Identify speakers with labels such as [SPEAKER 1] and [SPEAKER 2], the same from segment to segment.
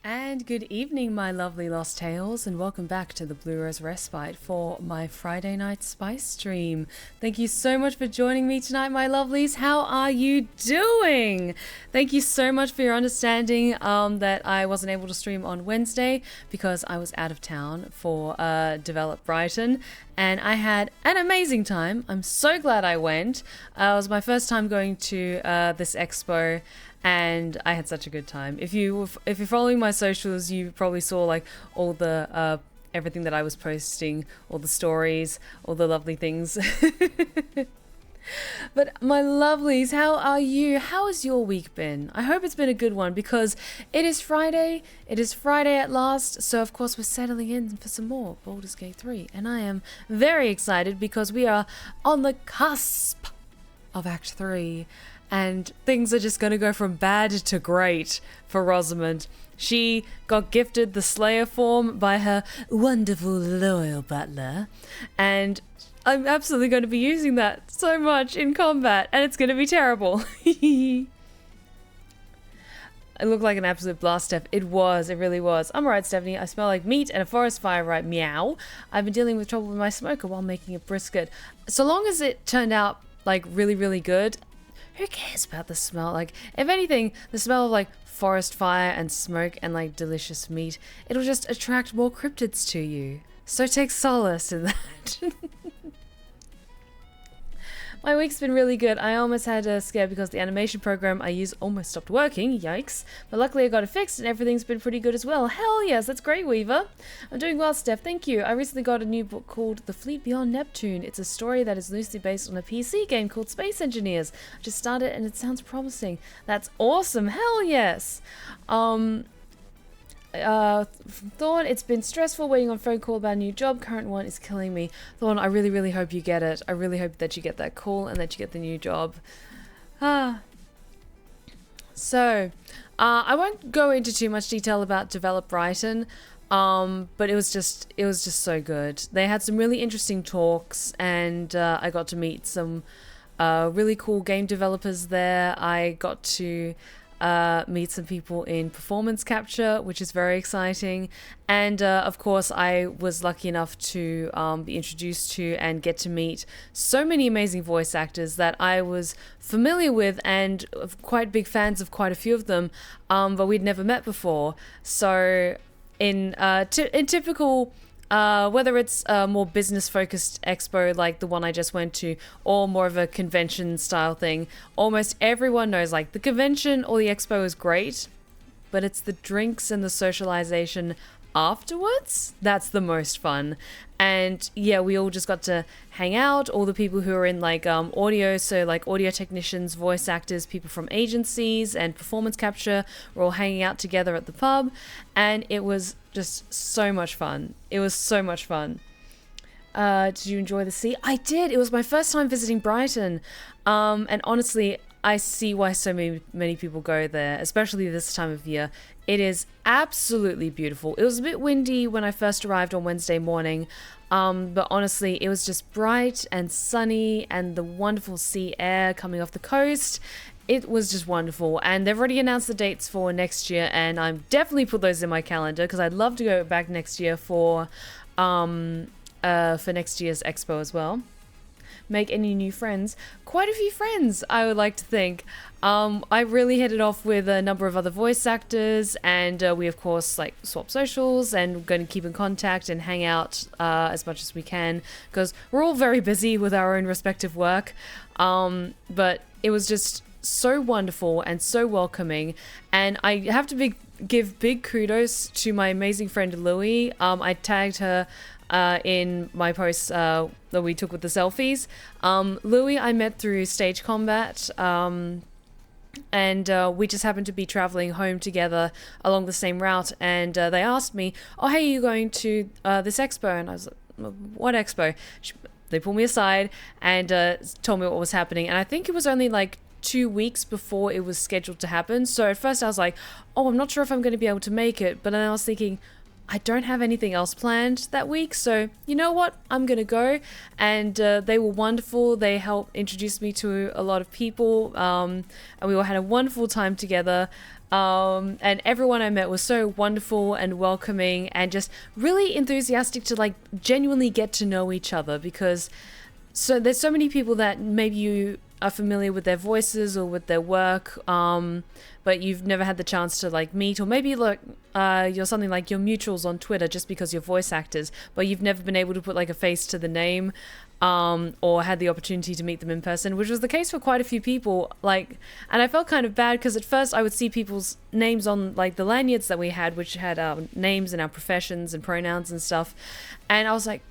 [SPEAKER 1] And good evening, my lovely Lost Tales, and welcome back to the Blue Rose Respite for my Friday night spice stream. Thank you so much for joining me tonight, my lovelies. How are you doing? Thank you so much for your understanding that I wasn't able to stream on Wednesday because I was out of town for Develop Brighton, and I had an amazing time. I'm so glad I went. It was my first time going to this expo, and I had such a good time. If you're following my socials, you probably saw like all the everything that I was posting, all the stories, all the lovely things. But my lovelies, how are you? How has your week been? I hope it's been a good one because it is Friday. It is Friday at last. So of course we're settling in for some more Baldur's Gate 3. And I am very excited because we are on the cusp of Act 3. And things are just going to go from bad to great for Rosamund. She got gifted the Slayer form by her wonderful loyal butler. And I'm absolutely going to be using that so much in combat. And it's going to be terrible. It looked like an absolute blast, Steph. It was. It really was. I'm alright, Stephanie. I smell like meat and a forest fire, right? Meow. I've been dealing with trouble with my smoker while making a brisket. So long as it turned out like really, really good, who cares about the smell? Like, if anything, the smell of like forest fire and smoke and like delicious meat, it'll just attract more cryptids to you. So take solace in that. My week's been really good. I almost had a scare because the animation program I use almost stopped working. Yikes. But luckily I got it fixed and everything's been pretty good as well. Hell yes, that's great, Weaver. I'm doing well, Steph. Thank you. I recently got a new book called The Fleet Beyond Neptune. It's a story that is loosely based on a PC game called Space Engineers. I just started and it sounds promising. That's awesome. Hell yes. Thorn, it's been stressful waiting on a phone call about a new job. Current one is killing me. Thorn, I really, really hope you get it. I really hope that you get that call and that you get the new job. So, I won't go into too much detail about Develop Brighton, but it was just so good. They had some really interesting talks, and I got to meet some really cool game developers there. I got to meet some people in performance capture, which is very exciting. And of course, I was lucky enough to be introduced to and get to meet so many amazing voice actors that I was familiar with and quite big fans of quite a few of them, but we'd never met before. So in typical whether it's a more business-focused expo like the one I just went to, or more of a convention-style thing, almost everyone knows, like, the convention or the expo is great, but it's the drinks and the socialization afterwards that's the most fun. And yeah, we all just got to hang out, all the people who are in like audio, so like audio technicians, voice actors, people from agencies and performance capture were all hanging out together at the pub, and it was just so much fun. It was so much fun. Did you enjoy the sea? I did. It was my first time visiting Brighton, and honestly I see why so many people go there, especially this time of year. It is absolutely beautiful. It was a bit windy when I first arrived on Wednesday morning, but honestly, it was just bright and sunny and the wonderful sea air coming off the coast. It was just wonderful, and they've already announced the dates for next year, and I'm definitely put those in my calendar because I'd love to go back next year for next year's expo as well. Make any new friends. Quite a few friends, I would like to think. I really hit it off with a number of other voice actors, and we of course like swap socials and we're going to keep in contact and hang out as much as we can because we're all very busy with our own respective work. But it was just so wonderful and so welcoming, and I have to give big kudos to my amazing friend Louie. I tagged her in my posts that we took with the selfies. Louie I met through Stage Combat, and we just happened to be traveling home together along the same route, and they asked me, oh hey, are you going to this expo? And I was like, what expo? They pulled me aside and told me what was happening, and I think it was only like 2 weeks before it was scheduled to happen. So at first I was like, oh, I'm not sure if I'm going to be able to make it, but then I was thinking, I don't have anything else planned that week, so you know what? I'm gonna go. And they were wonderful. They helped introduce me to a lot of people, and we all had a wonderful time together. And everyone I met was so wonderful and welcoming and just really enthusiastic to like genuinely get to know each other, because there's so many people that maybe you are familiar with their voices or with their work, but you've never had the chance to like meet, or maybe like you're something like your mutuals on Twitter just because you're voice actors, but you've never been able to put like a face to the name, or had the opportunity to meet them in person, which was the case for quite a few people. Like, and I felt kind of bad because at first I would see people's names on like the lanyards that we had, which had our names and our professions and pronouns and stuff, and I was like,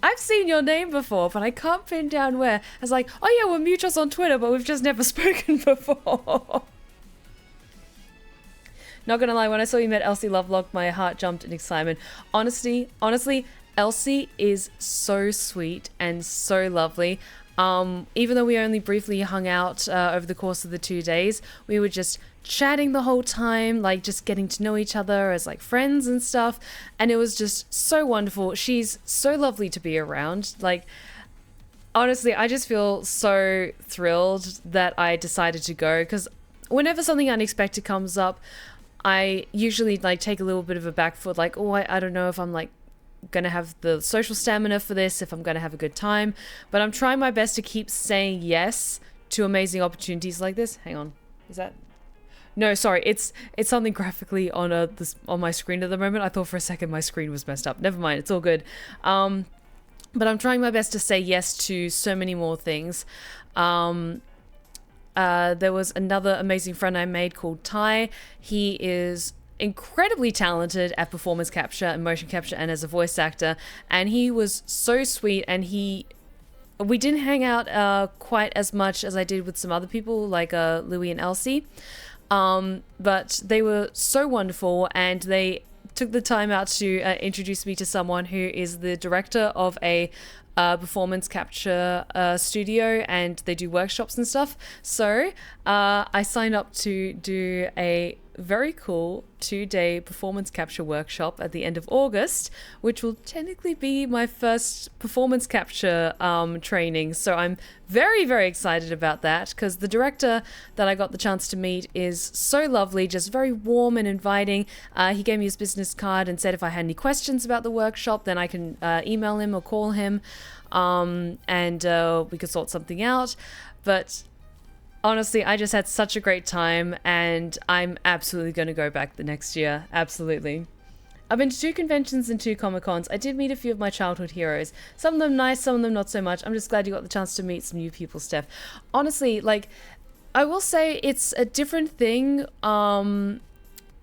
[SPEAKER 1] I've seen your name before, but I can't pin down where. I was like, oh yeah, we're mutuals on Twitter, but we've just never spoken before. Not gonna lie, when I saw you met Elsie Lovelock, my heart jumped in excitement. Honestly, Elsie is so sweet and so lovely. Even though we only briefly hung out over the course of the 2 days, we were just chatting the whole time, like just getting to know each other as like friends and stuff, and it was just so wonderful. She's so lovely to be around. Like, honestly, I just feel so thrilled that I decided to go, because whenever something unexpected comes up, I usually like take a little bit of a back foot, like, oh, I don't know if I'm like gonna have the social stamina for this, if I'm gonna have a good time, but I'm trying my best to keep saying yes to amazing opportunities like this. Hang on, is that? No, sorry, it's something graphically on on my screen at the moment. I thought for a second my screen was messed up. Never mind, it's all good. But I'm trying my best to say yes to so many more things. There was another amazing friend I made called Ty. He is incredibly talented at performance capture and motion capture and as a voice actor, and he was so sweet, and we didn't hang out quite as much as I did with some other people like Louie and Elsie. But they were so wonderful, and they took the time out to introduce me to someone who is the director of a performance capture studio, and they do workshops and stuff. So I signed up to do a very cool 2-day performance capture workshop at the end of August, which will technically be my first performance capture training. So I'm very, very excited about that, because the director that I got the chance to meet is so lovely, just very warm and inviting. He gave me his business card and said if I had any questions about the workshop, then I can email him or call him, and we could sort something out. But honestly, I just had such a great time, and I'm absolutely going to go back the next year. Absolutely. I've been to 2 conventions and 2 Comic-Cons. I did meet a few of my childhood heroes. Some of them nice, some of them not so much. I'm just glad you got the chance to meet some new people, Steph. Honestly, like, I will say it's a different thing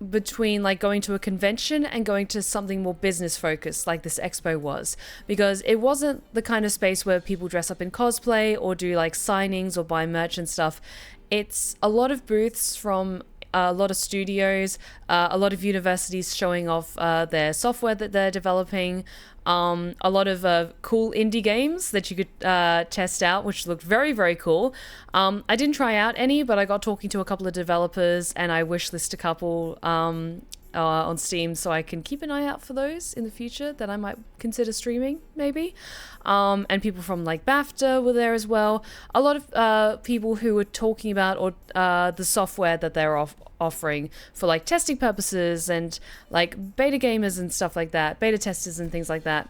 [SPEAKER 1] between like going to a convention and going to something more business focused like this expo was, because it wasn't the kind of space where people dress up in cosplay or do like signings or buy merch and stuff. It's a lot of booths from a lot of studios, a lot of universities showing off their software that they're developing, a lot of cool indie games that you could test out, which looked very, very cool. I didn't try out any, but I got talking to a couple of developers, and I wishlist a couple on Steam, so I can keep an eye out for those in the future that I might consider streaming, maybe. And people from like BAFTA were there as well. A lot of people who were talking about the software that they're offering for like testing purposes, and like beta gamers and stuff like that, beta testers and things like that.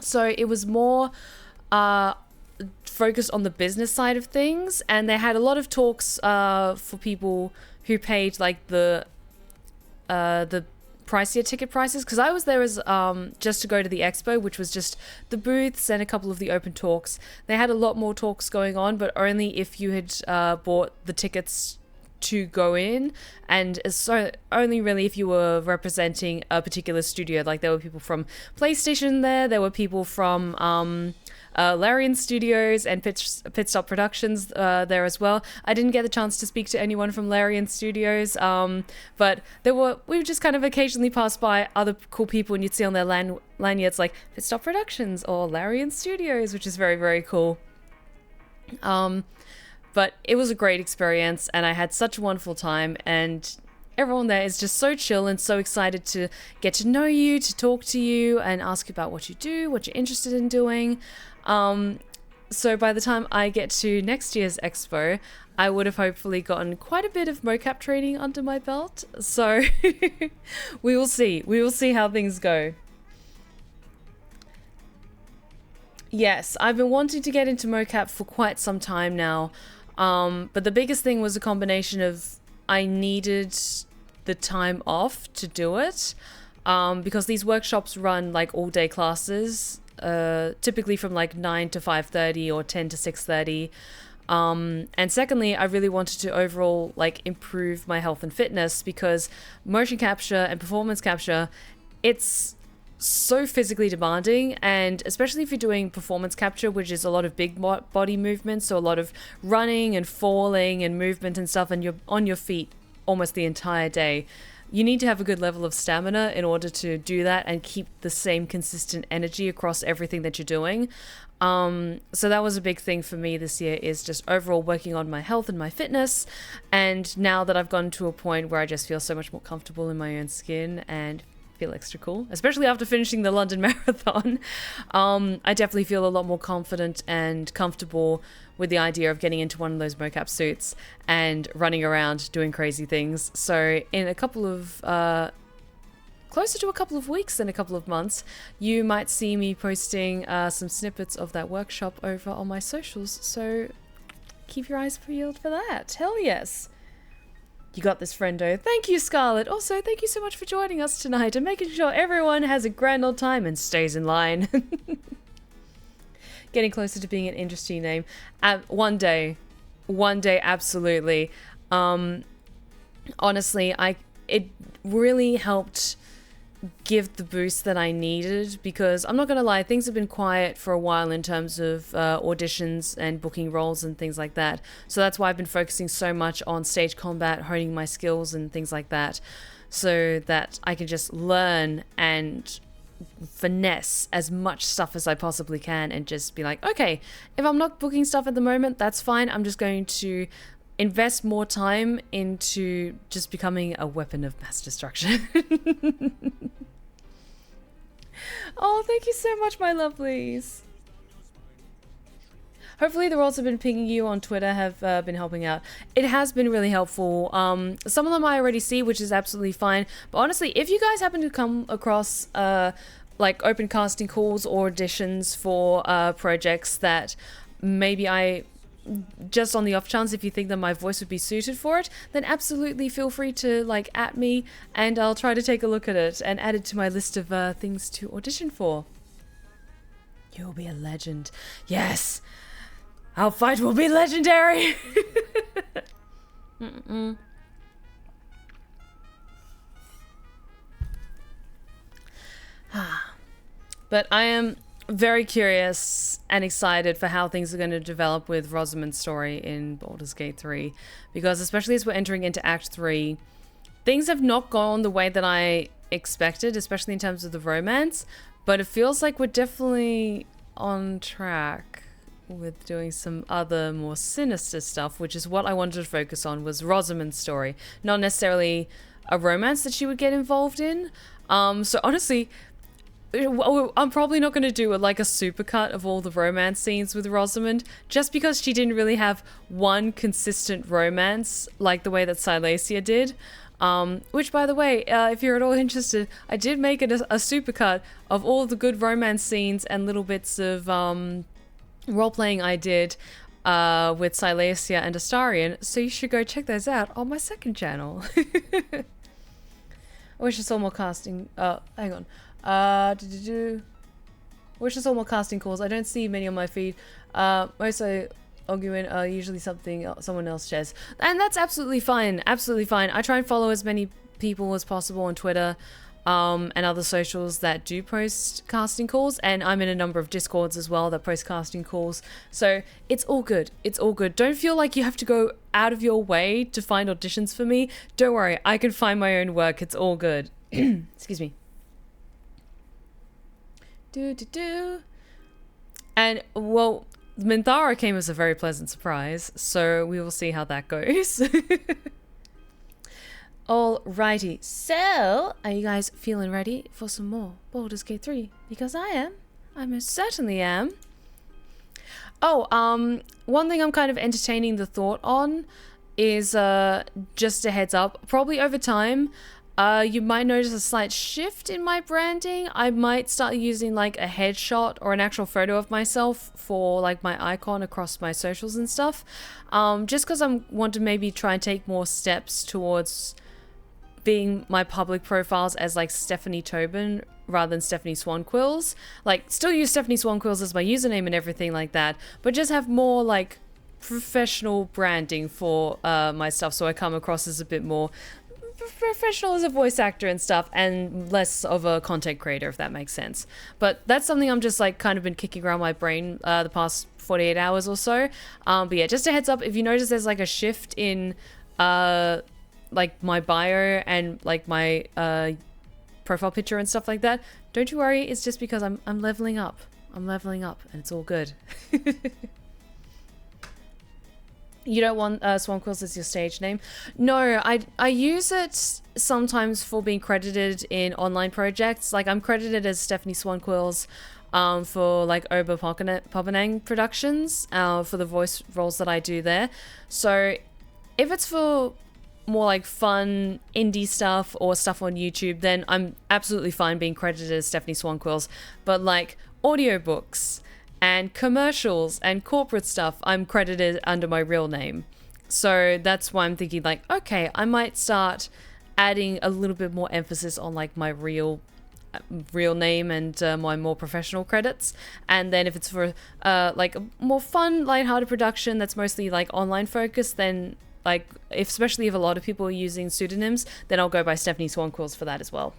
[SPEAKER 1] So it was more focused on the business side of things, and they had a lot of talks for people who paid like the pricier ticket prices, because I was there as just to go to the expo, which was just the booths and a couple of the open talks. They had a lot more talks going on, but only if you had bought the tickets to go in, and so only really if you were representing a particular studio. Like there were people from PlayStation there were people from Larian Studios and Pit Stop Productions there as well. I didn't get the chance to speak to anyone from Larian Studios, but we would just kind of occasionally pass by other cool people, and you'd see on their lanyards like Pit Stop Productions or Larian Studios, which is very, very cool. But it was a great experience, and I had such a wonderful time, and everyone there is just so chill and so excited to get to know you, to talk to you, and ask you about what you do, what you're interested in doing. So by the time I get to next year's expo, I would have hopefully gotten quite a bit of mocap training under my belt. So we will see. We will see how things go. Yes, I've been wanting to get into mocap for quite some time now. But the biggest thing was a combination of I needed the time off to do it. Because these workshops run like all day classes. Typically from like 9 to 5:30 or 10 to 6:30. And secondly, I really wanted to overall like improve my health and fitness, because motion capture and performance capture, it's so physically demanding, and especially if you're doing performance capture, which is a lot of big body movements, so a lot of running and falling and movement and stuff, and you're on your feet almost the entire day. You need to have a good level of stamina in order to do that and keep the same consistent energy across everything that you're doing. So that was a big thing for me this year, is just overall working on my health and my fitness. And now that I've gotten to a point where I just feel so much more comfortable in my own skin and feel extra cool, especially after finishing the London Marathon, I definitely feel a lot more confident and comfortable with the idea of getting into one of those mocap suits and running around doing crazy things. So in a couple of closer to a couple of weeks than a couple of months, you might see me posting some snippets of that workshop over on my socials, so keep your eyes peeled for that. Hell yes. You got this, friendo. Thank you, Scarlett. Also, thank you so much for joining us tonight and making sure everyone has a grand old time and stays in line. Getting closer to being an industry name. One day, absolutely. Honestly, it really helped give the boost that I needed, because I'm not gonna lie, things have been quiet for a while in terms of auditions and booking roles and things like that. So that's why I've been focusing so much on stage combat, honing my skills and things like that, so that I can just learn and finesse as much stuff as I possibly can and just be like, okay, if I'm not booking stuff at the moment, that's fine. I'm just going to invest more time into just becoming a weapon of mass destruction. Oh, thank you so much, my lovelies. Hopefully the roles have been pinging you on Twitter have been helping out. It has been really helpful. Some of them I already see, which is absolutely fine. But honestly, if you guys happen to come across like open casting calls or auditions for projects that maybe I, just on the off chance, if you think that my voice would be suited for it, then absolutely feel free to like at me and I'll try to take a look at it and add it to my list of things to audition for. You'll be a legend. Yes! Our fight will be legendary! But I am very curious and excited for how things are going to develop with Rosamund's story in Baldur's Gate 3, because especially as we're entering into Act 3, things have not gone the way that I expected, especially in terms of the romance, but it feels like we're definitely on track with doing some other more sinister stuff, which is what I wanted to focus on, was Rosamund's story, not necessarily a romance that she would get involved in. So honestly, I'm probably not going to do like a supercut of all the romance scenes with Rosamund, just because she didn't really have one consistent romance like the way that Silesia did. Which, by the way, if you're at all interested, I did make it a supercut of all the good romance scenes and little bits of role-playing I did with Silesia and Astarion, so you should go check those out on my second channel. I wish I saw more casting. Hang on. Wish I saw more casting calls. I don't see many on my feed. Most argument are usually something someone else shares, and that's absolutely fine. Absolutely fine. I try and follow as many people as possible on Twitter and other socials that do post casting calls, and I'm in a number of Discords as well that post casting calls, so it's all good. It's all good. Don't feel like you have to go out of your way to find auditions for me. Don't worry, I can find my own work. It's all good. Excuse me. And well, Minthara came as a very pleasant surprise, so we will see how that goes. Alrighty, so are you guys feeling ready for some more Baldur's Gate 3? Because I am. I most certainly am. Oh, one thing I'm kind of entertaining the thought on is just a heads up. Probably over time, you might notice a slight shift in my branding. I might start using like a headshot or an actual photo of myself for like my icon across my socials and stuff. Just because I want to maybe try and take more steps towards being my public profiles as like Stephanie Tobin rather than Stephanie Swanquills. Like, still use Stephanie Swanquills as my username and everything like that, but just have more like professional branding for my stuff, so I come across as a bit more professional as a voice actor and stuff, and less of a content creator, if that makes sense. But that's something I'm just like kind of been kicking around my brain the past 48 hours or so. But yeah, just a heads up, if you notice there's like a shift in like my bio and like my profile picture and stuff like that, don't you worry, it's just because I'm leveling up. I'm leveling up and it's all good. You don't want Swanquills as your stage name? No, I use it sometimes for being credited in online projects. Like, I'm credited as Stephanie Swanquills for like Ober Poppenang Productions for the voice roles that I do there. So if it's for more like fun indie stuff or stuff on YouTube, then I'm absolutely fine being credited as Stephanie Swanquills. But like audiobooks and commercials and corporate stuff, I'm credited under my real name. So that's why I'm thinking like, okay, I might start adding a little bit more emphasis on like my real name and my more professional credits. And then if it's for like a more fun, lighthearted production that's mostly like online focused, then like, especially if a lot of people are using pseudonyms, then I'll go by Stephanie Swanquills for that as well.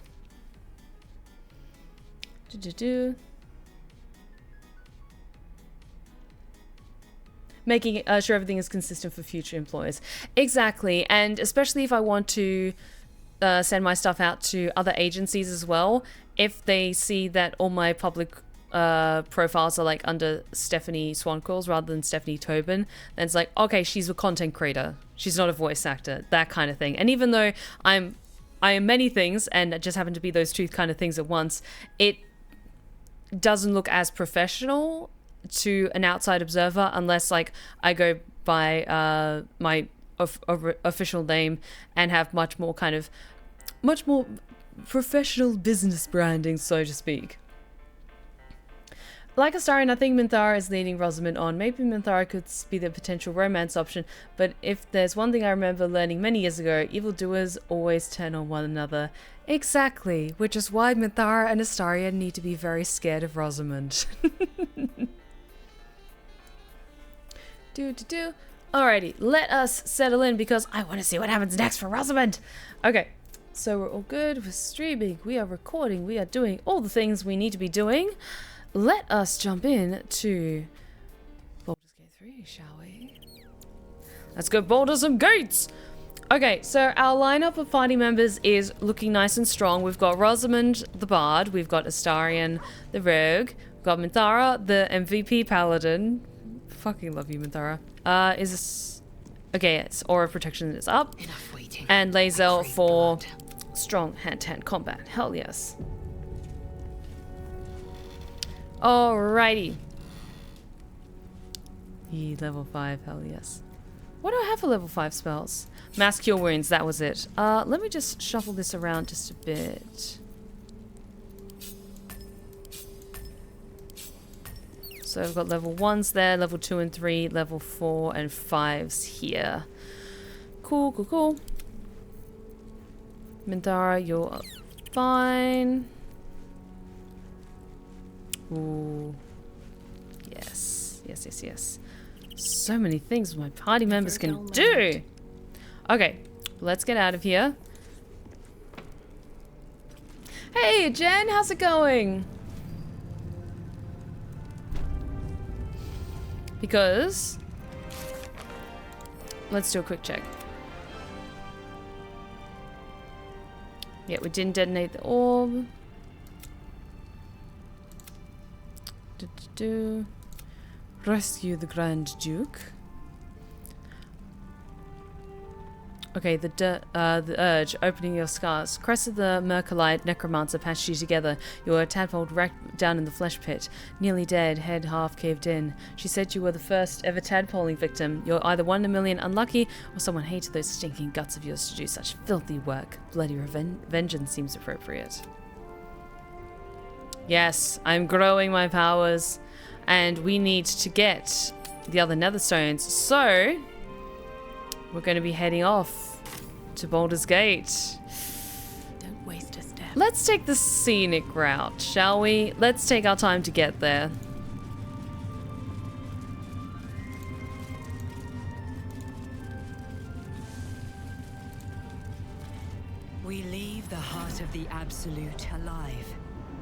[SPEAKER 1] Making sure everything is consistent for future employers. Exactly, and especially if I want to send my stuff out to other agencies as well, if they see that all my public profiles are like under Stephanie Swanquills rather than Stephanie Tobin, then it's like, okay, she's a content creator, she's not a voice actor, that kind of thing. And even though I am many things and just happen to be those two kind of things at once, it doesn't look as professional to an outside observer unless like I go by my official name and have much more professional business branding, so to speak. Like Astarion, I think Minthara is leading Rosamund on. Maybe Minthara could be the potential romance option, but if there's one thing I remember learning many years ago, evildoers always turn on one another. Exactly, which is why Minthara and Astarion need to be very scared of Rosamund. Alrighty, let us settle in because I want to see what happens next for Rosamund. Okay, so we're all good. We're streaming, we are recording, we are doing all the things we need to be doing. Let us jump in to Baldur's Gate 3, shall we? Let's go Baldur some gates! Okay, so our lineup of party members is looking nice and strong. We've got Rosamund, the Bard. We've got Astarion, the Rogue. We've got Minthara, the MVP Paladin. Fucking love you, Minthara. Is this... Okay, yes, Aura of Protection is up.
[SPEAKER 2] Enough waiting.
[SPEAKER 1] And Lae'zel for strong hand-to-hand combat. Hell yes. Alrighty. Level 5, hell yes. What do I have for level 5 spells? Mass Cure Wounds, that was it. Let me just shuffle this around just a bit. So I've got level 1s there, level 2 and 3, level 4 and 5s here. Cool, cool, cool. Minthara, you're fine. Ooh. Yes. Yes, yes, yes. So many things my party members can do. Okay, let's get out of here. Hey, Jen, how's it going? Because... let's do a quick check. Yeah, we didn't detonate the orb. Rescue the Grand Duke. Okay, the urge, opening your scars. Crest of the Mercolite necromancer patched you together. You were tadpoled wrecked down in the flesh pit. Nearly dead, head half caved in. She said you were the first ever tadpoling victim. You're either 1 in a million unlucky, or someone hated those stinking guts of yours to do such filthy work. Bloody vengeance seems appropriate. Yes, I'm growing my powers. And we need to get the other nether stones. So we're going to be heading off to Baldur's Gate.
[SPEAKER 2] Don't waste a step.
[SPEAKER 1] Let's take the scenic route, shall we? Let's take our time to get there.
[SPEAKER 2] We leave the heart of the Absolute alive.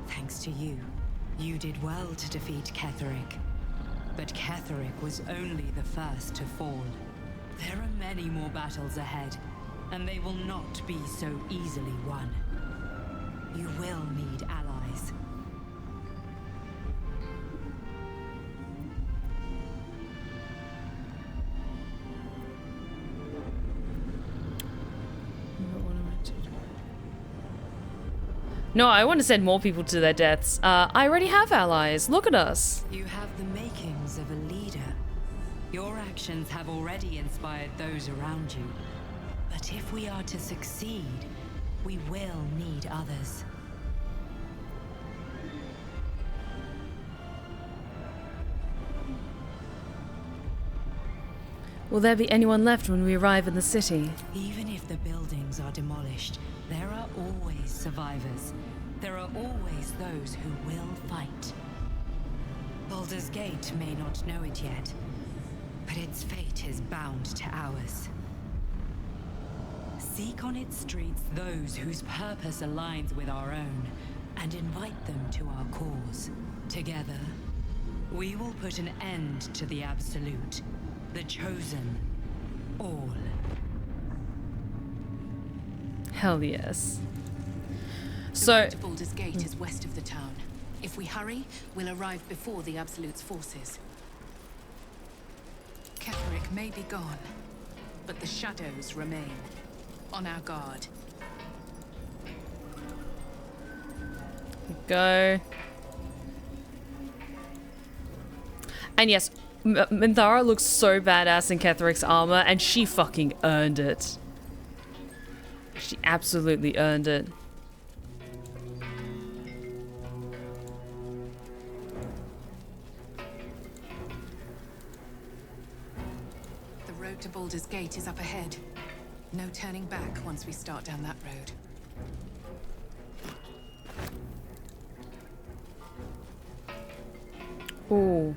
[SPEAKER 2] Thanks to you. You did well to defeat Ketheric. But Ketheric was only the first to fall. There are many more battles ahead, and they will not be so easily won. You will need allies.
[SPEAKER 1] No, I want to send more people to their deaths. I already have allies. Look at us.
[SPEAKER 2] You have the makings of a leader. Your actions have already inspired those around you. But if we are to succeed, we will need others.
[SPEAKER 1] Will there be anyone left when we arrive in the city?
[SPEAKER 2] Even if the buildings are demolished, there are always survivors. There are always those who will fight. Baldur's Gate may not know it yet, but its fate is bound to ours. Seek on its streets those whose purpose aligns with our own, and invite them to our cause. Together, we will put an end to the Absolute, the Chosen, all.
[SPEAKER 1] Hell yes.
[SPEAKER 3] The road to Baldur's Gate is west of the town. If we hurry, we'll arrive before the Absolute's forces. Ketheric may be gone, but the shadows remain. On our guard.
[SPEAKER 1] Go. And yes, Minthara looks so badass in Ketheric's armor, and she fucking earned it. She absolutely earned it.
[SPEAKER 3] The road to Baldur's Gate is up ahead. No turning back once we start down that road.
[SPEAKER 1] Ooh.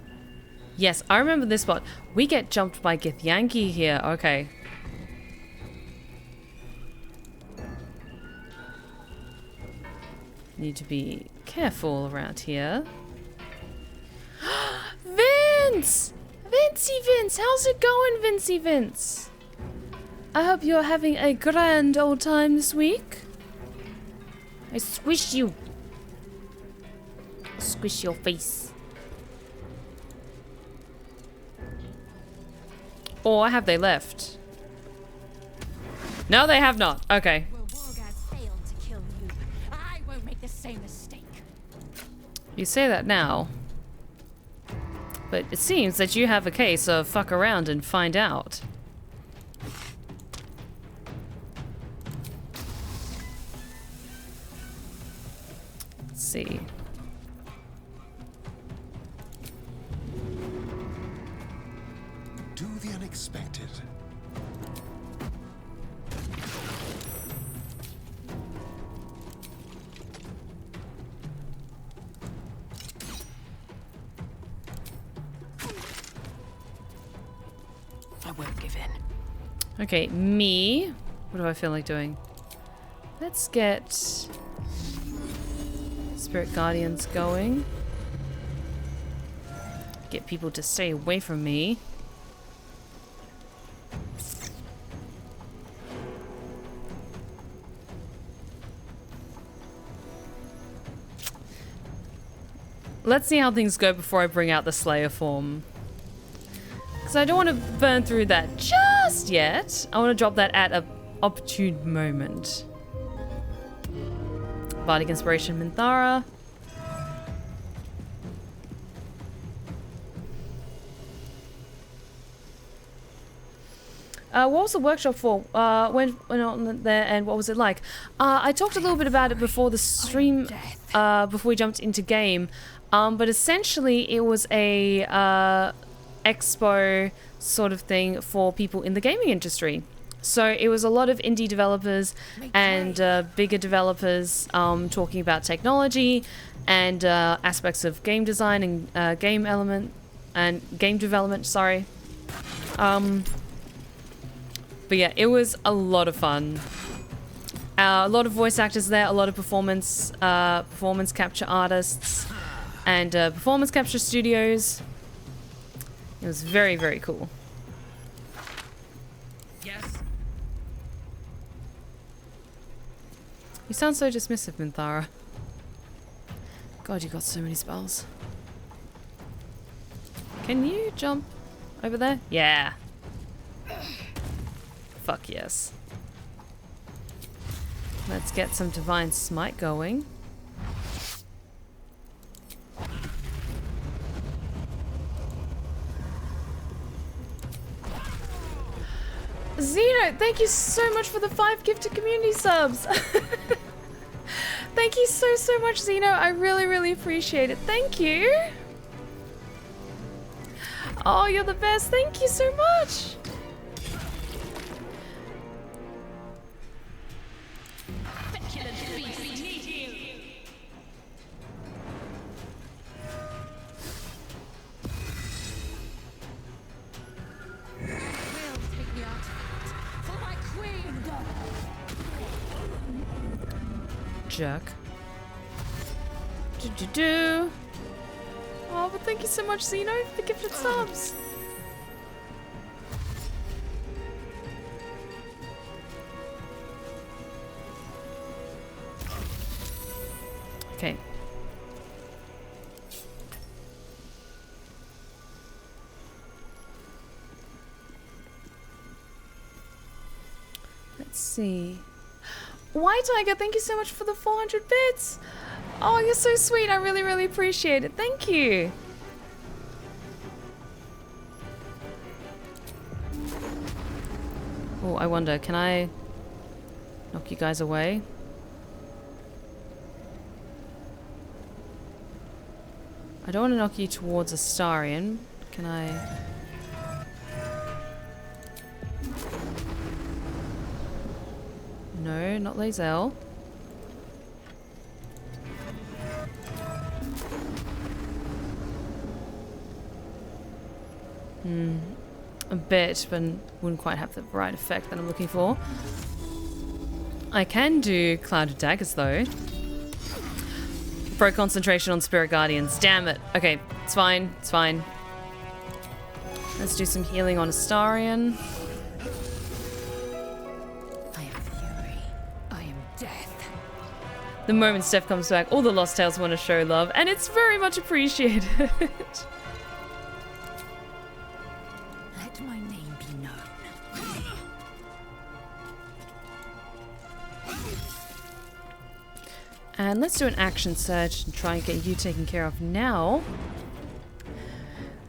[SPEAKER 1] Yes, I remember this spot. We get jumped by Githyanki here. Okay. Need to be careful around here. Vince! Vincey Vince! How's it going, Vincey Vince? I hope you're having a grand old time this week. I squish you. Squish your face. Or have they left? No, they have not. Okay.
[SPEAKER 4] Well, Wargaz failed to kill you. I won't make the same mistake.
[SPEAKER 1] You say that now. But it seems that you have a case of fuck around and find out. Let's see.
[SPEAKER 5] Do the unexpected.
[SPEAKER 3] I won't give in.
[SPEAKER 1] Okay, me. What do I feel like doing? Let's get Spirit Guardians going. Get people to stay away from me. Let's see how things go before I bring out the Slayer form. Because I don't want to burn through that just yet. I want to drop that at a opportune moment. Bardic Inspiration Minthara. What was the workshop for? When on there, and what was it like? I talked a little bit about it before the stream, before we jumped into game. But essentially, it was a expo sort of thing for people in the gaming industry. So it was a lot of indie developers and bigger developers talking about technology and aspects of game design and game development. Sorry. But yeah, it was a lot of fun. A lot of voice actors there, a lot of performance capture artists, and performance capture studios. It was very, very cool.
[SPEAKER 5] Yes.
[SPEAKER 1] You sound so dismissive, Minthara. God, you got so many spells. Can you jump over there? Yeah. Fuck yes. Let's get some Divine Smite going. Zeno, thank you so much for the 5 gifted community subs. Thank you so much, Zeno. I really, really appreciate it. Thank you. Oh, you're the best. Thank you so much. Jerk. Oh, but thank you so much, Zeno, for the gifted subs. Okay. Let's see. White Tiger, thank you so much for the 400 bits. Oh, you're so sweet. I really, really appreciate it. Thank you. Oh, I wonder, can I knock you guys away? I don't want to knock you towards Astarion. Can I... No, not Lae'zel. A bit, but wouldn't quite have the right effect that I'm looking for. I can do Cloud of Daggers though. Pro concentration on Spirit Guardians. Damn it. Okay, it's fine. It's fine. Let's do some healing on Astarion. The moment Steph comes back, all the Lost Tales want to show love, and it's very much appreciated.
[SPEAKER 2] Let my name be known.
[SPEAKER 1] And let's do an action search and try and get you taken care of now.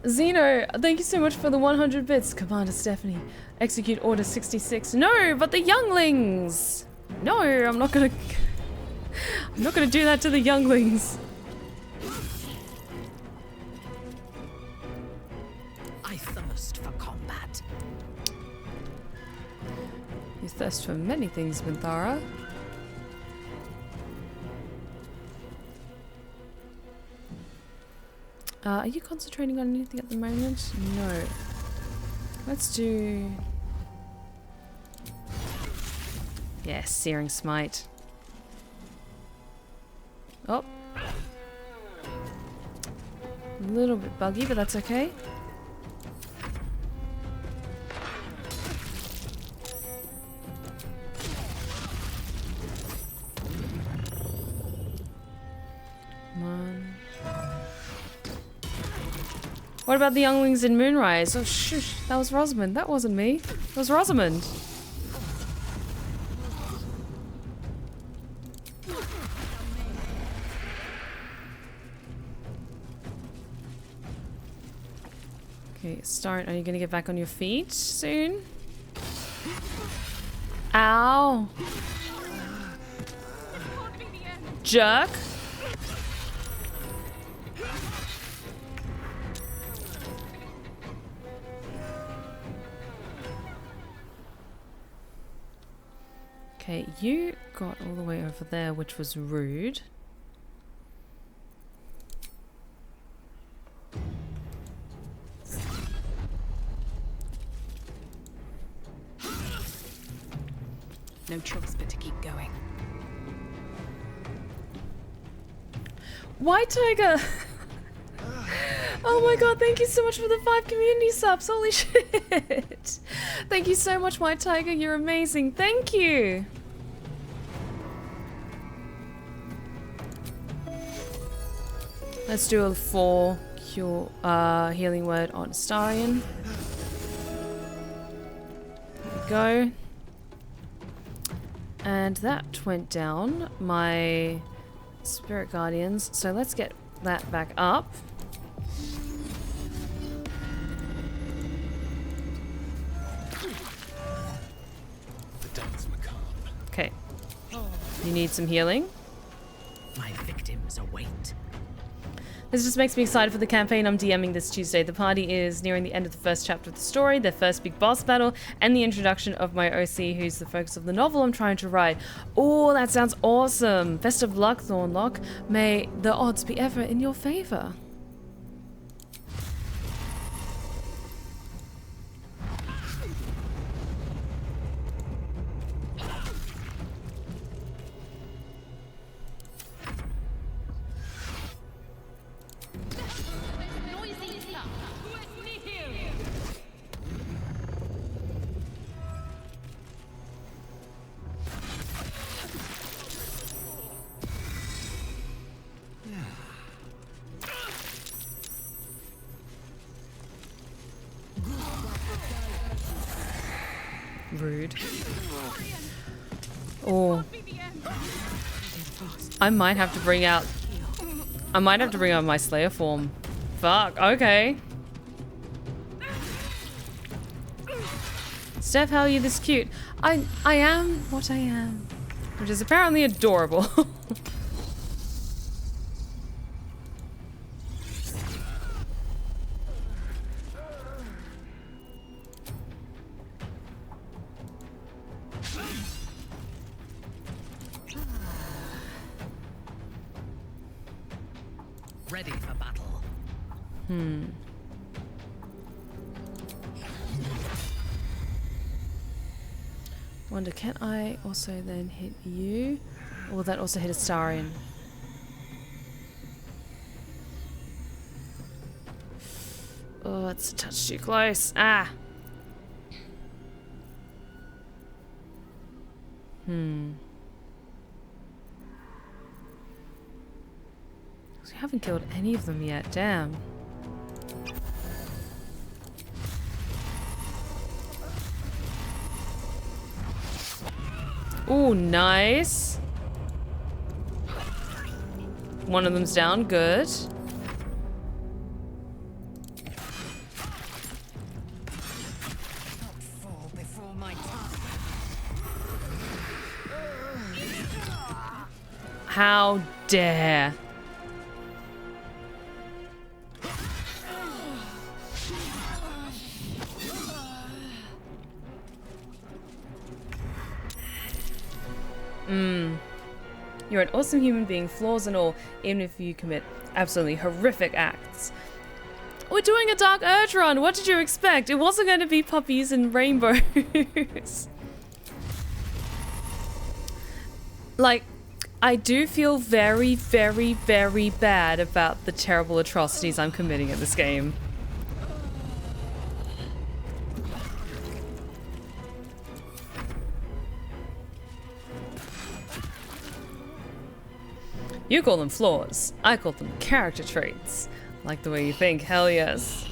[SPEAKER 1] Zeno, thank you so much for the 100 bits. Commander Stephanie, execute Order 66. No, but the younglings! No, I'm not gonna do that to the younglings.
[SPEAKER 2] I thirst for combat.
[SPEAKER 1] You thirst for many things, Minthara. Are you concentrating on anything at the moment? No. Let's do... Yes, Searing Smite. Oh. A little bit buggy, but that's okay. Come on. What about the younglings in Moonrise? Oh, shush. That was Rosamund. That wasn't me. It was Rosamund. Okay, start. Are you gonna get back on your feet soon? Ow! Jerk! Okay, you got all the way over there, which was rude.
[SPEAKER 3] No choice but to keep going.
[SPEAKER 1] White Tiger! Oh my god, thank you so much for the 5 community subs. Holy shit! Thank you so much, White Tiger. You're amazing. Thank you! Let's do a 4 cure, healing word on Scion. There we go. And that went down my spirit guardians. So let's get that back up. Okay. You need some healing?
[SPEAKER 5] My victims await.
[SPEAKER 1] This just makes me excited for the campaign I'm DMing this Tuesday. The party is nearing the end of the first chapter of the story, their first big boss battle, and the introduction of my OC, who's the focus of the novel I'm trying to write. Oh, that sounds awesome! Best of luck, Thornlock. May the odds be ever in your favor. Rude. Oh. I might have to bring out my Slayer form. Fuck, okay. Steph, how are you this cute? I am what I am. Which is apparently adorable.
[SPEAKER 5] Ready for battle.
[SPEAKER 1] Wonder, can I also then hit you? Or will that also hit Astarion? Oh, it's a touch too close. Ah! We haven't killed any of them yet, damn. Ooh, nice. One of them's down, good. How dare. You're an awesome human being, flaws and all, even if you commit absolutely horrific acts. We're doing a Dark Urge run. What did you expect? It wasn't going to be puppies and rainbows. Like, I do feel very, very, very bad about the terrible atrocities I'm committing in this game. You call them flaws. I call them character traits. Like the way you think, hell yes.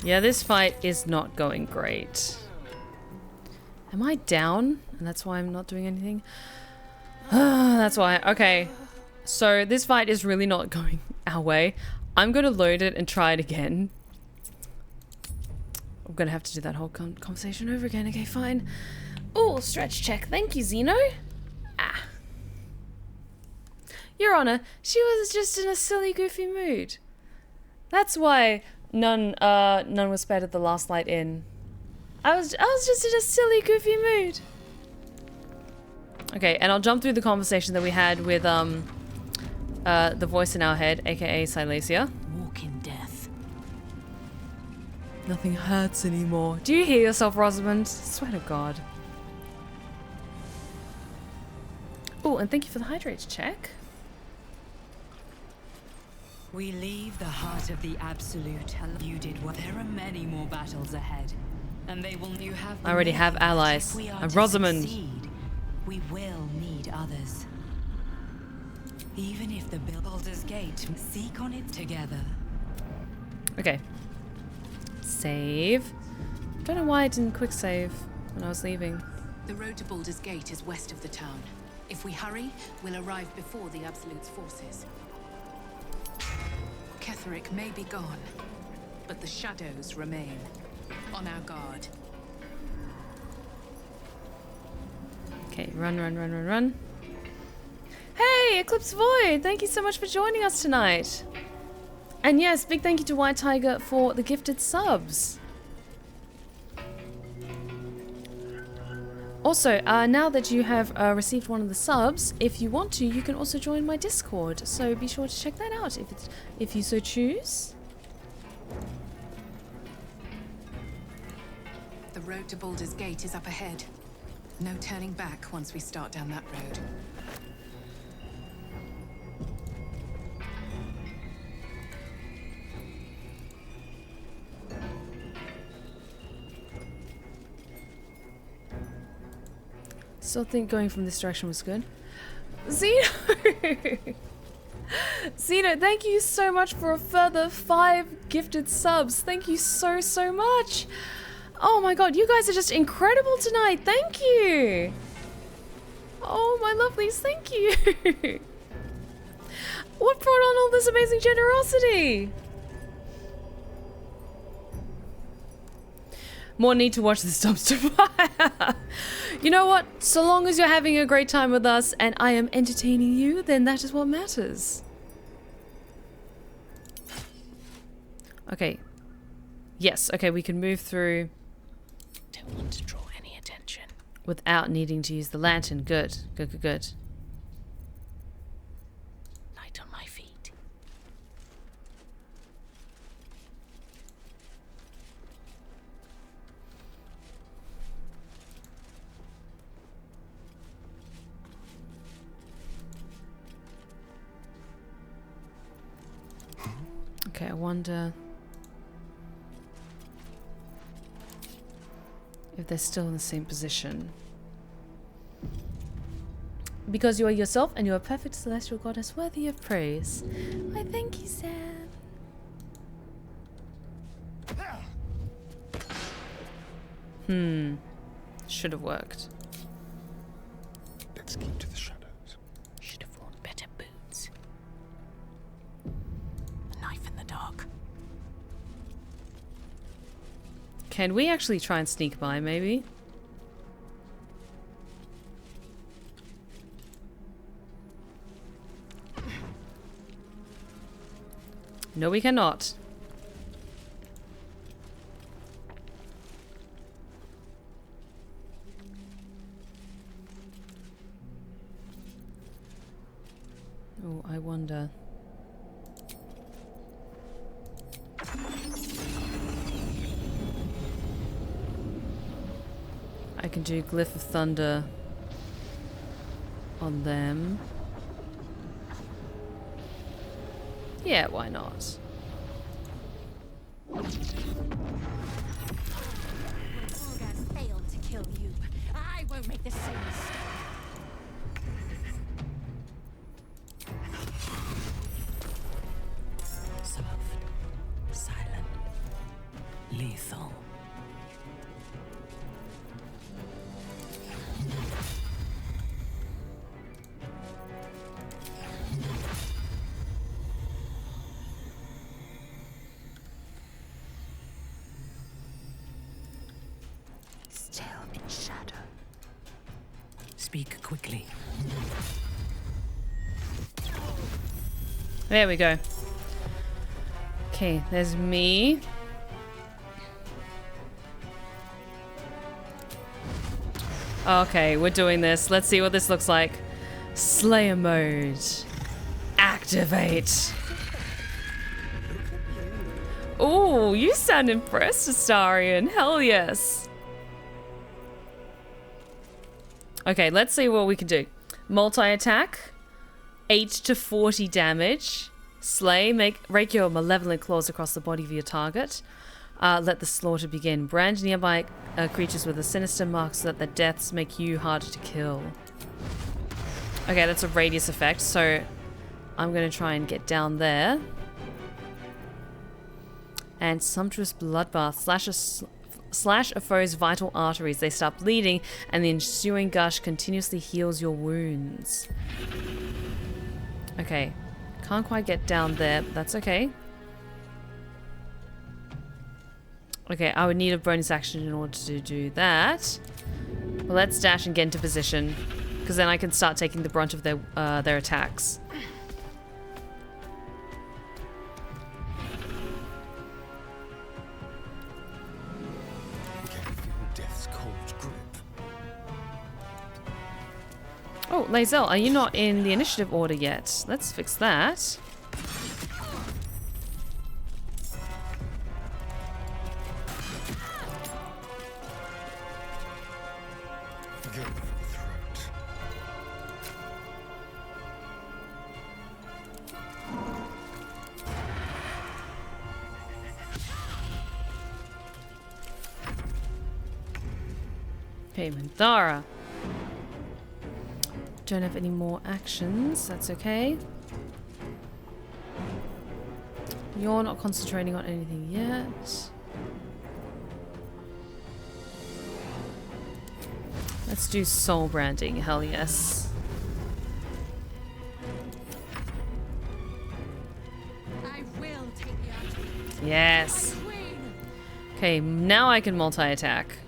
[SPEAKER 1] Yeah, this fight is not going great. Am I down? And that's why I'm not doing anything? That's why. Okay. So this fight is really not going our way. I'm going to load it and try it again. I'm going to have to do that whole conversation over again. Okay, fine. Oh, stretch check. Thank you, Zeno. Ah. Your Honor, she was just in a silly, goofy mood. That's why none was spared at the last light in. I was just in a silly, goofy mood. Okay, and I'll jump through the conversation that we had with the voice in our head, aka Silesia.
[SPEAKER 5] Walk in death.
[SPEAKER 1] Nothing hurts anymore. Do you hear yourself, Rosamund? Swear to God. Oh, and thank you for the hydrate check.
[SPEAKER 2] We leave the heart of the absolute. You did well. There are many more battles ahead, and they will. You have.
[SPEAKER 1] I already have allies.
[SPEAKER 2] If we are
[SPEAKER 1] I'm
[SPEAKER 2] to
[SPEAKER 1] Rosamund.
[SPEAKER 2] succeed, we will need others. Even if the Baldur's Gate, seek on it together.
[SPEAKER 1] Okay. Save. Don't know why I didn't quick save when I was leaving.
[SPEAKER 3] The road to Baldur's Gate is west of the town. If we hurry, we'll arrive before the Absolute's forces. Ketheric may be gone, but the shadows remain. On our guard.
[SPEAKER 1] Okay, run. Hey, Eclipse Void! Thank you so much for joining us tonight. And yes, big thank you to White Tiger for the gifted subs. Also, now that you have received one of the subs, if you want to, you can also join my Discord. So be sure to check that out if you so choose.
[SPEAKER 3] The road to Baldur's Gate is up ahead. No turning back once we start down that road.
[SPEAKER 1] Still think going from this direction was good. Zeno! Zeno, thank you so much for a further 5 gifted subs. Thank you so much. Oh my god, you guys are just incredible tonight. Thank you. Oh, my lovelies, thank you. What brought on all this amazing generosity? More need to watch this dumpster fire. You know what? So long as you're having a great time with us and I am entertaining you, then that is what matters. Okay. Yes, okay, we can move through.
[SPEAKER 5] Don't want to draw any attention.
[SPEAKER 1] Without needing to use the lantern. Good. Good.
[SPEAKER 5] Light on my feet.
[SPEAKER 1] Okay, I wonder if they're still in the same position. Because you are yourself and you are perfect celestial goddess worthy of praise. Why, thank you, Sam. Should have worked.
[SPEAKER 6] Let's keep to the shadows.
[SPEAKER 5] Should have worn better boots. A knife in the dark.
[SPEAKER 1] Can we actually try and sneak by, maybe? No, we cannot. Oh, I wonder. I can do Glyph of Thunder on them. Yeah, why not?
[SPEAKER 4] Orgaz failed to kill you. I won't make the same mistake.
[SPEAKER 5] Soft. Silent. Lethal.
[SPEAKER 4] Still in shadow.
[SPEAKER 5] Speak quickly.
[SPEAKER 1] There we go. Okay, there's me. Okay, we're doing this. Let's see what this looks like. Slayer mode. Activate. Ooh, you sound impressed, Astarion. Hell yes. Okay, let's see what we can do. Multi-attack. 8 to 40 damage. Slay. Rake your malevolent claws across the body of your target. Let the slaughter begin. Brand nearby creatures with a sinister mark so that their deaths make you harder to kill. Okay, that's a radius effect, so I'm going to try and get down there. And Sumptuous Bloodbath. Slash a foe's vital arteries. They start bleeding, and the ensuing gush continuously heals your wounds. Okay. Can't quite get down there, but that's okay. Okay, I would need a bonus action in order to do that. Well, let's dash and get into position, because then I can start taking the brunt of their attacks. Oh, Lae'zel, are you not in the initiative order yet? Let's fix that. Okay, Mandara. Don't have any more actions. That's okay. You're not concentrating on anything yet. Let's do soul branding. Hell yes.
[SPEAKER 4] I will take the Archangels.
[SPEAKER 1] Yes. Okay, now I can multi-attack.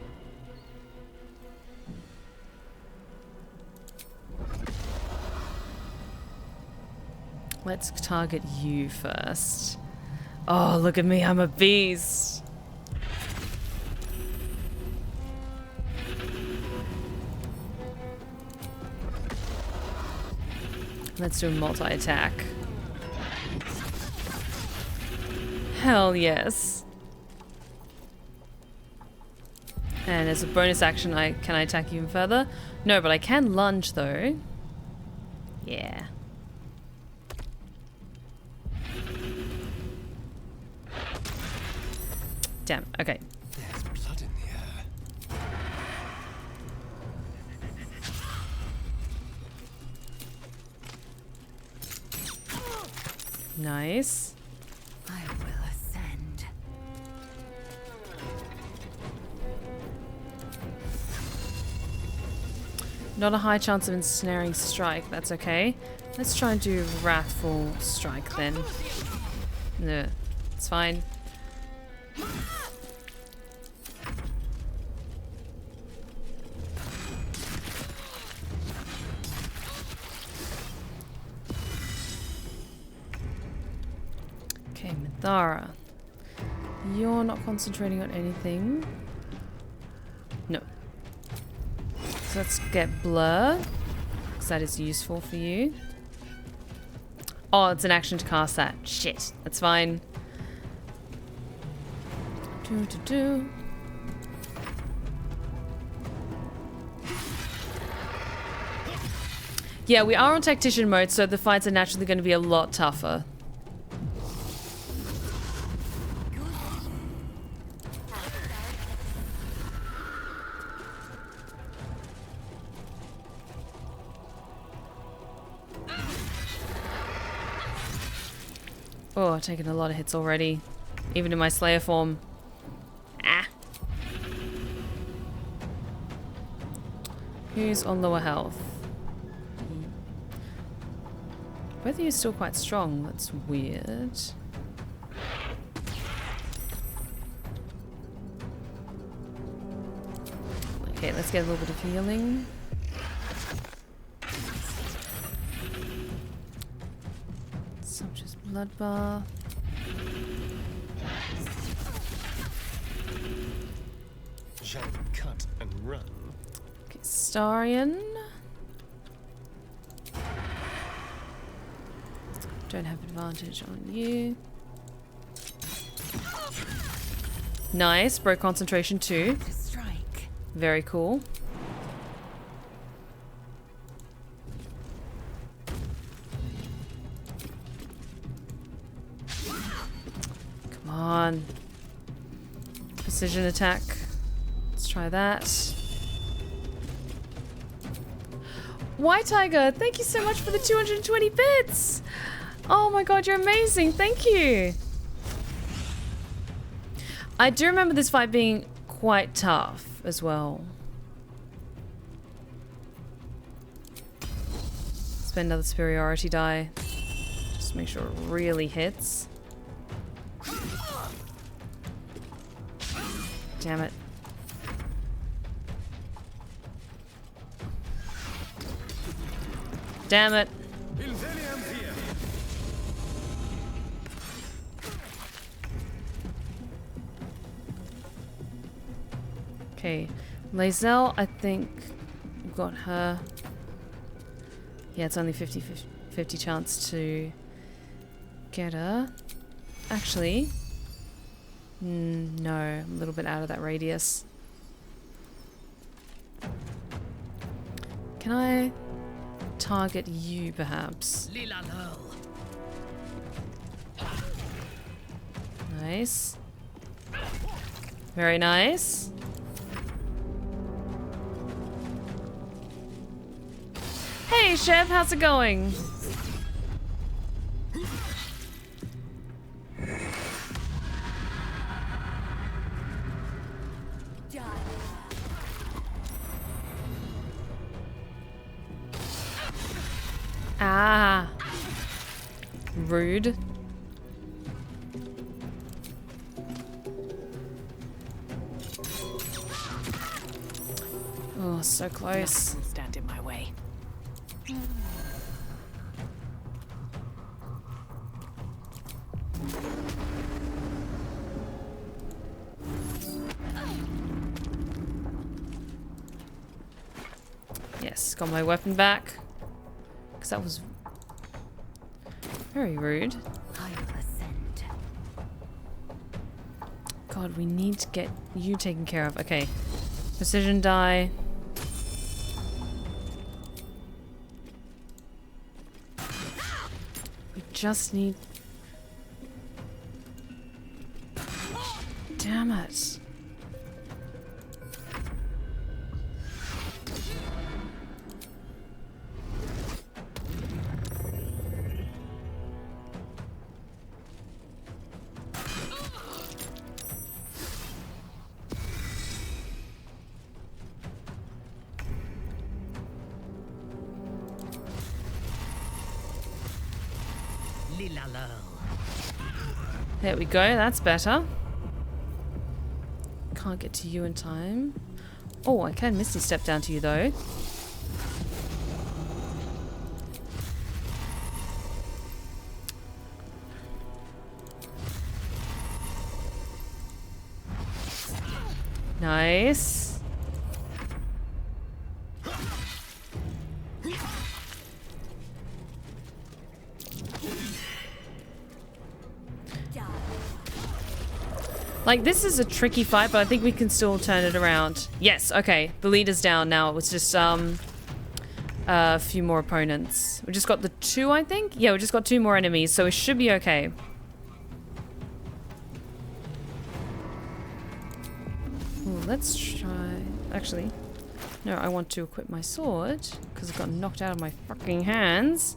[SPEAKER 1] Let's target you first. Oh, look at me, I'm a beast. Let's do a multi-attack. Hell yes. And as a bonus action, can I attack even further? No, but I can lunge though. Yeah. Damn, okay.
[SPEAKER 6] There's blood in the air.
[SPEAKER 1] Nice.
[SPEAKER 2] I will ascend.
[SPEAKER 1] Not a high chance of ensnaring strike, that's okay. Let's try and do Wrathful Strike then. No, it's fine. Okay, Mithara. You're not concentrating on anything. No. So let's get Blur, because that is useful for you. Oh, it's an action to cast that. Shit, that's fine. Do. Yeah, we are on tactician mode, so the fights are naturally going to be a lot tougher. Oh, I've taken a lot of hits already. Even in my Slayer form. Who's on lower health? Both of you are still quite strong. That's weird. Okay, let's get a little bit of healing. Sumptuous bloodbath.
[SPEAKER 6] Shall we cut and run?
[SPEAKER 1] Okay, Scion. Don't have advantage on you. Nice, broke concentration too.
[SPEAKER 5] Strike.
[SPEAKER 1] Very cool. Come on. Precision attack. Let's try that. White Tiger, thank you so much for the 220 bits! Oh my god, you're amazing. Thank you. I do remember this fight being quite tough as well. Spend another superiority die. Just make sure it really hits. Damn it. Damn it. Okay, Lae'zel, I think we've got her. Yeah, it's only 50 chance to get her. Actually, no, I'm a little bit out of that radius. Can I target you, perhaps? Nice. Very nice. Hey, Chef, how's it going? Ah. Rude. Oh, so close.
[SPEAKER 5] Nothing will stand in my way.
[SPEAKER 1] Yes, got my weapon back. Because that was very rude. God, we need to get you taken care of. Okay. Precision die. We just need... Damn it. There we go, that's better. Can't get to you in time. Oh, I can Misty Step down to you though. Nice. Like, this is a tricky fight, but I think we can still turn it around. Yes, okay. The leader's down now. It was just a few more opponents. We just got the 2, I think? Yeah, we just got 2 more enemies, so it should be okay. Ooh, let's try... Actually, no, I want to equip my sword, because it got knocked out of my fucking hands.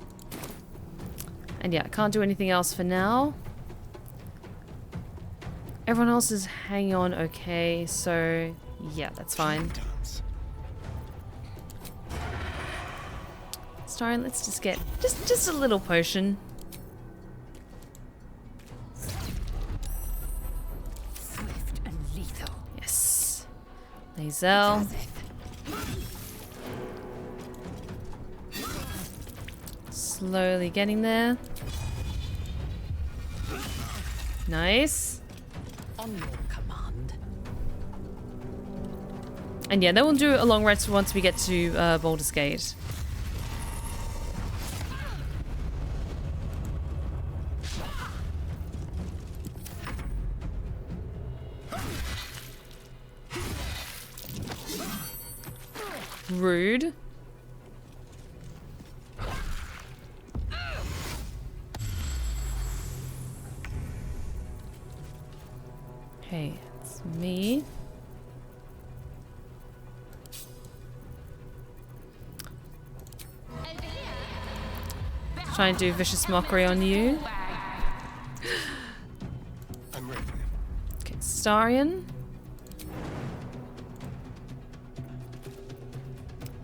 [SPEAKER 1] And yeah, I can't do anything else for now. Everyone else is hanging on okay, so yeah, that's fine. Starring, let's just get just a little potion.
[SPEAKER 2] Swift and lethal.
[SPEAKER 1] Yes. Lae'zel. Slowly getting there. Nice.
[SPEAKER 5] On your command.
[SPEAKER 1] And yeah, then we'll do a long rest once we get to Baldur's Gate. Rude. Hey, it's me. Try and do vicious mockery on you.
[SPEAKER 6] I'm ready.
[SPEAKER 1] Okay, Starion.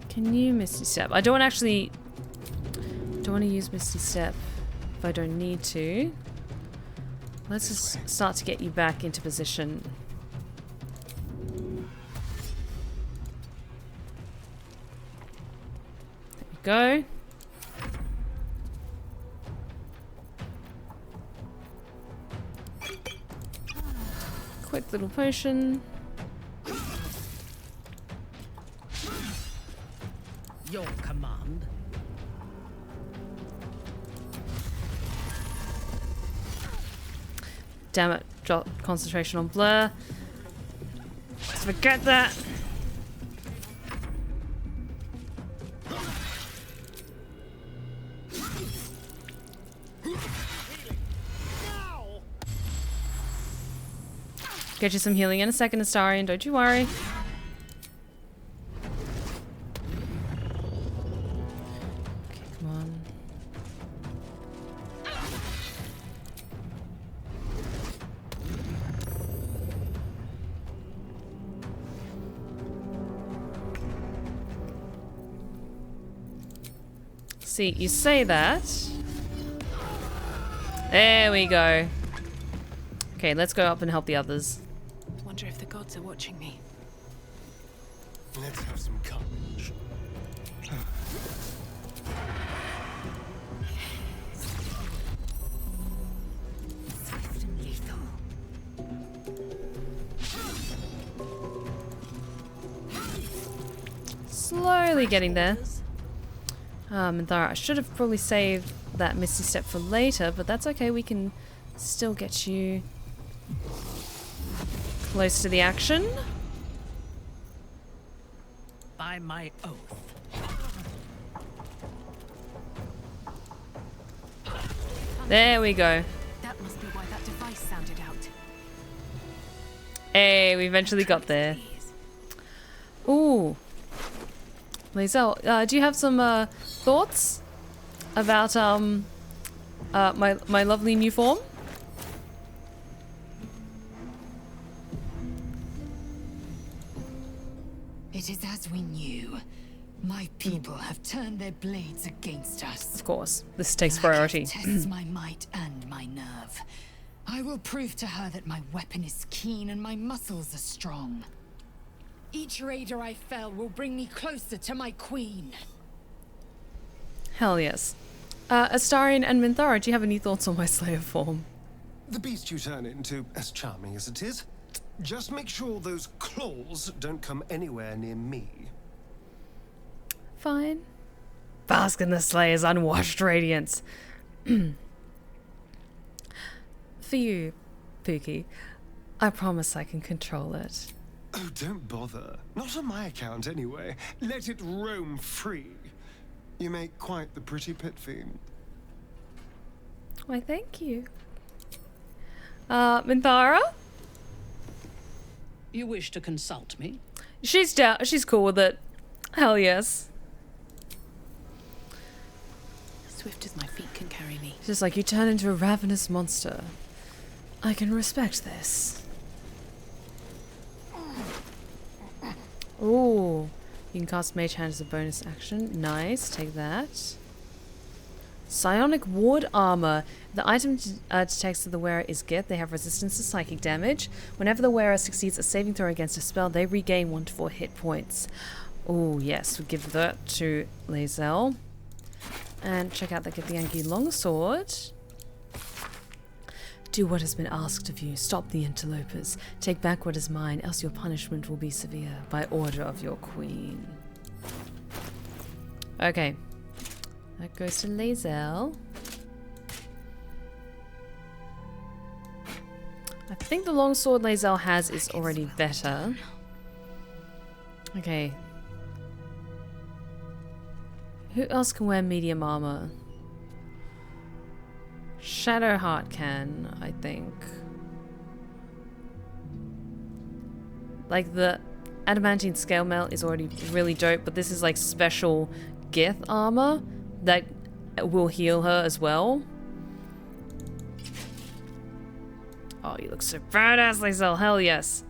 [SPEAKER 1] Can you Misty Step? I don't want to use Misty Step if I don't need to. Let's just start to get you back into position. There we go. Quick little potion.
[SPEAKER 5] Your command.
[SPEAKER 1] Damn it, drop concentration on blur. Let's forget that. Get you some healing in a second, Astarion, don't you worry. Okay, come on. See, you say that. There we go. Okay, let's go up and help the others.
[SPEAKER 3] Wonder if the gods are watching me.
[SPEAKER 6] Let's have some courage.
[SPEAKER 2] Swift and lethal.
[SPEAKER 1] Slowly getting there. Minthara, I should have probably saved that Misty Step for later, but that's okay, we can still get you close to the action.
[SPEAKER 5] By my oath.
[SPEAKER 1] There we go.
[SPEAKER 3] That must be why that device sounded out.
[SPEAKER 1] Hey, we eventually got there. Ooh. Lae'zel, do you have some thoughts about my lovely new form?
[SPEAKER 2] It is as we knew. My people have turned their blades against us.
[SPEAKER 1] Of course, this takes priority.
[SPEAKER 2] Tests my might and my nerve. I will prove to her that my weapon is keen and my muscles are strong. Each raider I fell will bring me closer to my queen.
[SPEAKER 1] Hell yes. Astarion and Minthara, do you have any thoughts on my Slayer form?
[SPEAKER 6] The beast you turn into, as charming as it is, just make sure those claws don't come anywhere near me.
[SPEAKER 1] Fine. Bask in the Slayer's unwashed radiance. For you, Pookie, I promise I can control it.
[SPEAKER 6] Oh, don't bother. Not on my account, anyway. Let it roam free. You make quite the pretty pit fiend.
[SPEAKER 1] Why, thank you. Minthara?
[SPEAKER 5] You wish to consult me?
[SPEAKER 1] She's down. She's cool with it. Hell yes.
[SPEAKER 3] Swift as my feet can carry me.
[SPEAKER 1] It's just like you turn into a ravenous monster. I can respect this. Ooh. You can cast Mage Hand as a bonus action. Nice. Take that. Psionic ward armor. The item detects that the wearer is Gith. They have resistance to psychic damage. Whenever the wearer succeeds a saving throw against a spell, they regain 1 to 4 hit points. Oh yes, we'll give that to Lae'zel. And check out the Githyanki longsword. Do what has been asked of you. Stop the interlopers. Take back what is mine, else your punishment will be severe. By order of your queen. Okay. That goes to Lae'zel. I think the longsword Lae'zel has is already better. Okay. Who else can wear medium armor? Shadowheart can, I think. Like the adamantine scale mail is already really dope, but this is like special Gith armor that will heal her as well. Oh, you look so badass, Lae'zel. Hell yes.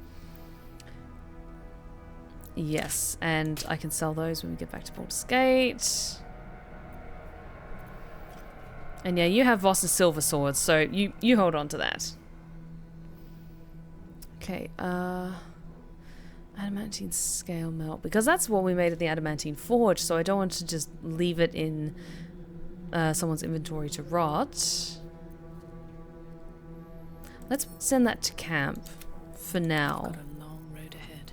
[SPEAKER 1] Yes, and I can sell those when we get back to Baldur's Gate. And yeah, you have Voss's silver sword, so you hold on to that. Okay, adamantine scale melt, because that's what we made at the adamantine forge, so I don't want to just leave it in someone's inventory to rot. Let's send that to camp for now.
[SPEAKER 5] Got a long road ahead.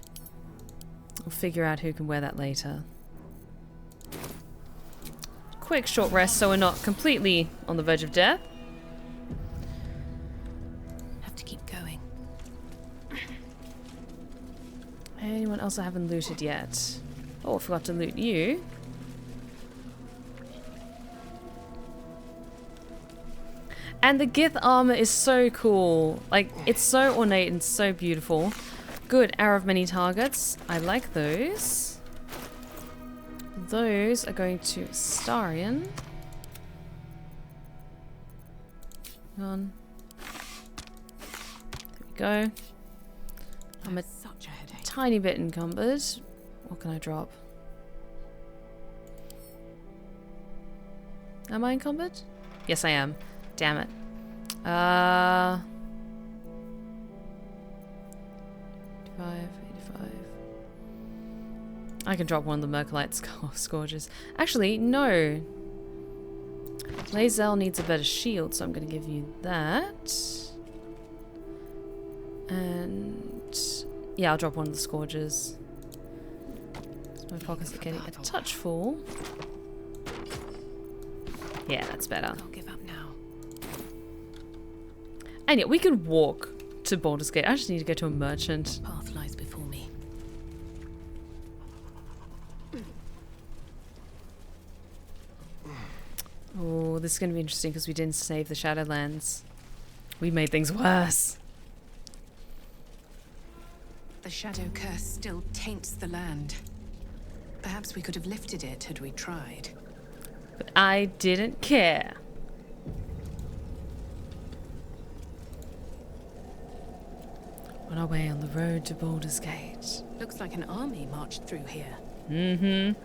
[SPEAKER 1] We'll figure out who can wear that later. Quick short rest so we're not completely on the verge of death.
[SPEAKER 3] Have to keep going.
[SPEAKER 1] Anyone else I haven't looted yet? Oh, I forgot to loot you. And the Gith armor is so cool. Like, it's so ornate and so beautiful. Good, arrow of many targets. I like those. Those are going to Starion. Hang on. There we go. I'm a
[SPEAKER 3] Such a headache.
[SPEAKER 1] tiny bit encumbered. What can I drop? Am I encumbered? Yes, I am. Damn it. 85, 85. I can drop one of the Mercolite Scourges. Actually, no. Lae'zel needs a better shield, so I'm going to give you that. And yeah, I'll drop one of the Scourges. My pockets are getting a touch full. Yeah, that's better.
[SPEAKER 3] I'll give up now.
[SPEAKER 1] And yeah, we could walk to Baldur's Gate. I just need to go to a merchant.
[SPEAKER 3] Path lies before me.
[SPEAKER 1] Oh, this is going to be interesting because we didn't save the Shadowlands. We made things worse.
[SPEAKER 3] The shadow curse still taints the land. Perhaps we could have lifted it had we tried.
[SPEAKER 1] But I didn't care. On our way on the road to Baldur's Gate.
[SPEAKER 3] Looks like an army marched through here.
[SPEAKER 1] Mm-hmm.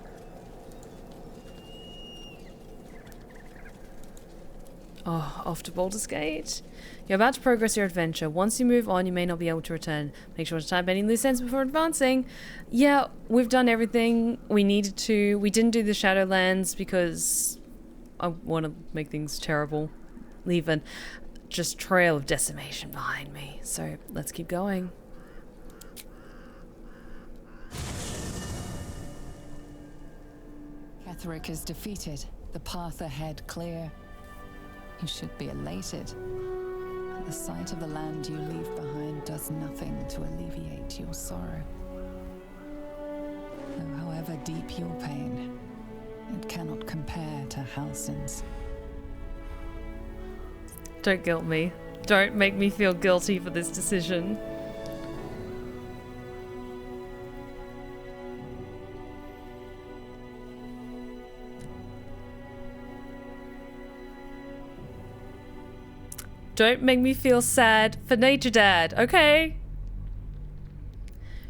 [SPEAKER 1] Oh, off to Baldur's Gate. You're about to progress your adventure. Once you move on, you may not be able to return. Make sure to tie up any loose ends before advancing. Yeah, we've done everything we needed to. We didn't do the Shadowlands because I want to make things terrible. Leave a just trail of decimation behind me. So let's keep going.
[SPEAKER 7] Ketheric is defeated. The path ahead clear. You should be elated. The sight of the land you leave behind does nothing to alleviate your sorrow. Though however deep your pain, it cannot compare to Halsin's.
[SPEAKER 1] Don't guilt me. Don't make me feel guilty for this decision. Don't make me feel sad for Nature Dad, okay?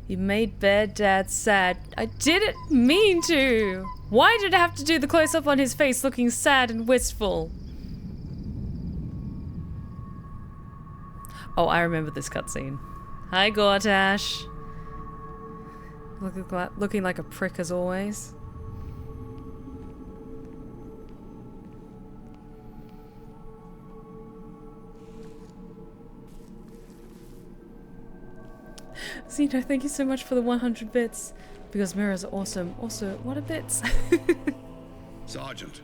[SPEAKER 1] You made Bear Dad sad. I didn't mean to. Why did I have to do the close-up on his face looking sad and wistful? Oh, I remember this cutscene. Hi, Gortash. Looking like a prick as always. Zeno, thank you so much for the 100 bits. Because mirrors are awesome. Also, what are bits?
[SPEAKER 8] Sergeant,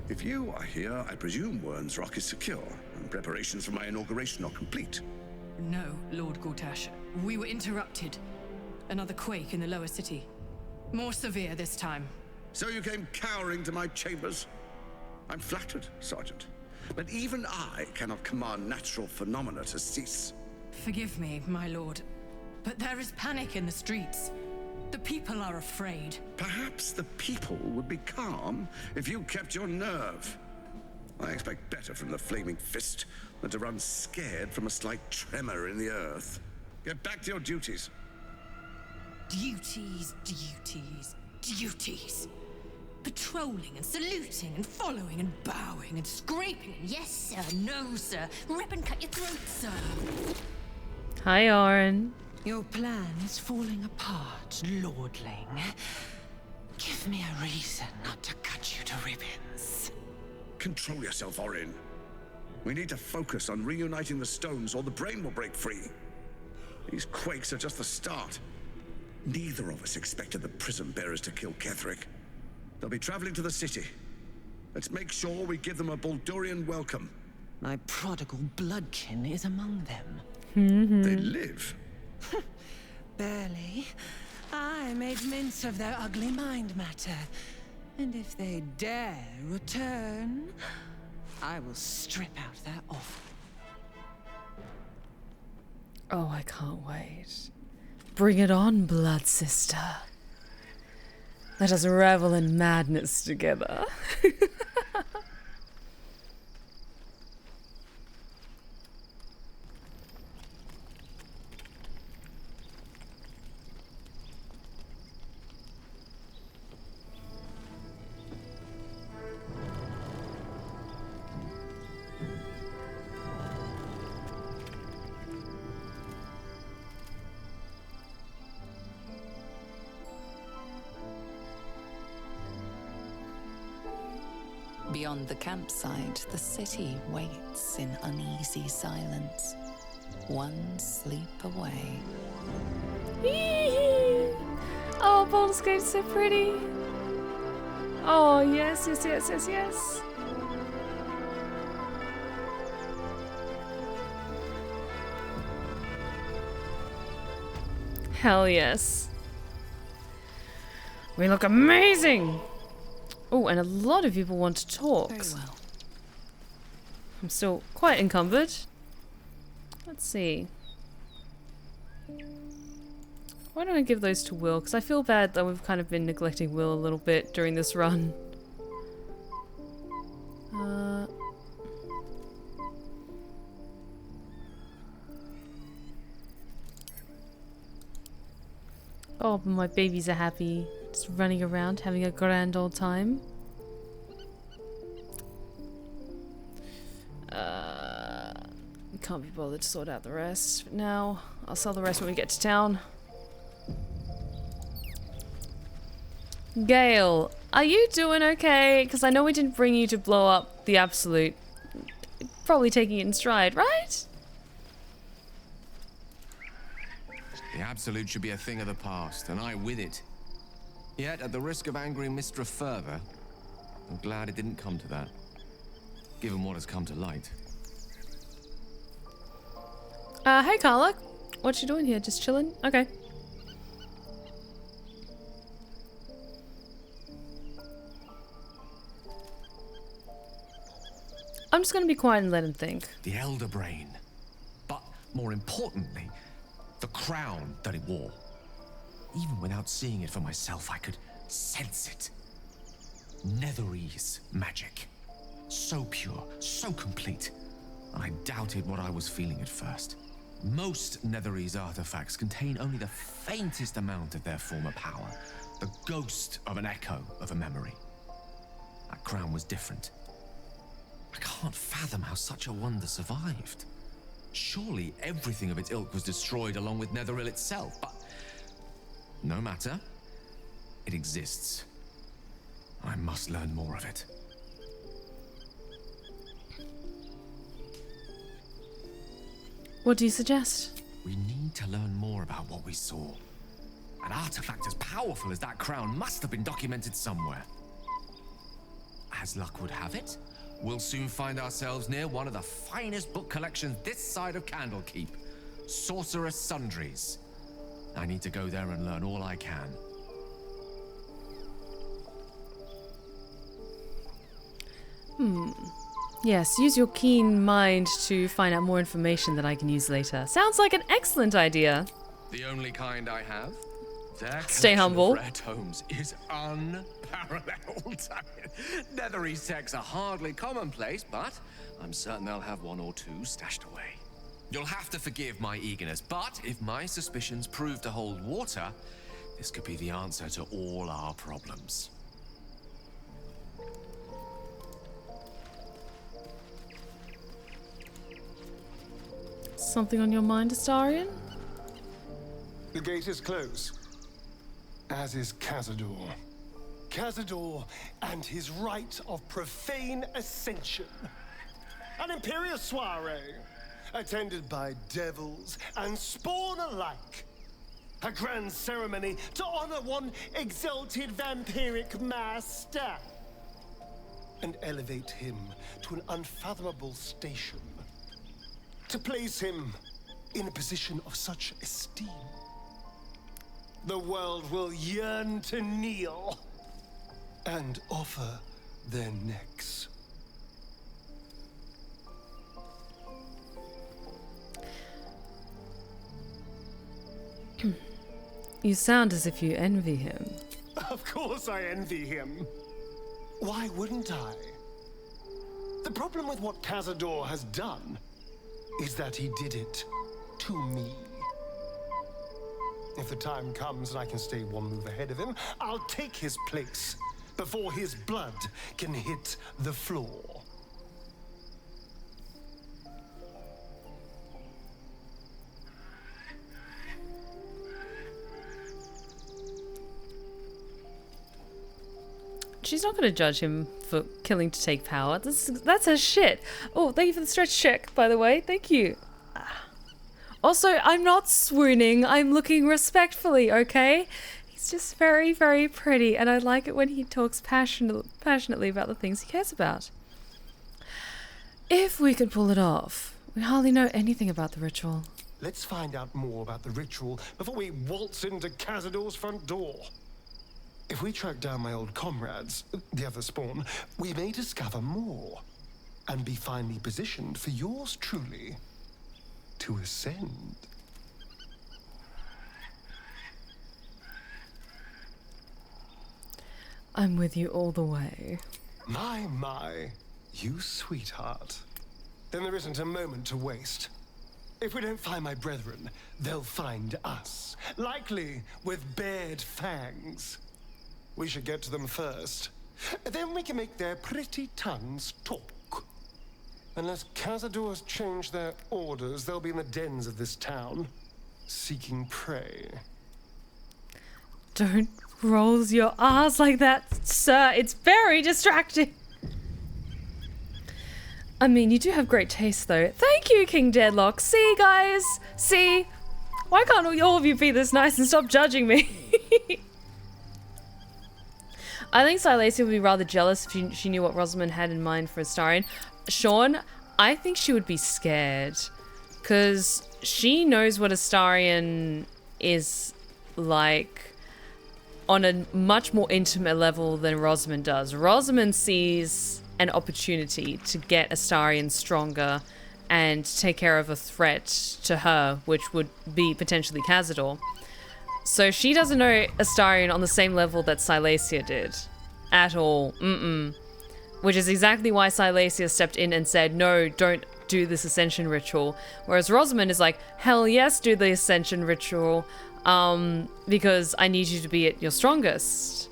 [SPEAKER 8] if you are here, I presume Wern's Rock is secure, and preparations for my inauguration are complete.
[SPEAKER 9] No, Lord Gortash. We were interrupted. Another quake in the lower city. More severe this time.
[SPEAKER 8] So you came cowering to my chambers? I'm flattered, Sergeant. But even I cannot command natural phenomena to cease.
[SPEAKER 9] Forgive me, my lord. But there is panic in the streets. The people are afraid.
[SPEAKER 8] Perhaps the people would be calm if you kept your nerve. I expect better from the flaming fist than to run scared from a slight tremor in the earth. Get back to your duties.
[SPEAKER 9] Duties, duties, duties. Patrolling and saluting and following and bowing and scraping. Yes, sir. No, sir. Rip and cut your throat, sir.
[SPEAKER 1] Hi, Arwyn.
[SPEAKER 5] Your plan is falling apart, lordling. Give me a reason not to cut you to ribbons.
[SPEAKER 8] Control yourself, Arwyn. We need to focus on reuniting the stones or the brain will break free. These quakes are just the start. Neither of us expected the prison bearers to kill Ketheric. They'll be traveling to the city. Let's make sure we give them a Baldurian welcome.
[SPEAKER 5] My prodigal bloodkin is among them.
[SPEAKER 8] They live.
[SPEAKER 5] Barely. I made mince of their ugly mind matter. And if they dare return, I will strip out their offal.
[SPEAKER 1] Oh, I can't wait. Bring it on, blood sister. Let us revel in madness together.
[SPEAKER 7] Beyond the campsite, the city waits in uneasy silence. One sleep away.
[SPEAKER 1] Oh, Baldur's Gate's so pretty. Oh, yes, yes, yes, yes, yes. Hell yes. We look amazing. Oh, and a lot of people want to talk.
[SPEAKER 7] Very well.
[SPEAKER 1] I'm still quite encumbered. Let's see. Why don't I give those to Will? Because I feel bad that we've kind of been neglecting Will a little bit during this run. Oh, but my babies are happy. Just running around, having a grand old time. Can't be bothered to sort out the rest now. I'll sell the rest when we get to town. Gale, are you doing okay? Because I know we didn't bring you to blow up the Absolute. Probably taking it in stride, right?
[SPEAKER 10] The Absolute should be a thing of the past, and I with it. Yet, at the risk of angering Mistra further, I'm glad it didn't come to that, given what has come to light.
[SPEAKER 1] Hey Carla, what you doing here? Just chilling? Okay. I'm just gonna be quiet and let him think.
[SPEAKER 10] The Elder Brain. But, more importantly, the crown that it wore. Even without seeing it for myself, I could sense it. Netherese magic. So pure, so complete. I doubted what I was feeling at first. Most Netherese artifacts contain only the faintest amount of their former power, the ghost of an echo of a memory. That crown was different. I can't fathom how such a wonder survived. Surely everything of its ilk was destroyed along with Netheril itself, but no matter. It exists. I must learn more of it.
[SPEAKER 1] What do you suggest?
[SPEAKER 10] We need to learn more about what we saw. An artifact as powerful as that crown must have been documented somewhere. As luck would have it, we'll soon find ourselves near one of the finest book collections this side of Candlekeep, Sorcerer's Sundries. I need to go there and learn all I can.
[SPEAKER 1] Yes, use your keen mind to find out more information that I can use later. Sounds like an excellent idea.
[SPEAKER 10] The only kind I have. Their
[SPEAKER 1] Stay humble.
[SPEAKER 10] Of rare tomes is unparalleled. Netherese texts are hardly commonplace, but I'm certain they'll have one or two stashed away. You'll have to forgive my eagerness, but if my suspicions prove to hold water, this could be the answer to all our problems.
[SPEAKER 1] Something on your mind, Astarion?
[SPEAKER 6] The gate is closed, as is Cazador. Cazador and his rite of profane ascension. An imperial soiree, attended by devils and spawn alike. A grand ceremony to honor one exalted vampiric master. And elevate him to an unfathomable station. To place him in a position of such esteem. The world will yearn to kneel and offer their necks.
[SPEAKER 1] You sound as if you envy him.
[SPEAKER 6] Of course I envy him. Why wouldn't I? The problem with what Cazador has done is that he did it to me. If the time comes and I can stay one move ahead of him, I'll take his place before his blood can hit the floor.
[SPEAKER 1] She's not going to judge him for killing to take power. That's her shit. Oh, thank you for the stretch check, by the way. Thank you. Also, I'm not swooning. I'm looking respectfully, okay? He's just very, very pretty, and I like it when he talks passionately about the things he cares about. If we could pull it off. We hardly know anything about the ritual.
[SPEAKER 6] Let's find out more about the ritual before we waltz into Cazador's front door. If we track down my old comrades, the other spawn, we may discover more and be finally positioned for yours truly to ascend.
[SPEAKER 1] I'm with you all the way.
[SPEAKER 6] My, you sweetheart. Then there isn't a moment to waste. If we don't find my brethren, they'll find us, likely with bared fangs. We should get to them first. Then we can make their pretty tongues talk. Unless Cazador's change their orders, they'll be in the dens of this town, seeking prey.
[SPEAKER 1] Don't roll your R's like that, sir. It's very distracting. I mean, you do have great taste, though. Thank you, King Deadlock. See, guys? See? Why can't all of you be this nice and stop judging me? I think Ceates would be rather jealous if she knew what Rosamund had in mind for Astarion. Sean, I think she would be scared. Because she knows what Astarion is like on a much more intimate level than Rosamund does. Rosamund sees an opportunity to get Astarion stronger and take care of a threat to her, which would be potentially Cazador. So she doesn't know Astarion on the same level that Silesia did. At all. Which is exactly why Silesia stepped in and said, no, don't do this ascension ritual. Whereas Rosamund is like, hell yes, do the ascension ritual, because I need you to be at your strongest.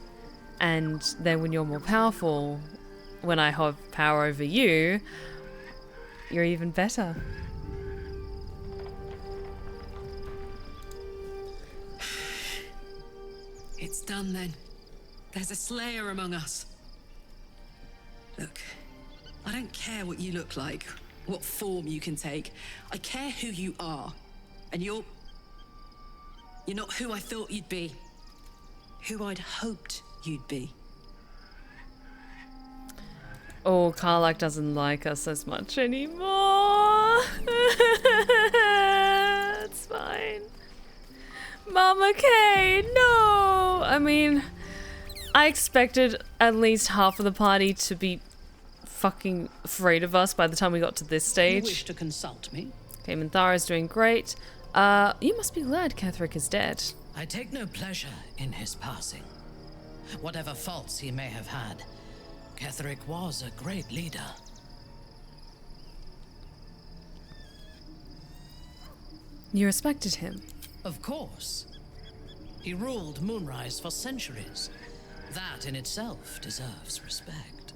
[SPEAKER 1] And then when you're more powerful, when I have power over you, you're even better.
[SPEAKER 3] It's done then. There's a slayer among us. Look, I don't care what you look like, what form you can take. I care who you are. And you're not who I thought you'd be. Who I'd hoped you'd be.
[SPEAKER 1] Oh, Karlach doesn't like us as much anymore. It's fine. Mama K, no! I mean, I expected at least half of the party to be fucking afraid of us by the time we got to this stage.
[SPEAKER 11] You wish to consult me?
[SPEAKER 1] Okay, Minthara's doing great. You must be glad Ketheric is dead.
[SPEAKER 11] I take no pleasure in his passing. Whatever faults he may have had, Ketheric was a great leader.
[SPEAKER 1] You respected him?
[SPEAKER 11] Of course. He ruled Moonrise for centuries. That in itself deserves respect.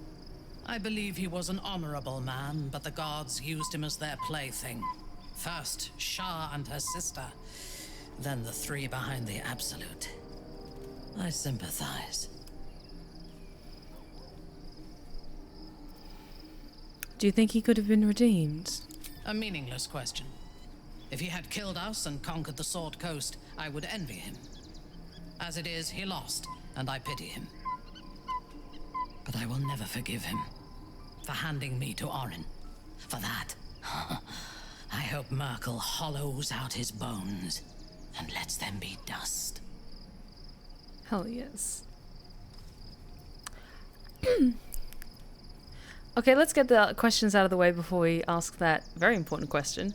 [SPEAKER 11] I believe he was an honorable man, but the gods used him as their plaything. First, Shah and her sister, then the three behind the Absolute. I sympathize.
[SPEAKER 1] Do you think he could have been redeemed?
[SPEAKER 11] A meaningless question. If he had killed us and conquered the Sword Coast, I would envy him. As it is, he lost, and I pity him. But I will never forgive him for handing me to Arryn. For that, I hope Merkel hollows out his bones and lets them be dust.
[SPEAKER 1] Hell yes. Okay, let's get the questions out of the way before we ask that very important question.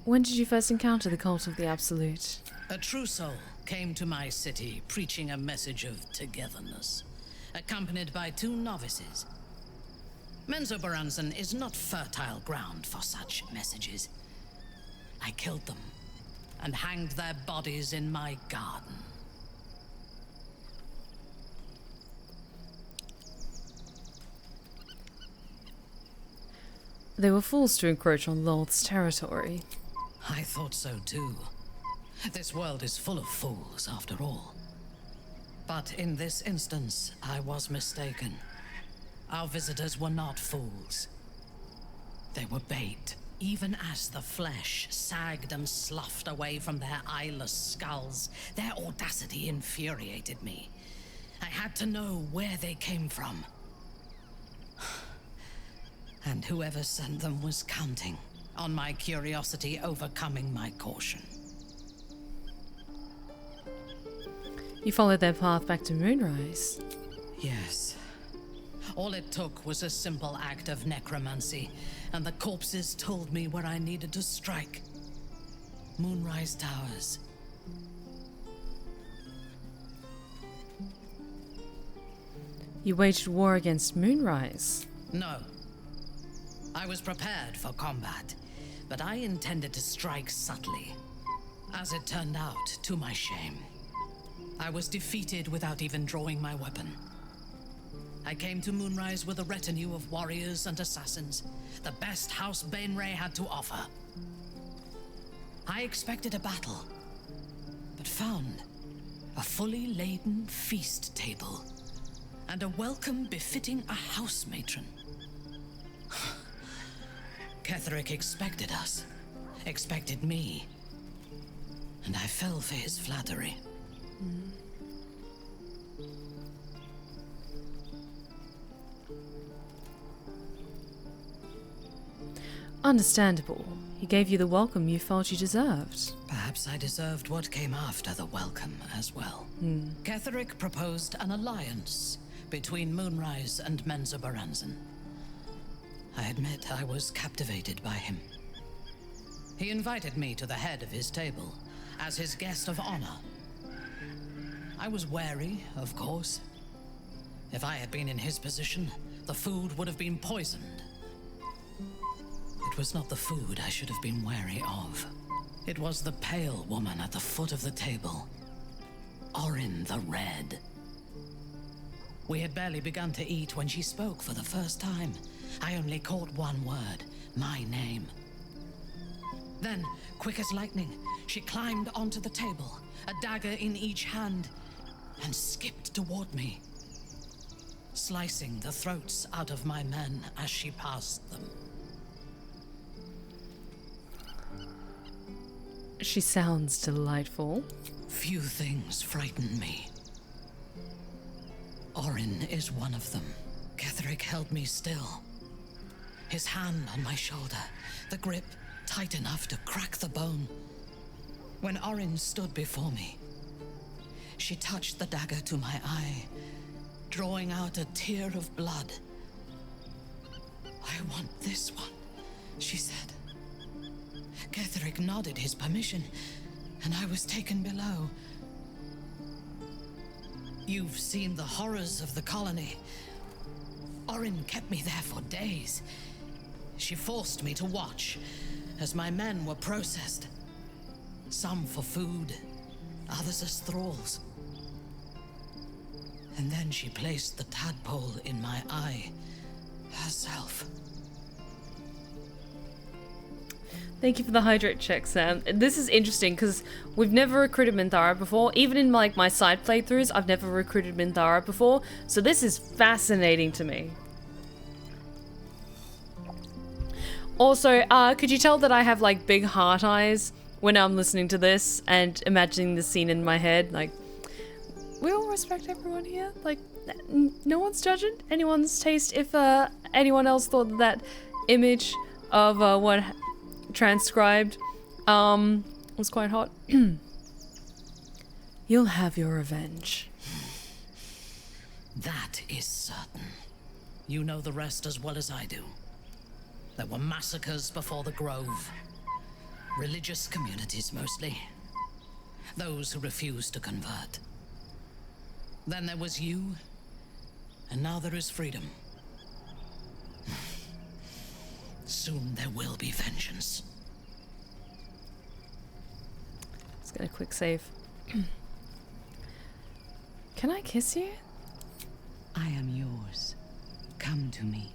[SPEAKER 1] When did you first encounter the cult of the Absolute?
[SPEAKER 11] A true soul came to my city preaching a message of togetherness, accompanied by 2 novices. Menzoberranzan is not fertile ground for such messages. I killed them and hanged their bodies in my garden.
[SPEAKER 1] They were fools to encroach on Lolth's territory.
[SPEAKER 11] I thought so too. This world is full of fools, after all. But in this instance, I was mistaken. Our visitors were not fools. They were bait, even as the flesh sagged and sloughed away from their eyeless skulls. Their audacity infuriated me. I had to know where they came from. And whoever sent them was counting on my curiosity overcoming my caution.
[SPEAKER 1] You followed their path back to Moonrise?
[SPEAKER 11] Yes. All it took was a simple act of necromancy, and the corpses told me where I needed to strike. Moonrise Towers.
[SPEAKER 1] You waged war against Moonrise?
[SPEAKER 11] No. I was prepared for combat, but I intended to strike subtly. As it turned out, to my shame, I was defeated without even drawing my weapon. I came to Moonrise with a retinue of warriors and assassins, the best House Bainray had to offer. I expected a battle, but found a fully laden feast table and a welcome befitting a house matron. Ketheric expected us, expected me, and I fell for his flattery.
[SPEAKER 1] Understandable. He gave you the welcome you felt you deserved.
[SPEAKER 11] Perhaps I deserved what came after the welcome as well. Ketheric proposed an alliance between Moonrise and Menzoberranzan. I admit I was captivated by him. He invited me to the head of his table as his guest of honor. I was wary, of course. If I had been in his position, the food would have been poisoned. It was not the food I should have been wary of. It was the pale woman at the foot of the table. Arryn the Red. We had barely begun to eat when she spoke for the first time. I only caught one word, my name. Then, quick as lightning, she climbed onto the table, a dagger in each hand, and skipped toward me, slicing the throats out of my men as she passed them.
[SPEAKER 1] She sounds delightful.
[SPEAKER 11] Few things frighten me. Arryn is one of them. Ketheric held me still. His hand on my shoulder, the grip tight enough to crack the bone. When Arryn stood before me, she touched the dagger to my eye, drawing out a tear of blood. I want this one, she said. Ketheric nodded his permission, and I was taken below. You've seen the horrors of the colony. Arryn kept me there for days. She forced me to watch as my men were processed. Some for food, others as thralls. And then she placed the tadpole in my eye herself.
[SPEAKER 1] Thank you for the hydrate check, Sam. This is interesting because we've never recruited Minthara before. Even in like my side playthroughs, I've never recruited Minthara before. So this is fascinating to me. Also, could you tell that I have like big heart eyes when I'm listening to this and imagining the scene in my head? Like, we all respect everyone here. Like, no one's judging anyone's taste. If anyone else thought that image of what transcribed was quite hot. You'll have your revenge.
[SPEAKER 11] That is certain. You know the rest as well as I do. There were massacres before the Grove. Religious communities mostly. Those who refused to convert. Then there was you, and now there is freedom. Soon there will be vengeance.
[SPEAKER 1] Let's get a quick save. Can I kiss you?
[SPEAKER 5] I am yours. Come to me.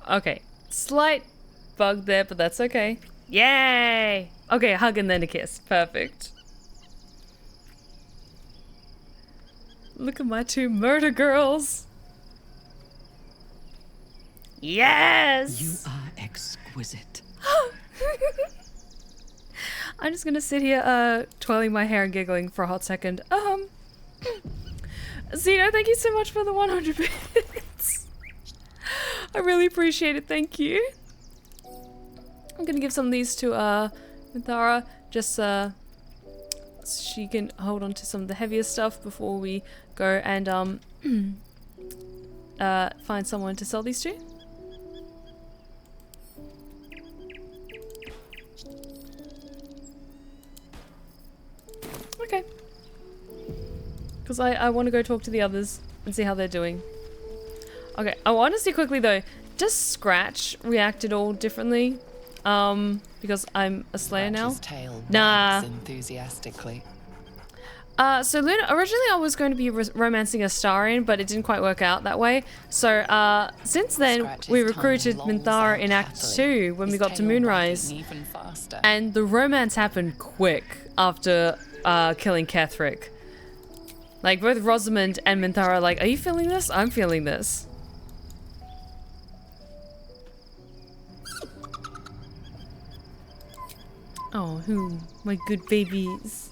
[SPEAKER 1] Okay. Slight bug there, but that's okay. Yay! Okay, a hug and then a kiss. Perfect. Look at my two murder girls. Yes!
[SPEAKER 5] You are exquisite.
[SPEAKER 1] I'm just gonna sit here, twirling my hair and giggling for a hot second. Zeno, thank you so much for the 100 bits. I really appreciate it, thank you. I'm gonna give some of these to, Minthara, just, so she can hold on to some of the heavier stuff before we go and, find someone to sell these to. Okay. Because I want to go talk to the others and see how they're doing. Okay, I want to see quickly though, does Scratch react at all differently? Because I'm a Slayer now.
[SPEAKER 7] Tail
[SPEAKER 1] nah.
[SPEAKER 7] Enthusiastically.
[SPEAKER 1] So Luna, originally I was going to be romancing a Astarian, but it didn't quite work out that way. So, since then, we recruited Minthara in Act 2 when we got to Moonrise. And the romance happened quick after, killing Ketheric. Like, both Rosamund and Minthara are like, are you feeling this? I'm feeling this. Oh, who? My good babies.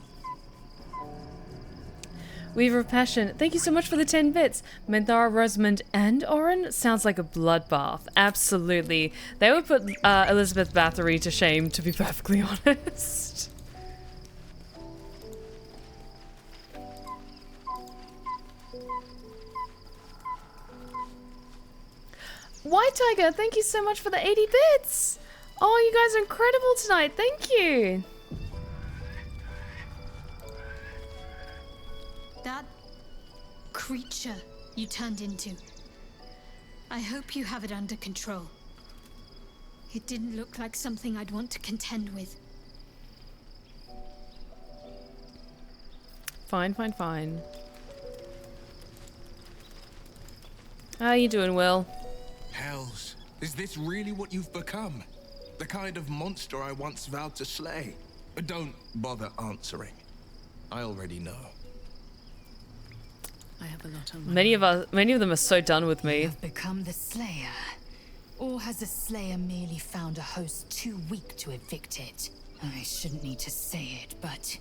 [SPEAKER 1] Weaver of Passion, thank you so much for the 10 bits. Minthara, Rosamund, and Oren sounds like a bloodbath. Absolutely. They would put Elizabeth Bathory to shame, to be perfectly honest. White Tiger, thank you so much for the 80 bits. Oh, you guys are incredible tonight. Thank you.
[SPEAKER 9] That
[SPEAKER 4] creature you turned into. I hope you have it under control. It didn't look like something I'd want to contend with.
[SPEAKER 1] Fine, fine, fine. How you doing, Will?
[SPEAKER 12] Hells, is this really what you've become? The kind of monster I once vowed to slay? Don't bother answering. I already know.
[SPEAKER 3] I have a lot on my
[SPEAKER 1] Many of them are so done with me.
[SPEAKER 2] You've become the Slayer. Or has the Slayer merely found a host too weak to evict it? I shouldn't need to say it, but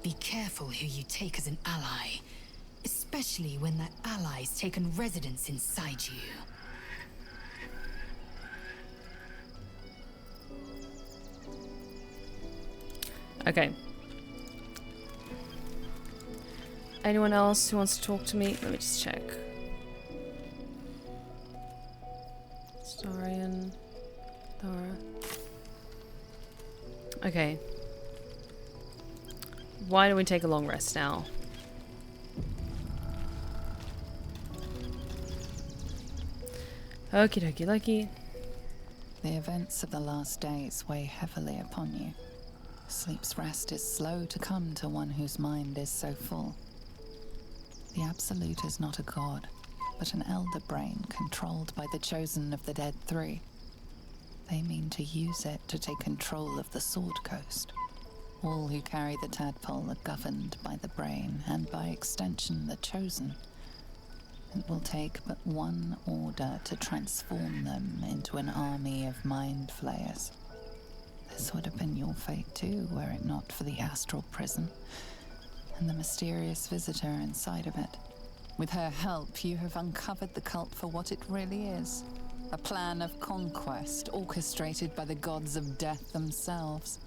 [SPEAKER 2] be careful who you take as an ally. Especially when that ally's taken residence inside you.
[SPEAKER 1] Okay. Anyone else who wants to talk to me? Let me just check. Scion, Thora. Okay. Why don't we take a long rest now? Okie dokie dokie.
[SPEAKER 7] The events of the last days weigh heavily upon you. Sleep's rest is slow to come to one whose mind is so full. The Absolute is not a god, but an elder brain controlled by the chosen of the Dead Three. They mean to use it to take control of the Sword Coast. All who carry the tadpole are governed by the brain, and by extension the chosen. It will take but one order to transform them into an army of mind flayers. This would have been your fate too, were it not for the astral prison and the mysterious visitor inside of it. With her help, you have uncovered the cult for what it really is. A plan of conquest orchestrated by the gods of death themselves.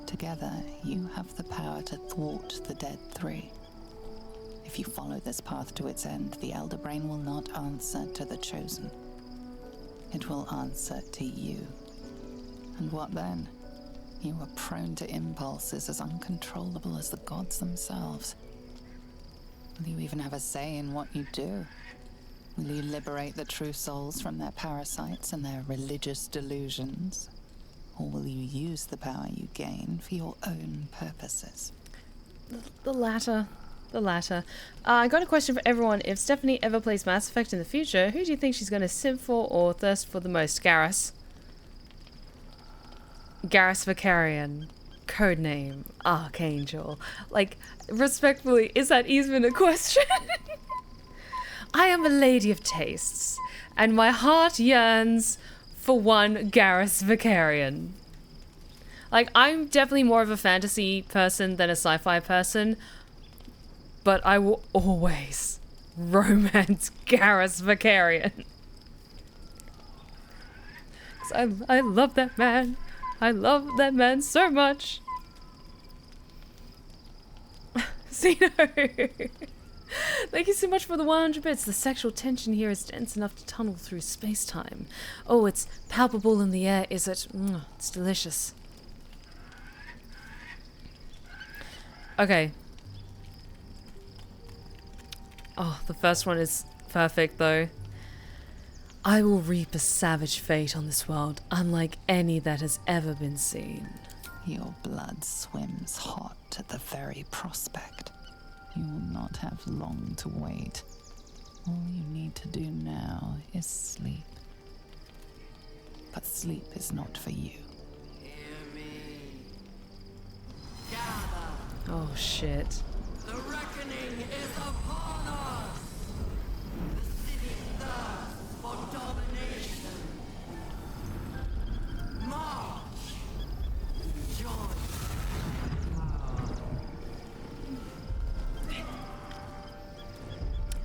[SPEAKER 7] Together, you have the power to thwart the Dead Three. If you follow this path to its end, the Elder Brain will not answer to the Chosen. It will answer to you. And what then? You are prone to impulses as uncontrollable as the gods themselves. Will you even have a say in what you do? Will you liberate the true souls from their parasites and their religious delusions? Or will you use the power you gain for your own purposes?
[SPEAKER 1] The latter. The latter. I got a question for everyone. If Stephanie ever plays Mass Effect in the future, who do you think she's going to simp for or thirst for the most? Garrus. Garrus Vicarian. Codename Archangel. Like, respectfully, is that even a question? I am a lady of tastes, and my heart yearns for one Garrus Vicarian. Like, I'm definitely more of a fantasy person than a sci-fi person, but I will always romance Garrus Vicarian. 'Cause I love that man. I love that man so much. Zeno! Thank you so much for the 100 bits. The sexual tension here is dense enough to tunnel through space-time. Oh, it's palpable in the air, is it? It's delicious. Okay. Oh, the first one is perfect, though. I will reap a savage fate on this world, unlike any that has ever been seen.
[SPEAKER 7] Your blood swims hot at the very prospect. You will not have long to wait. All you need to do now is sleep. But sleep is not for you.
[SPEAKER 13] Hear me. Gather.
[SPEAKER 1] Oh, shit.
[SPEAKER 13] The reckoning is upon us. The city thirsts for domination. March. Join.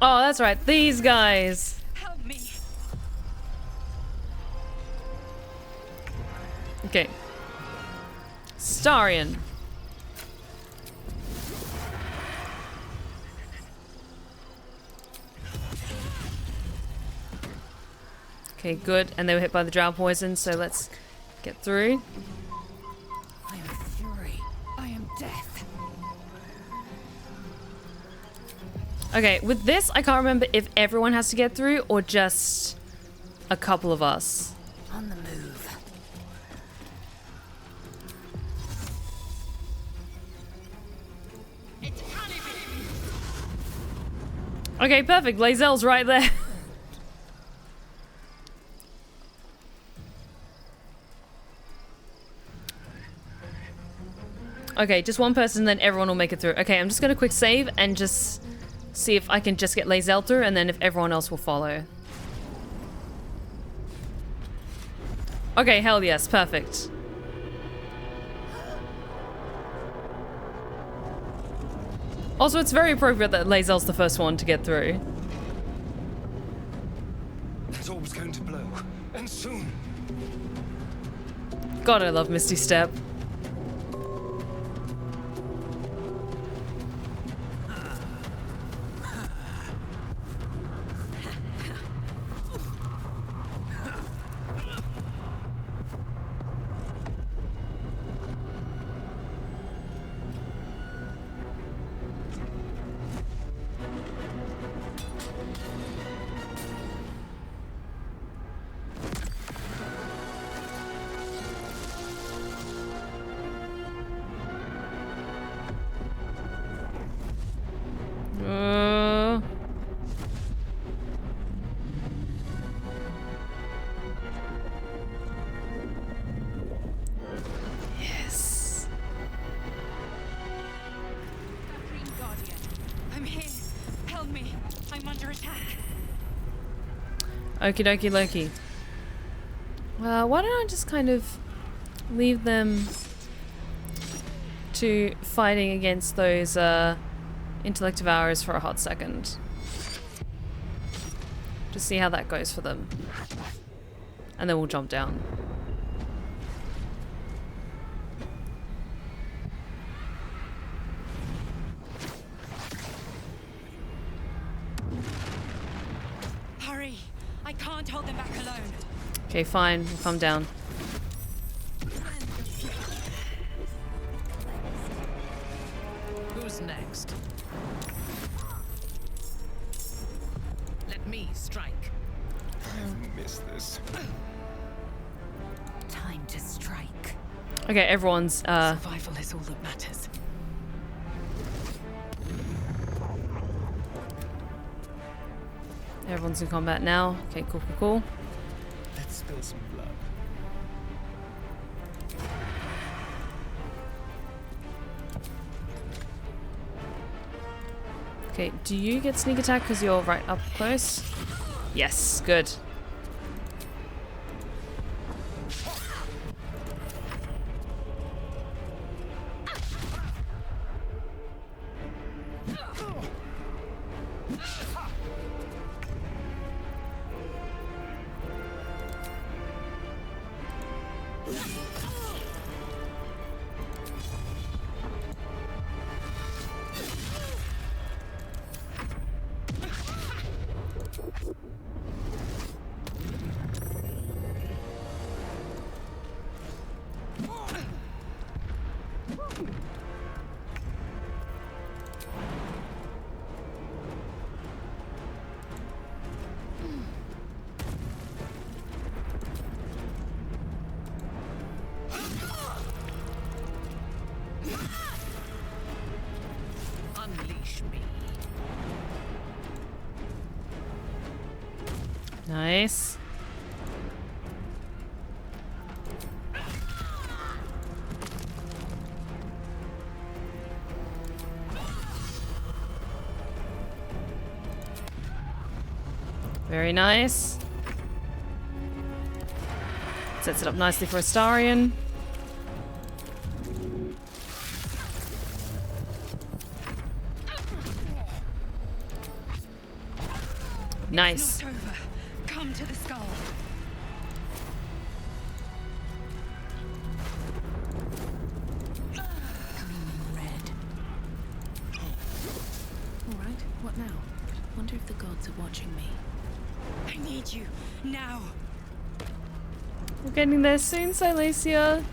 [SPEAKER 1] Oh, that's right. These guys.
[SPEAKER 9] Help me.
[SPEAKER 1] Okay. Starion. Okay, good. And they were hit by the drow poison, so let's get through.
[SPEAKER 5] I am fury. I am death.
[SPEAKER 1] Okay, with this, I can't remember if everyone has to get through or just a couple of us.
[SPEAKER 9] On the move.
[SPEAKER 1] Okay, perfect. Lae'zel's right there. Okay, just one person, then everyone will make it through. Okay, I'm just gonna quick save and just see if I can just get Lae'zel through, and then if everyone else will follow. Okay, hell yes, perfect. Also, it's very appropriate that Lae'zel's the first one to get through.
[SPEAKER 6] It's always going to blow, and soon.
[SPEAKER 1] God, I love Misty Step. Yes.
[SPEAKER 9] I'm here. Help me. I'm under attack.
[SPEAKER 1] Okie dokie Loki. Why don't I just kind of leave them to fighting against those intellect devourers for a hot second. Just see how that goes for them. And then we'll jump down.
[SPEAKER 9] Hurry. I can't hold them back alone.
[SPEAKER 1] Okay, fine. We'll come down.
[SPEAKER 11] Who's next? Let me strike.
[SPEAKER 6] I've missed this.
[SPEAKER 9] Time to strike.
[SPEAKER 1] Okay, everyone's
[SPEAKER 3] Survival is all that matters.
[SPEAKER 1] everyone's in combat now. Okay, cool, cool, cool.
[SPEAKER 6] Let's spill some blood.
[SPEAKER 1] Okay, do you get sneak attack because you're right up close? Yes, good.
[SPEAKER 11] Unleash me.
[SPEAKER 1] Nice. Very nice. Sets it up nicely for Astarion. Nice.
[SPEAKER 9] It's not over. Come to the skull.
[SPEAKER 3] All right, what now? Wonder if the gods are watching me.
[SPEAKER 9] I need you now.
[SPEAKER 1] We're getting there soon, Silesia.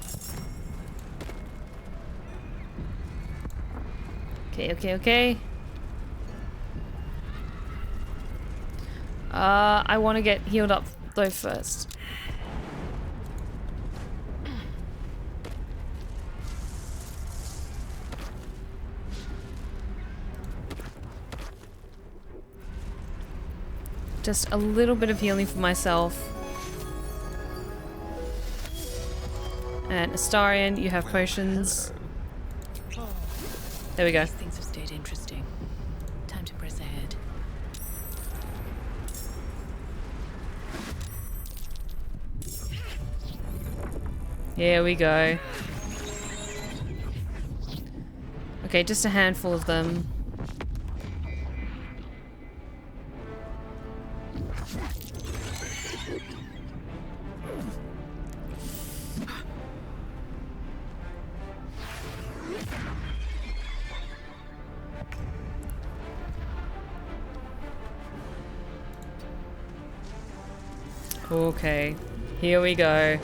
[SPEAKER 1] Okay, okay, okay. I want to get healed up though first. Just a little bit of healing for myself. And Astarion, you have potions. There we go.
[SPEAKER 9] Things have stayed interesting. Time to press ahead.
[SPEAKER 1] Here we go. Okay, just a handful of them. Okay, here we go.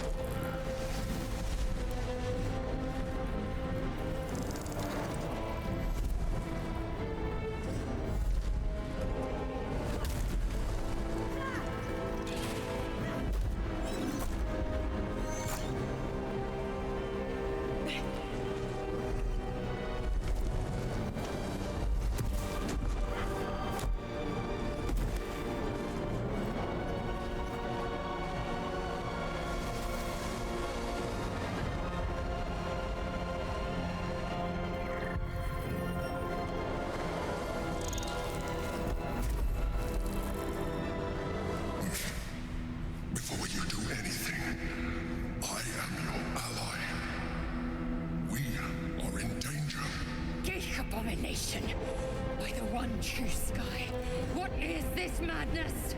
[SPEAKER 9] By the one true Skie, what is this madness?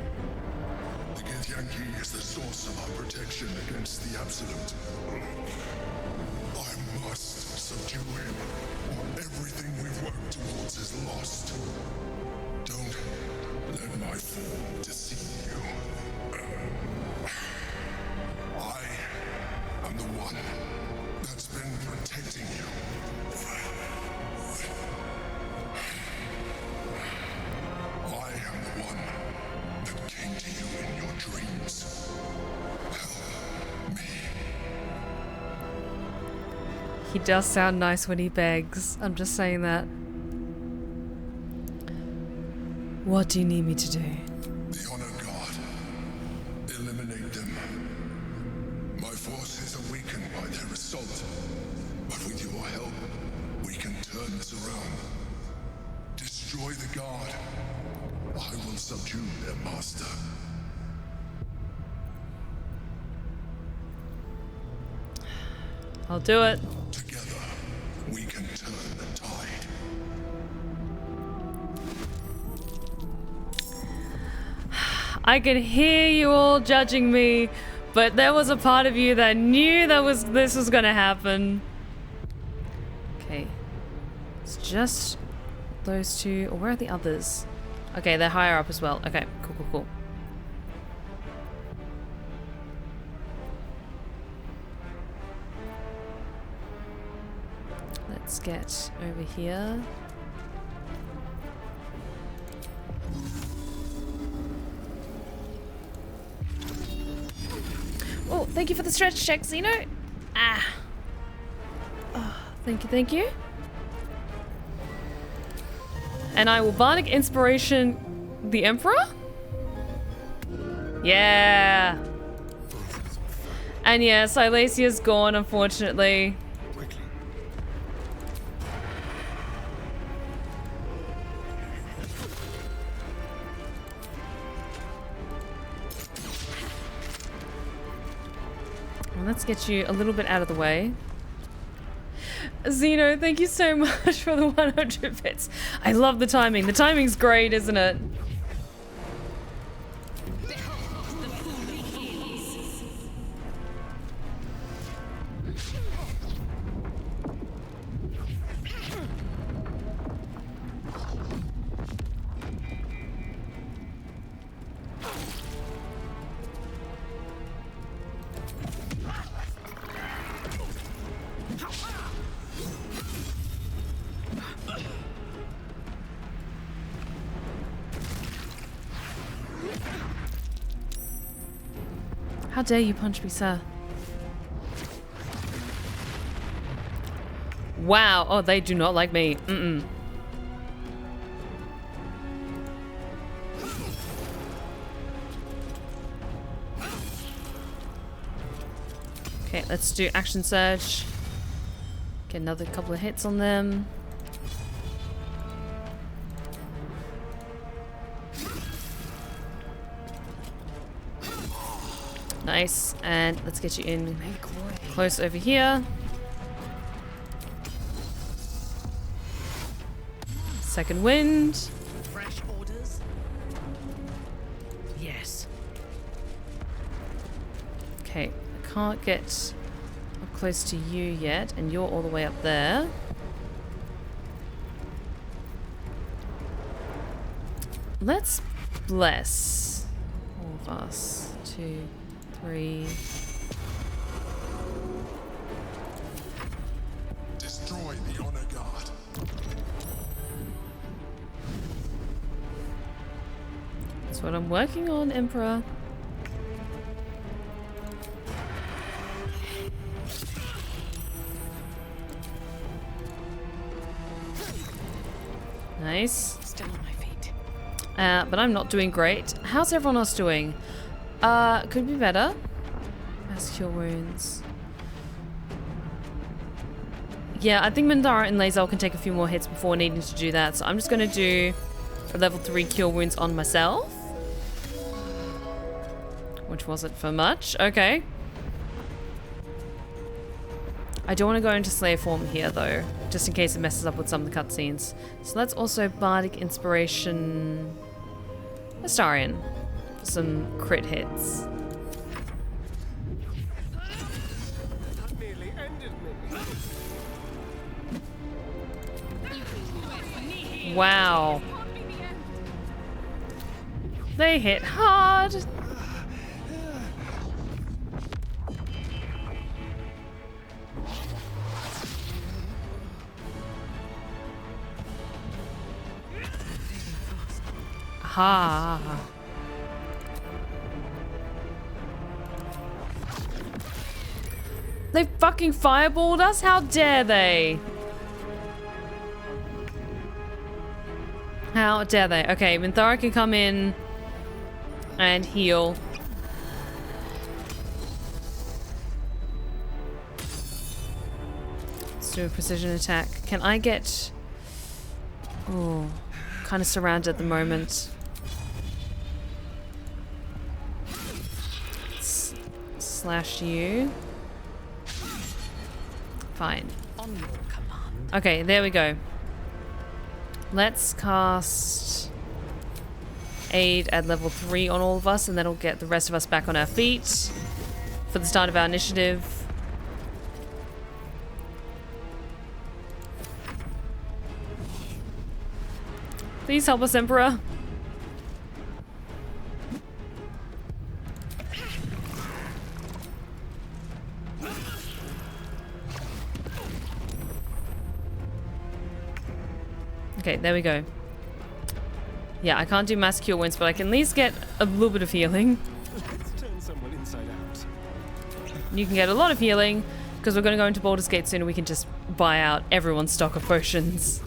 [SPEAKER 8] The Githyanki is the source of our protection against the Absolute. I must subdue him, or everything we've worked towards is lost. Don't let my form deceive you. I am the one that's been protecting you. I am the one that came to you in your dreams. Help me.
[SPEAKER 1] He does sound nice when he begs. I'm just saying that. What do you need me to do?
[SPEAKER 8] The Honor God. Eliminate them. My forces are weakened by their assault. But with your help, we can turn this around. Destroy the God. I will subdue their master.
[SPEAKER 1] I'll do it.
[SPEAKER 8] Together, we can turn the tide.
[SPEAKER 1] I could hear you all judging me, but there was a part of you that knew this was gonna happen. Okay. It's just those two. Or where are the others? Okay, they're higher up as well. Okay, cool, cool, cool. Let's get over here. Oh, thank you for the stretch check, Xeno. Ah. Oh, thank you, thank you. And I will Bardic Inspiration the Emperor? Yeah. And yeah, Silesia's gone, unfortunately. Well, let's get you a little bit out of the way. Xeno, thank you so much for the 100 bits. I love the timing. The timing's great, isn't it? How dare you punch me, sir? Wow. Oh, they do not like me. Mm-mm. Okay, let's do action surge. Get another couple of hits on them. Nice. And let's get you in close over here. Second wind.
[SPEAKER 11] Fresh orders? Yes.
[SPEAKER 1] Okay, I can't get up close to you yet, and you're all the way up there. Let's bless all of us. 2, 3.
[SPEAKER 14] Destroy the honor guard.
[SPEAKER 1] That's what I'm working on, Emperor. Nice.
[SPEAKER 11] Still on my feet.
[SPEAKER 1] But I'm not doing great. How's everyone else doing? Could be better. Mass cure wounds. Yeah, I think Mandara and Lae'zel can take a few more hits before needing to do that. So I'm just going to do a level 3 cure wounds on myself. Which wasn't for much. Okay. I don't want to go into Slayer form here, though. Just in case it messes up with some of the cutscenes. So let's also Bardic Inspiration Astarion for some crit hits.
[SPEAKER 6] That nearly ended me.
[SPEAKER 1] Wow. They hit hard. Ha. They fucking fireballed us? How dare they? How dare they? Okay, Minthara can come in and heal. Let's do a precision attack. Can I get... Oh, kind of surrounded at the moment. Slash you. Fine.
[SPEAKER 11] On your command.
[SPEAKER 1] Okay, there we go. Let's cast Aid at level 3 on all of us, and that'll get the rest of us back on our feet for the start of our initiative. Please help us, Emperor. Okay, there we go. Yeah, I can't do mass cure wounds, but I can at least get a little bit of healing.
[SPEAKER 6] Let's turn someone inside out.
[SPEAKER 1] You can get a lot of healing, because we're going to go into Baldur's Gate soon and we can just buy out everyone's stock of potions.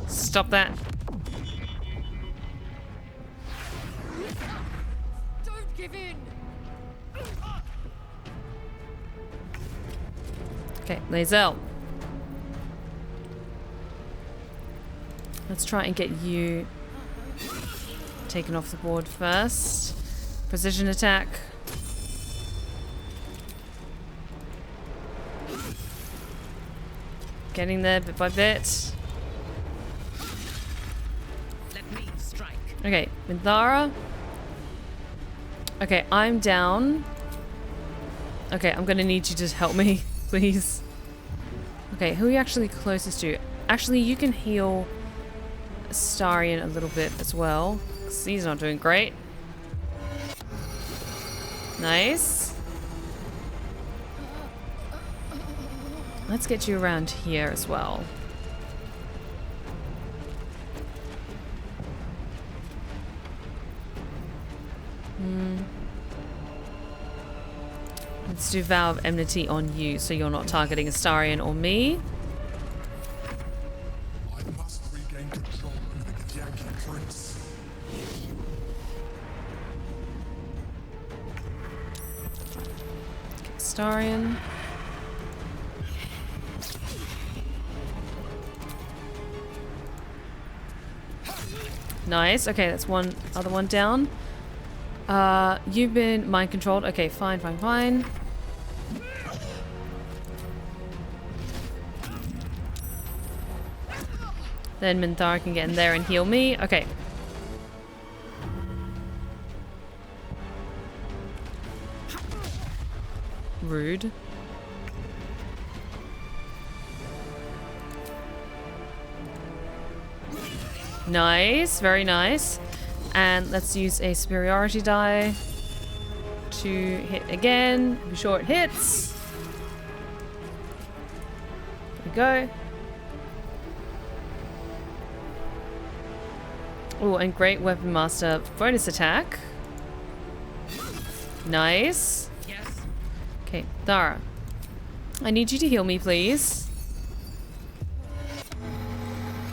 [SPEAKER 1] Stop that.
[SPEAKER 9] Don't give in.
[SPEAKER 1] Okay, Lae'zel. Let's try and get you taken off the board first. Precision attack. Getting there bit by bit.
[SPEAKER 11] Let me strike.
[SPEAKER 1] Okay, Minthara. Okay, I'm down. Okay, I'm gonna need you to help me, please. Okay, who are you actually closest to? Actually, you can heal Astarion a little bit as well, because he's not doing great. Nice. let's get you around here as well. Let's do Vow of Enmity on you, so you're not targeting Astarion or me.
[SPEAKER 14] I must regain control over the Yankee prince.
[SPEAKER 1] Astarion. Nice. Okay, that's one other one down. You've been mind controlled. Okay, fine, fine, fine. Then Minthara can get in there and heal me. Okay. Rude. Nice, very nice. And let's use a superiority die to hit again. Be sure it hits. There we go. Oh, and Great Weapon Master bonus attack. Nice.
[SPEAKER 11] Yes.
[SPEAKER 1] Okay, Thara. I need you to heal me, please.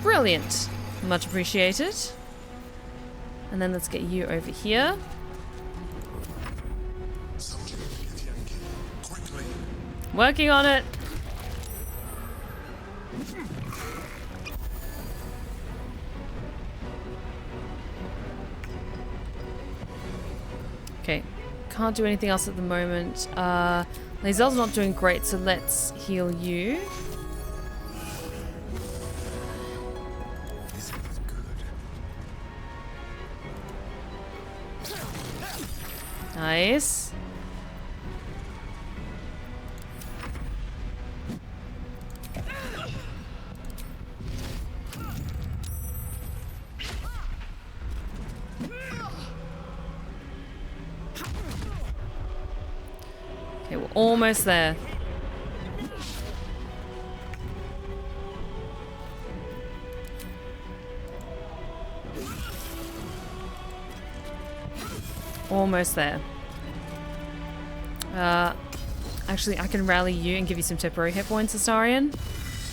[SPEAKER 1] Brilliant. Much appreciated. And then let's get you over here. Working on it. Okay. Can't do anything else at the moment. Lae'zel's not doing great, so let's heal you. Nice. Okay, we're almost there. Almost there. Actually, I can rally you and give you some temporary hit points, Astarion.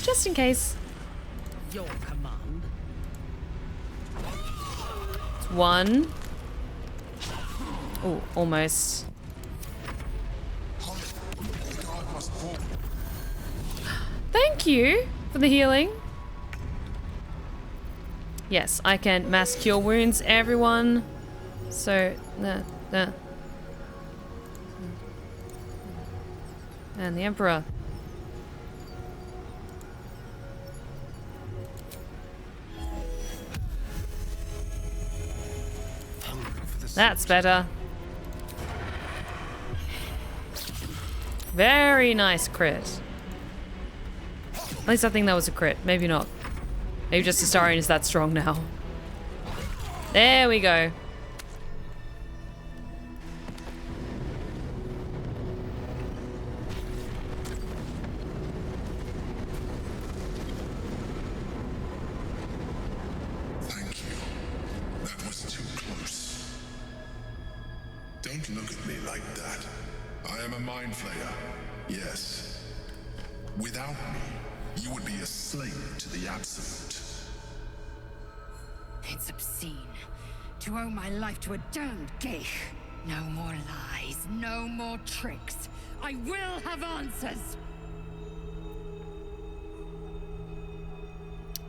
[SPEAKER 1] Just in case.
[SPEAKER 11] Your command.
[SPEAKER 1] It's one. Oh, almost. Thank you for the healing. Yes, I can mass cure wounds, everyone. So, and the Emperor. That's better. Very nice crit. At least I think that was a crit. Maybe not. Maybe just Astarion is that strong now. There we go.
[SPEAKER 14] Don't look at me like that. I am a mind flayer. Yes. Without me, you would be a slave to the Absolute.
[SPEAKER 9] It's obscene to owe my life to a damned geich. No more lies, no more tricks. I will have answers.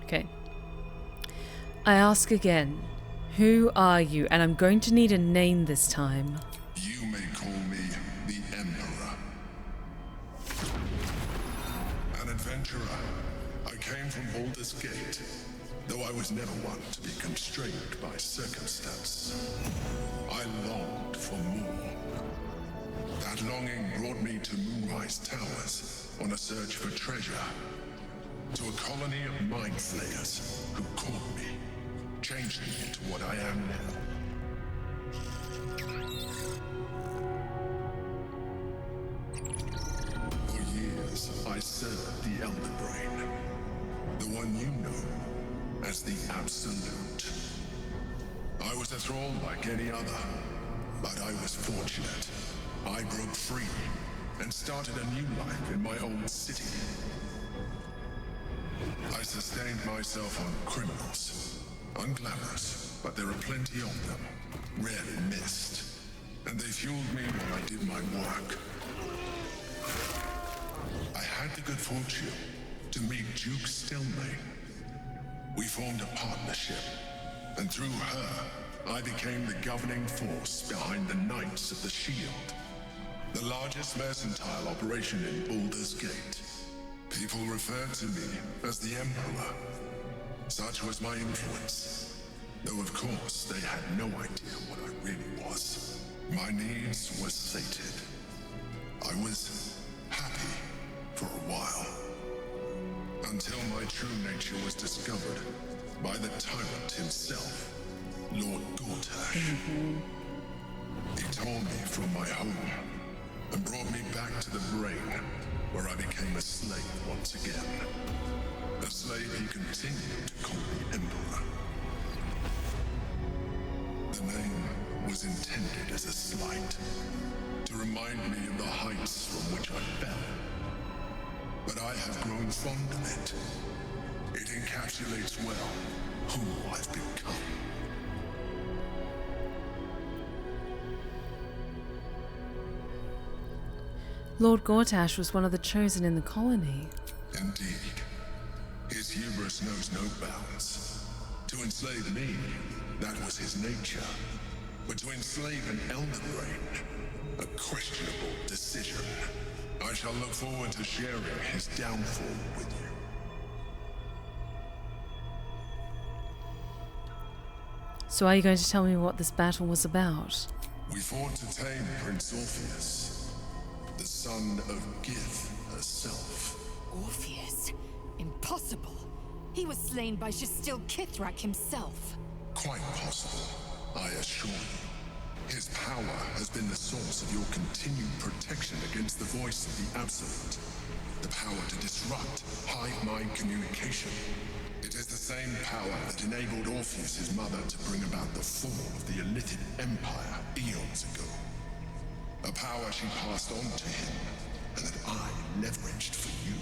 [SPEAKER 1] Okay. I ask again. Who are you? And I'm going to need a name this time.
[SPEAKER 14] You may call me the Emperor. An adventurer. I came from Baldur's Gate, though I was never one to be constrained by circumstance. I longed for more. That longing brought me to Moonrise Towers on a search for treasure. To a colony of mind flayers who caught me, changed me into what I am now. For years, I I served the Elder Brain. The one you know as the Absolute. I was a thrall like any other, but I was fortunate. I broke free and started a new life in my own city. I sustained myself on criminals. Unglamorous, but there are plenty of them. Rarely missed. And they fueled me while I did my work. I had the good fortune to meet Duke Stillmain. We formed a partnership, and through her, I became the governing force behind the Knights of the Shield. The largest mercantile operation in Baldur's Gate. People referred to me as the Emperor. Such was my influence. Though of course, they had no idea what I really was. My needs were sated. I was happy for a while. Until my true nature was discovered by the tyrant himself, Lord Gortash. He tore me from my home and brought me back to the brain, where I became a slave once again. A slave he continued to call the Emperor. The name was intended as a slight, to remind me of the heights from which I fell. But I have grown fond of it. It encapsulates well who I've become.
[SPEAKER 1] Lord Gortash was one of the chosen in the colony.
[SPEAKER 14] Indeed. His hubris knows no bounds. To enslave me, that was his nature. But to enslave an Elder Brain, a questionable decision. I shall look forward to sharing his downfall with you.
[SPEAKER 1] So are you going to tell me what this battle was about?
[SPEAKER 14] We fought to tame Prince Orpheus, the son of Gith herself.
[SPEAKER 9] Orpheus? Impossible. He was slain by Shastil Kithrak himself.
[SPEAKER 14] Quite possible, I assure you. His power has been the source of your continued protection against the voice of the Absolute. The power to disrupt hive-mind communication. It is the same power that enabled Orpheus's mother to bring about the fall of the Illithid Empire eons ago. A power she passed on to him, and that I leveraged for you.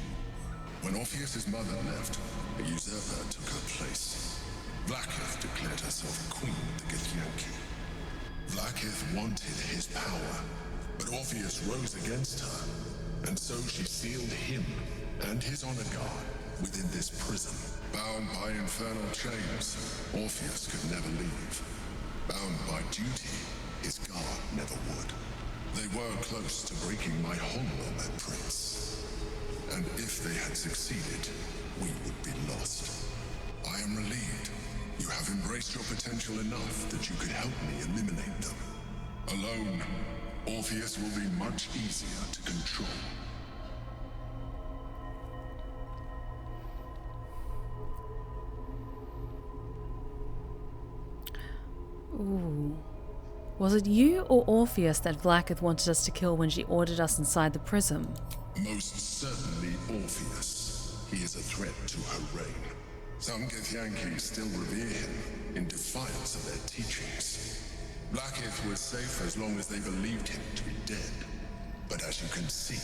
[SPEAKER 14] When Orpheus's mother left, a usurper took her place. Vlaakith declared herself queen of the Githyanki. Vlaakith wanted his power, but Orpheus rose against her, and so she sealed him and his honor guard within this prison. Bound by infernal chains, Orpheus could never leave. Bound by duty, his guard never would. They were close to breaking my hold on that prince. And if they had succeeded, we would be lost. I am relieved. You have embraced your potential enough that you could help me eliminate them. Alone, Orpheus will be much easier to control.
[SPEAKER 1] Ooh. Was it you or Orpheus that Vlaakith wanted us to kill when she ordered us inside the prism?
[SPEAKER 14] Most certainly Orpheus. He is a threat to her reign. Some Githyanki still revere him, in defiance of their teachings. Vlaakith was safe as long as they believed him to be dead. But as you can see,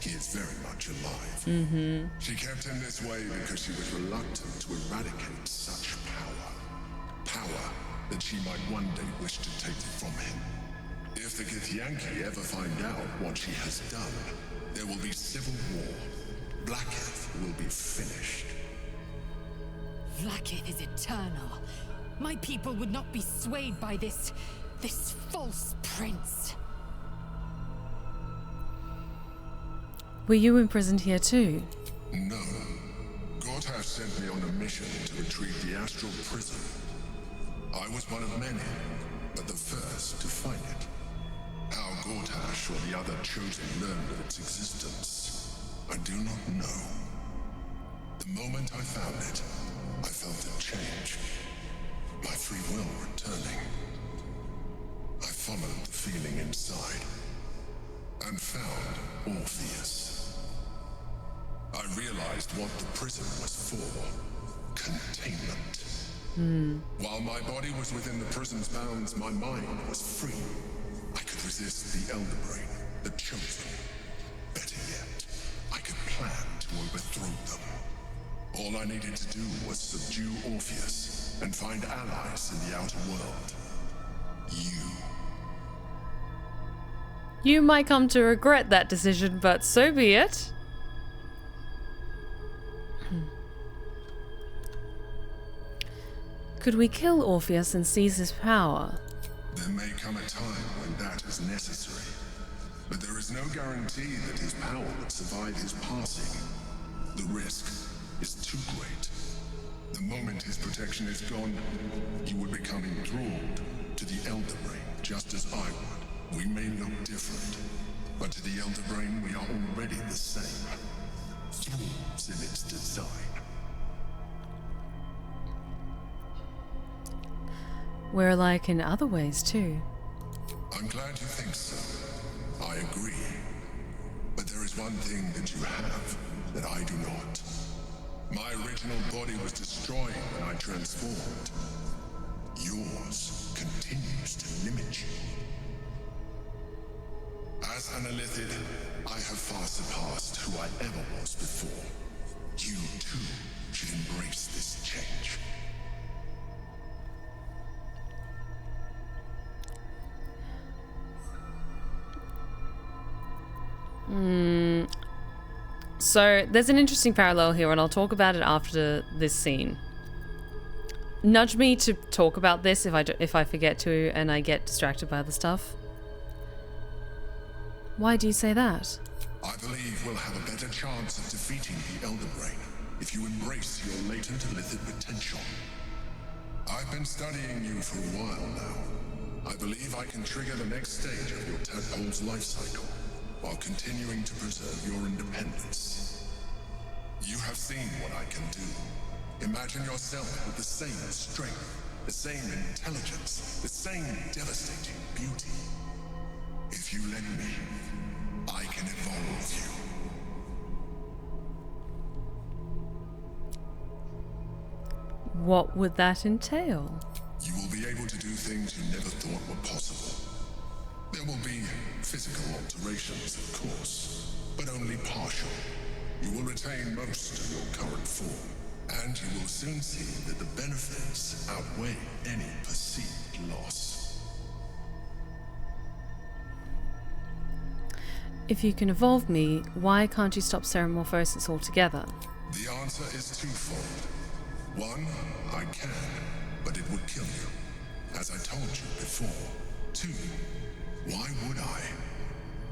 [SPEAKER 14] he is very much alive. She kept him this way because she was reluctant to eradicate such power. Power that she might one day wish to take from him. If the Githyanki ever find out what she has done, there will be civil war. Vlaakith will be finished.
[SPEAKER 9] Vlaakith is eternal. My people would not be swayed by this false prince.
[SPEAKER 1] Were you imprisoned here too?
[SPEAKER 14] No. Gortash sent me on a mission to retrieve the astral prison. I was one of many, but the first to find it. How Gortash or the other chosen learned of its existence, I do not know. The moment I found it, I felt it change. My free will returning. I followed the feeling inside, and found Orpheus. I realized what the prison was for. Containment. While my body was within the prison's bounds, my mind was free. I could resist the Elder Brain, the Chosen. Better yet, I could plan to overthrow them. All I needed to do was subdue Orpheus and find allies in the outer world.
[SPEAKER 1] You might come to regret that decision, but so be it. Could we kill Orpheus and seize his power?
[SPEAKER 14] There may come a time when that is necessary, but there is no guarantee that his power would survive his passing. The risk is too great. The moment his protection is gone, he would become enthralled to the Elder Brain, just as I would. We may look different, but to the Elder Brain we are already the same. Flaws in its design.
[SPEAKER 1] We're alike in other ways too.
[SPEAKER 14] I'm glad you think so. I agree. But there is one thing that you have that I do not. My original body was destroyed when I transformed. Yours continues to limit you. As an Illithid, I have far surpassed who I ever was before. You too should embrace this change.
[SPEAKER 1] So there's an interesting parallel here, and I'll talk about it after this scene. Nudge me to talk about this if I forget to and I get distracted by other stuff. Why do you say that?
[SPEAKER 14] I believe we'll have a better chance of defeating the Elder Brain if you embrace your latent Illithid potential. I've been studying you for a while now. I believe I can trigger the next stage of your tadpole's life cycle, while continuing to preserve your independence. You have seen what I can do. Imagine yourself with the same strength, the same intelligence, the same devastating beauty. If you let me, I can evolve you.
[SPEAKER 1] What would that entail?
[SPEAKER 14] You will be able to do things you never thought were possible. There will be physical alterations, of course, but only partial. You will retain most of your current form, and you will soon see that the benefits outweigh any perceived loss.
[SPEAKER 1] If you can evolve me, why can't you stop ceramorphosis altogether?
[SPEAKER 14] The answer is twofold. One, I can, but it would kill you, as I told you before. Two, why would I?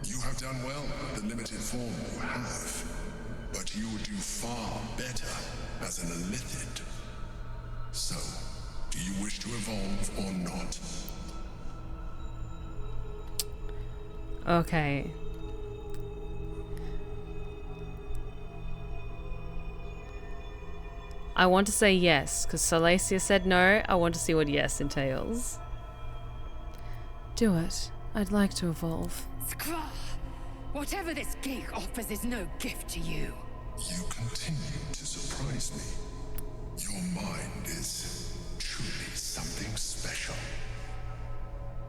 [SPEAKER 14] You have done well with the limited form you have, but you would do far better as an Illithid. So, do you wish to evolve or not?
[SPEAKER 1] Okay. I want to say yes, because Salacia said no. I want to see what yes entails. Do it. I'd like to evolve.
[SPEAKER 9] Skie! Whatever this gig offers is no gift to you.
[SPEAKER 14] You continue to surprise me. Your mind is truly something special.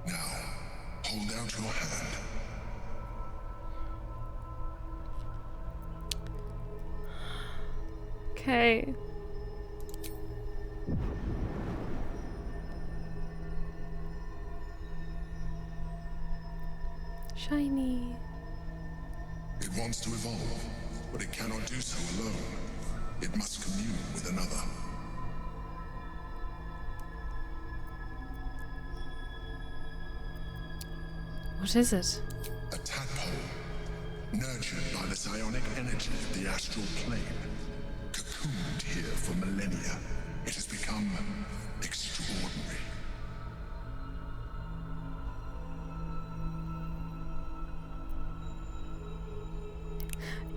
[SPEAKER 14] Now, hold out your hand.
[SPEAKER 1] Okay. Shiny.
[SPEAKER 14] It wants to evolve, but it cannot do so alone. It must commune with another.
[SPEAKER 1] What is it?
[SPEAKER 14] A tadpole, nurtured by the psionic energy of the astral plane. Cocooned here for millennia, it has become extraordinary.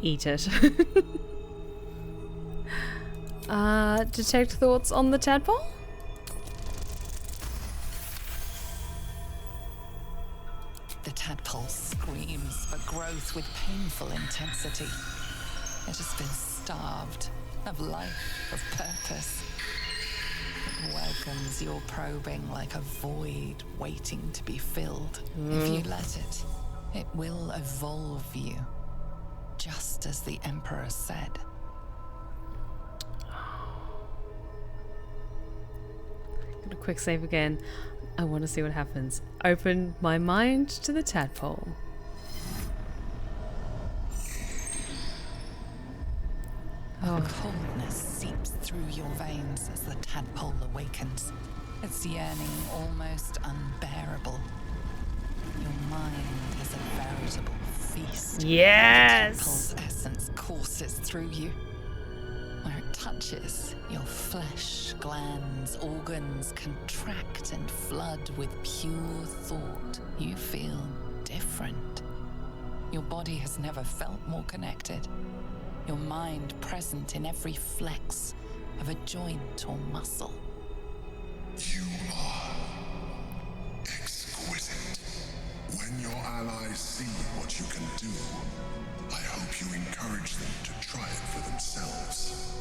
[SPEAKER 1] Eat it. Detect thoughts on the tadpole?
[SPEAKER 7] The tadpole screams for growth with painful intensity. It has been starved of life, of purpose. It welcomes your probing like a void waiting to be filled. If you let it, it will evolve you, just as the Emperor said.
[SPEAKER 1] Gonna quick save again. I want to see what happens. Open my mind to the tadpole.
[SPEAKER 7] A coldness seeps through your veins as the tadpole awakens, its yearning almost unbearable. Your mind is a veritable feast.
[SPEAKER 1] Yes!
[SPEAKER 7] The tadpole's essence courses through you. Where it touches, your flesh, glands, organs contract and flood with pure thought. You feel different. Your body has never felt more connected. Your mind present in every flex of a joint or muscle.
[SPEAKER 14] You are exquisite. When your allies see what you can do, I hope you encourage them to try it for themselves.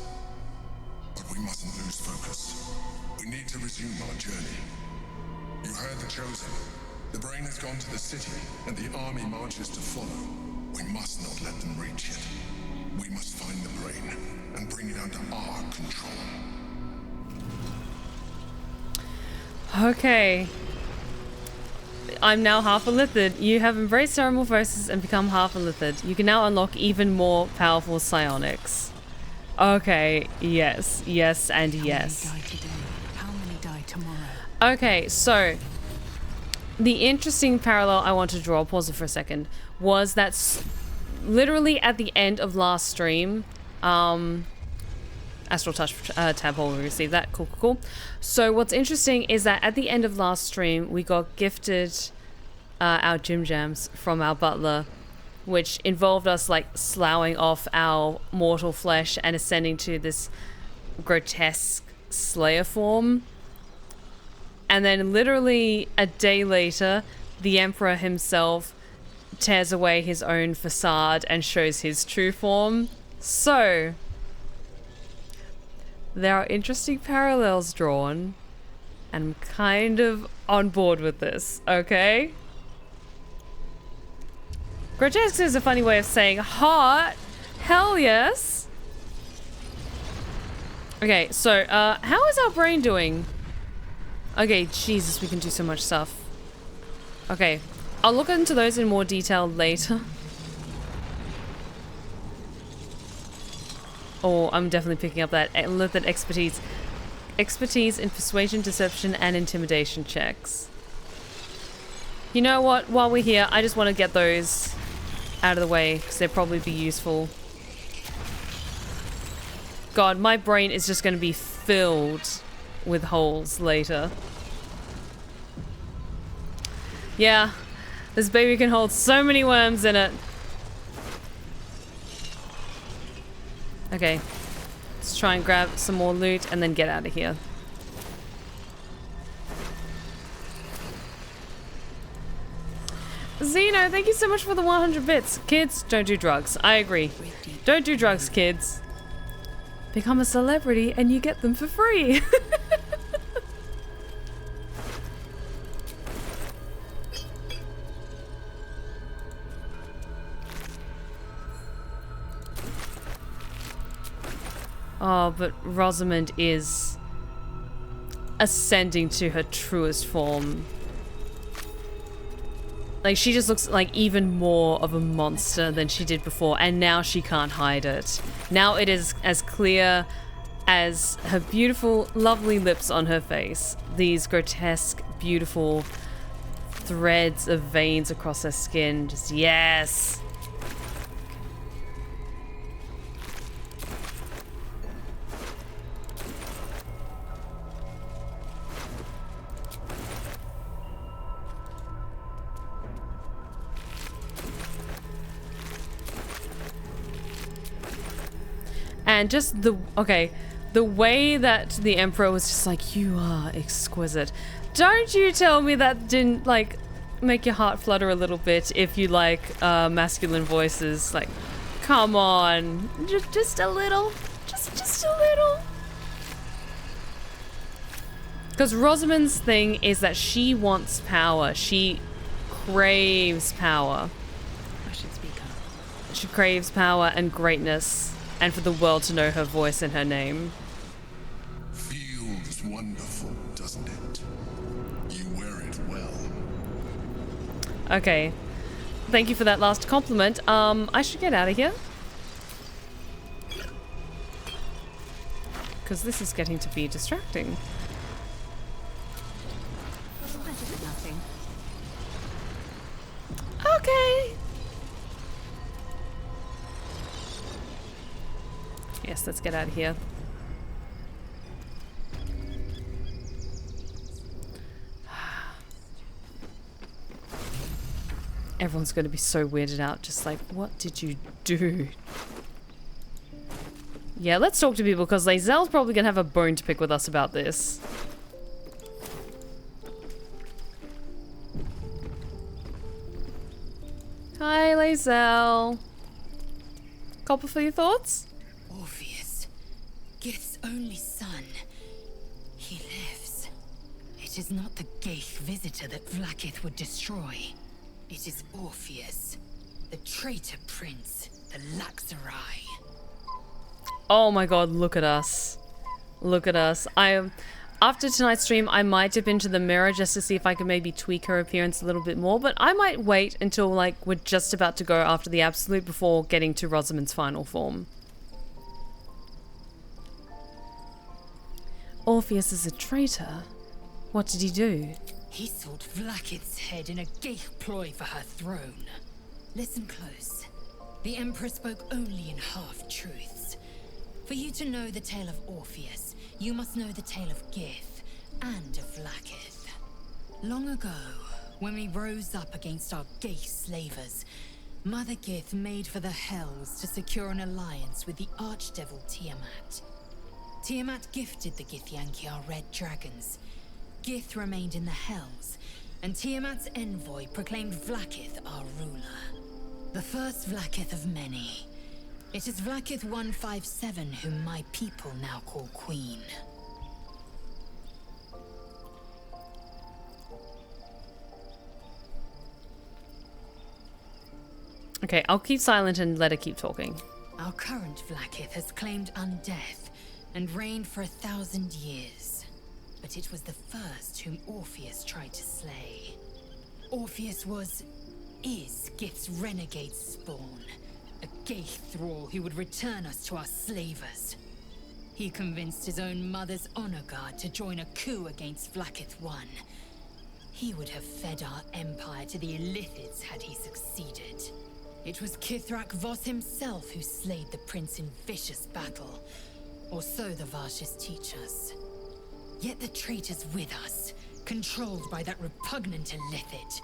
[SPEAKER 14] But we mustn't lose focus. We need to resume our journey. You heard the Chosen. The brain has gone to the city, and the army marches to follow. We must not let them reach it. We must find the brain and bring it under our control.
[SPEAKER 1] Okay. I'm now half a lizard. You have embraced metamorphosis and become half a lizard. You can now unlock even more powerful psionics. Okay, yes, yes, and yes.
[SPEAKER 3] How many die today? How many die tomorrow?
[SPEAKER 1] Okay, so the interesting parallel I want to draw, pause it for a second, was that literally at the end of last stream, Astral Touch tadpole, we received that. Cool, cool, cool. So what's interesting is that at the end of last stream, we got gifted our gym jams from our butler, which involved us like sloughing off our mortal flesh and ascending to this grotesque slayer form. And then literally a day later, the Emperor himself tears away his own facade and shows his true form. So there are interesting parallels drawn, and I'm kind of on board with this, okay? Grotesque is a funny way of saying hot. Hell yes. Okay, so how is our brain doing? Okay, Jesus, we can do so much stuff. Okay, I'll look into those in more detail later. Oh, I'm definitely picking up that expertise. Expertise in persuasion, deception, and intimidation checks. You know what? While we're here, I just want to get those out of the way because they'll probably be useful. God, my brain is just going to be filled with holes later. Yeah, this baby can hold so many worms in it. Okay, let's try and grab some more loot and then get out of here. Zeno, thank you so much for the 100 bits. Kids, don't do drugs. I agree. Don't do drugs, kids. Become a celebrity and you get them for free. Oh, but Rosamund is ascending to her truest form. Like, she just looks like even more of a monster than she did before, and now she can't hide it. Now it is as clear as her beautiful, lovely lips on her face. These grotesque, beautiful threads of veins across her skin. Just, yes! And just the way that the Emperor was just like, you are exquisite. Don't you tell me that didn't, like, make your heart flutter a little bit if you like masculine voices. Like, Come on. Just a little. Just a little. Because Rosamund's thing is that she wants power. She craves power.
[SPEAKER 11] I should speak up.
[SPEAKER 1] She craves power and greatness, and for the world to know her voice and her name.
[SPEAKER 14] Feels wonderful, doesn't it? You wear it well.
[SPEAKER 1] Okay. Thank you for that last compliment. I should get out of here. Because this is getting to be distracting.
[SPEAKER 9] Nothing.
[SPEAKER 1] Okay. Yes, let's get out of here. Everyone's going to be so weirded out, just like, what did you do? Yeah, let's talk to people, because Lae'zel's probably going to have a bone to pick with us about this. Hi, Lae'zel. Copper for your thoughts?
[SPEAKER 2] Orpheus, Gith's only son. He lives. It is not the Geich visitor that Vlaakith would destroy. It is Orpheus, the traitor prince, the Laxarai.
[SPEAKER 1] Oh my god, look at us. Look at us. After tonight's stream, I might dip into the mirror just to see if I can maybe tweak her appearance a little bit more, but I might wait until, like, we're just about to go after the Absolute before getting to Rosamund's final form. Orpheus is a traitor? What did he do?
[SPEAKER 2] He sought Vlaakith's head in a Geich ploy for her throne. Listen close. The Emperor spoke only in half-truths. For you to know the tale of Orpheus, you must know the tale of Gith and of Vlaakith. Long ago, when we rose up against our Geich slavers, Mother Gith made for the Hells to secure an alliance with the Archdevil Tiamat. Tiamat gifted the Githyanki our red dragons. Gith remained in the Hells, and Tiamat's envoy proclaimed Vlaakith our ruler. The first Vlaakith of many. It is Vlaakith 157 whom my people now call Queen.
[SPEAKER 1] Okay, I'll keep silent and let her keep talking.
[SPEAKER 2] Our current Vlaakith has claimed undeath and reigned for 1,000 years. But it was the first whom Orpheus tried to slay. Orpheus is Gith's renegade spawn. A Geich thrall who would return us to our slavers. He convinced his own mother's honor guard to join a coup against Vlaakith I. He would have fed our empire to the Illithids had he succeeded. It was Kithrak Voss himself who slayed the prince in vicious battle. Or so the Varshas teach us. Yet the traitor's with us, controlled by that repugnant Illithid.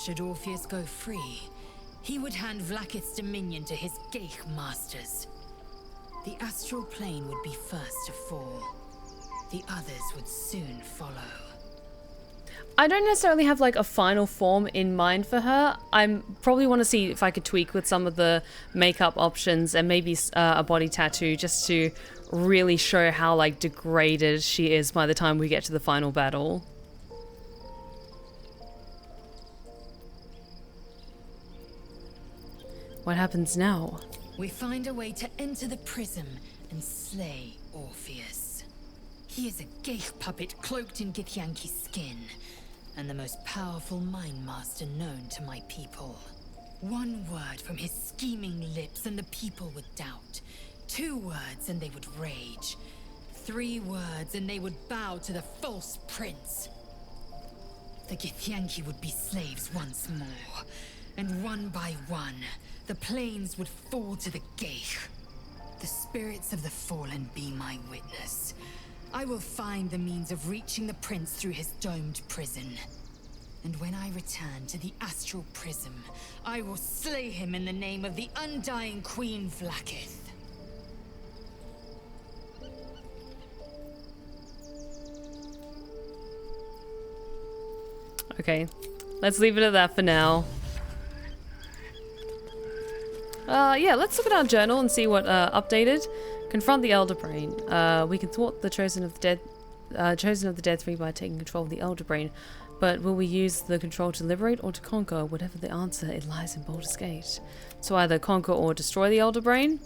[SPEAKER 2] Should Orpheus go free, he would hand Vlaakith's dominion to his Geich masters. The astral plane would be first to fall. The others would soon follow.
[SPEAKER 1] I don't necessarily have like a final form in mind for her. I probably want to see if I could tweak with some of the makeup options and maybe a body tattoo just to really show how like degraded she is by the time we get to the final battle. What happens now?
[SPEAKER 2] We find a way to enter the prism and slay Orpheus. He is a Geich puppet cloaked in Githyanki skin, and the most powerful mind master known to my people. One word from his scheming lips and the people would doubt. 2 words and they would rage. 3 words and they would bow to the false prince. The Githyanki would be slaves once more, and one by one, the planes would fall to the Geich. The spirits of the fallen be my witness. I will find the means of reaching the prince through his domed prison. And when I return to the astral prism, I will slay him in the name of the undying Queen Vlaakith.
[SPEAKER 1] Okay, let's leave it at that for now. Yeah, let's look at our journal and see what updated. Confront the Elder Brain. We can thwart the Chosen of the Dead 3 by taking control of the Elder Brain. But will we use the control to liberate or to conquer? Whatever the answer, it lies in Baldur's Gate. So either conquer or destroy the Elder Brain.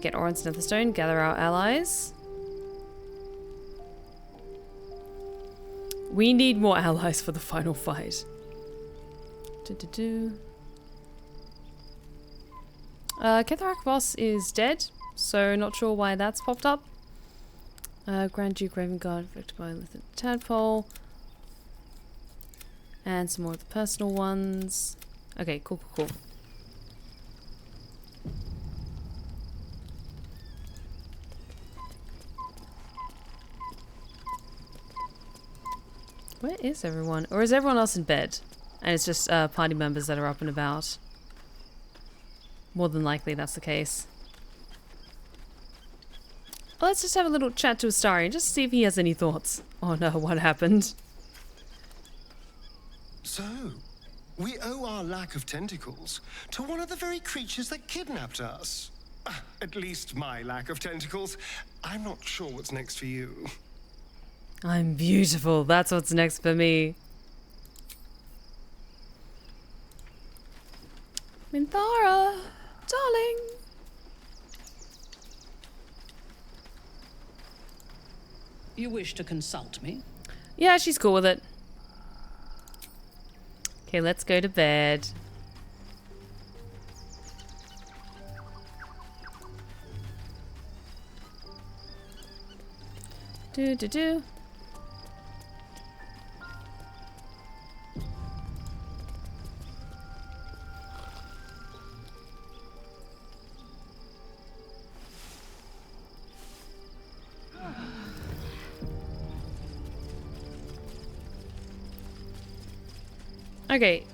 [SPEAKER 1] Get Orin's Netherstone, gather our allies. We need more allies for the final fight. Ketharak boss is dead, so not sure why that's popped up. Grand Duke Raven Guard affected by Lithid Tadpole. And some more of the personal ones. Okay, cool. Where is everyone? Or is everyone else in bed? And it's just party members that are up and about. More than likely that's the case. Well, let's just have a little chat to Astarion, just see if he has any thoughts. Oh no, what happened?
[SPEAKER 6] So, we owe our lack of tentacles to one of the very creatures that kidnapped us. At least my lack of tentacles. I'm not sure what's next for you.
[SPEAKER 1] I'm beautiful. That's what's next for me. Minthara, darling.
[SPEAKER 11] You wish to consult me?
[SPEAKER 1] Yeah, she's cool with it. Okay, let's go to bed. Do. Okay,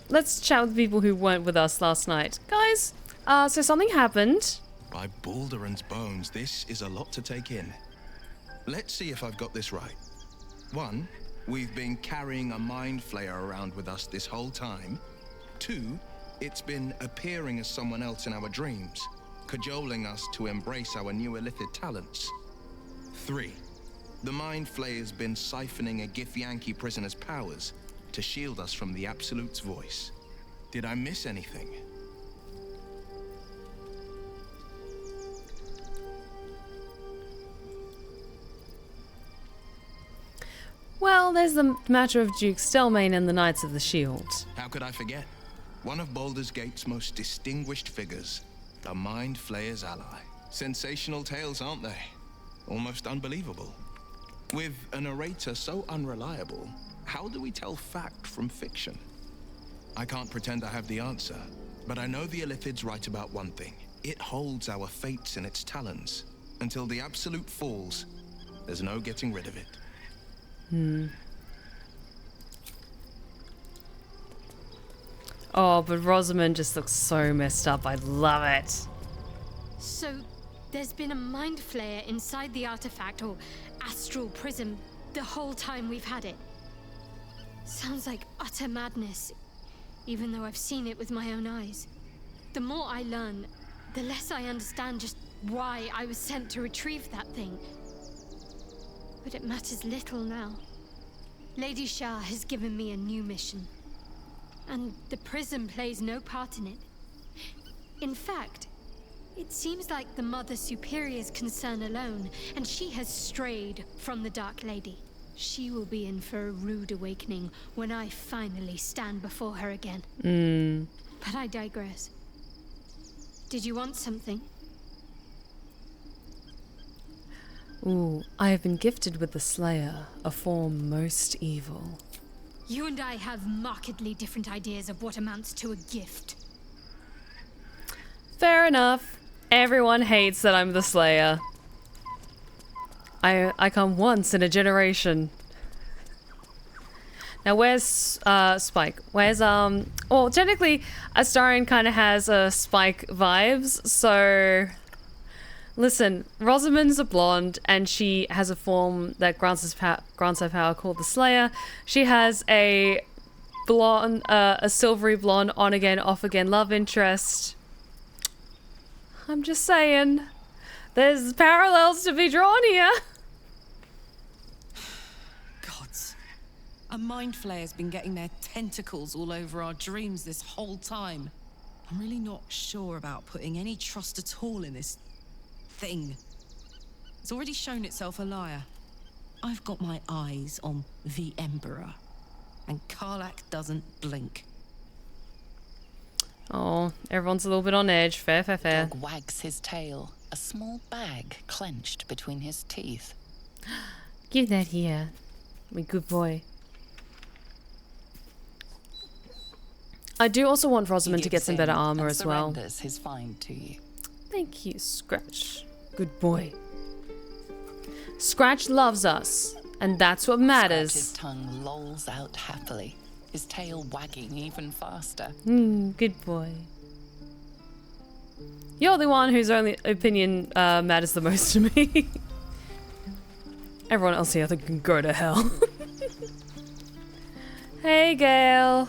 [SPEAKER 1] let's chat with the people who weren't with us last night. Guys, so something happened.
[SPEAKER 12] By Baldur's bones, this is a lot to take in. Let's see if I've got this right. 1, we've been carrying a mind flayer around with us this whole time. 2, it's been appearing as someone else in our dreams, cajoling us to embrace our new illithid talents. 3, the mind flayer's been siphoning a Githyanki prisoner's powers to shield us from the Absolute's voice. Did I miss anything?
[SPEAKER 1] Well, there's the matter of Duke Stelmane and the Knights of the Shield.
[SPEAKER 12] How could I forget? One of Baldur's Gate's most distinguished figures, the Mind Flayer's ally. Sensational tales, aren't they? Almost unbelievable. With a narrator so unreliable, how do we tell fact from fiction? I can't pretend I have the answer, but I know the Illithid's right about one thing. It holds our fates in its talons. Until the Absolute falls, there's no getting rid of it.
[SPEAKER 1] Oh, but Rosamund just looks so messed up. I love it.
[SPEAKER 4] So, there's been a mind flayer inside the artifact, or astral prism, the whole time we've had it. Sounds like utter madness, even though I've seen it with my own eyes. The more I learn, the less I understand just why I was sent to retrieve that thing. But it matters little now. Lady Shah has given me a new mission, and the prism plays no part in it. In fact, it seems like the Mother Superior's concern alone, and she has strayed from the Dark Lady. She will be in for a rude awakening when I finally stand before her again. But I digress. Did you want something?
[SPEAKER 1] Ooh, I have been gifted with the Slayer, a form most evil.
[SPEAKER 4] You and I have markedly different ideas of what amounts to a gift.
[SPEAKER 1] Fair enough. Everyone hates that I'm the Slayer. I come once in a generation. Now where's Spike? Where's well, technically Astarion kind of has Spike vibes, so listen, Rosamund's a blonde and she has a form that grants her power called the Slayer. She has a blonde, a silvery blonde on again, off again love interest. I'm just saying. There's parallels to be drawn here.
[SPEAKER 3] Gods. A mind flayer's been getting their tentacles all over our dreams this whole time. I'm really not sure about putting any trust at all in this thing. It's already shown itself a liar. I've got my eyes on the Emperor, and Karlach doesn't blink.
[SPEAKER 1] Oh, everyone's a little bit on edge. Fair.
[SPEAKER 7] Dog wags his tail, a small bag clenched between his teeth.
[SPEAKER 1] Give that here. My good boy. I do also want Rosamund to get some better armor as well.
[SPEAKER 7] Surrenders his find to you.
[SPEAKER 1] Thank you, Scratch. Good boy. Scratch loves us, and that's what matters.
[SPEAKER 7] Scratch's tongue lolls out happily, his tail wagging even faster.
[SPEAKER 1] Good boy. You're the one whose only opinion matters the most to me. Everyone else here can go to hell. Hey, Gale.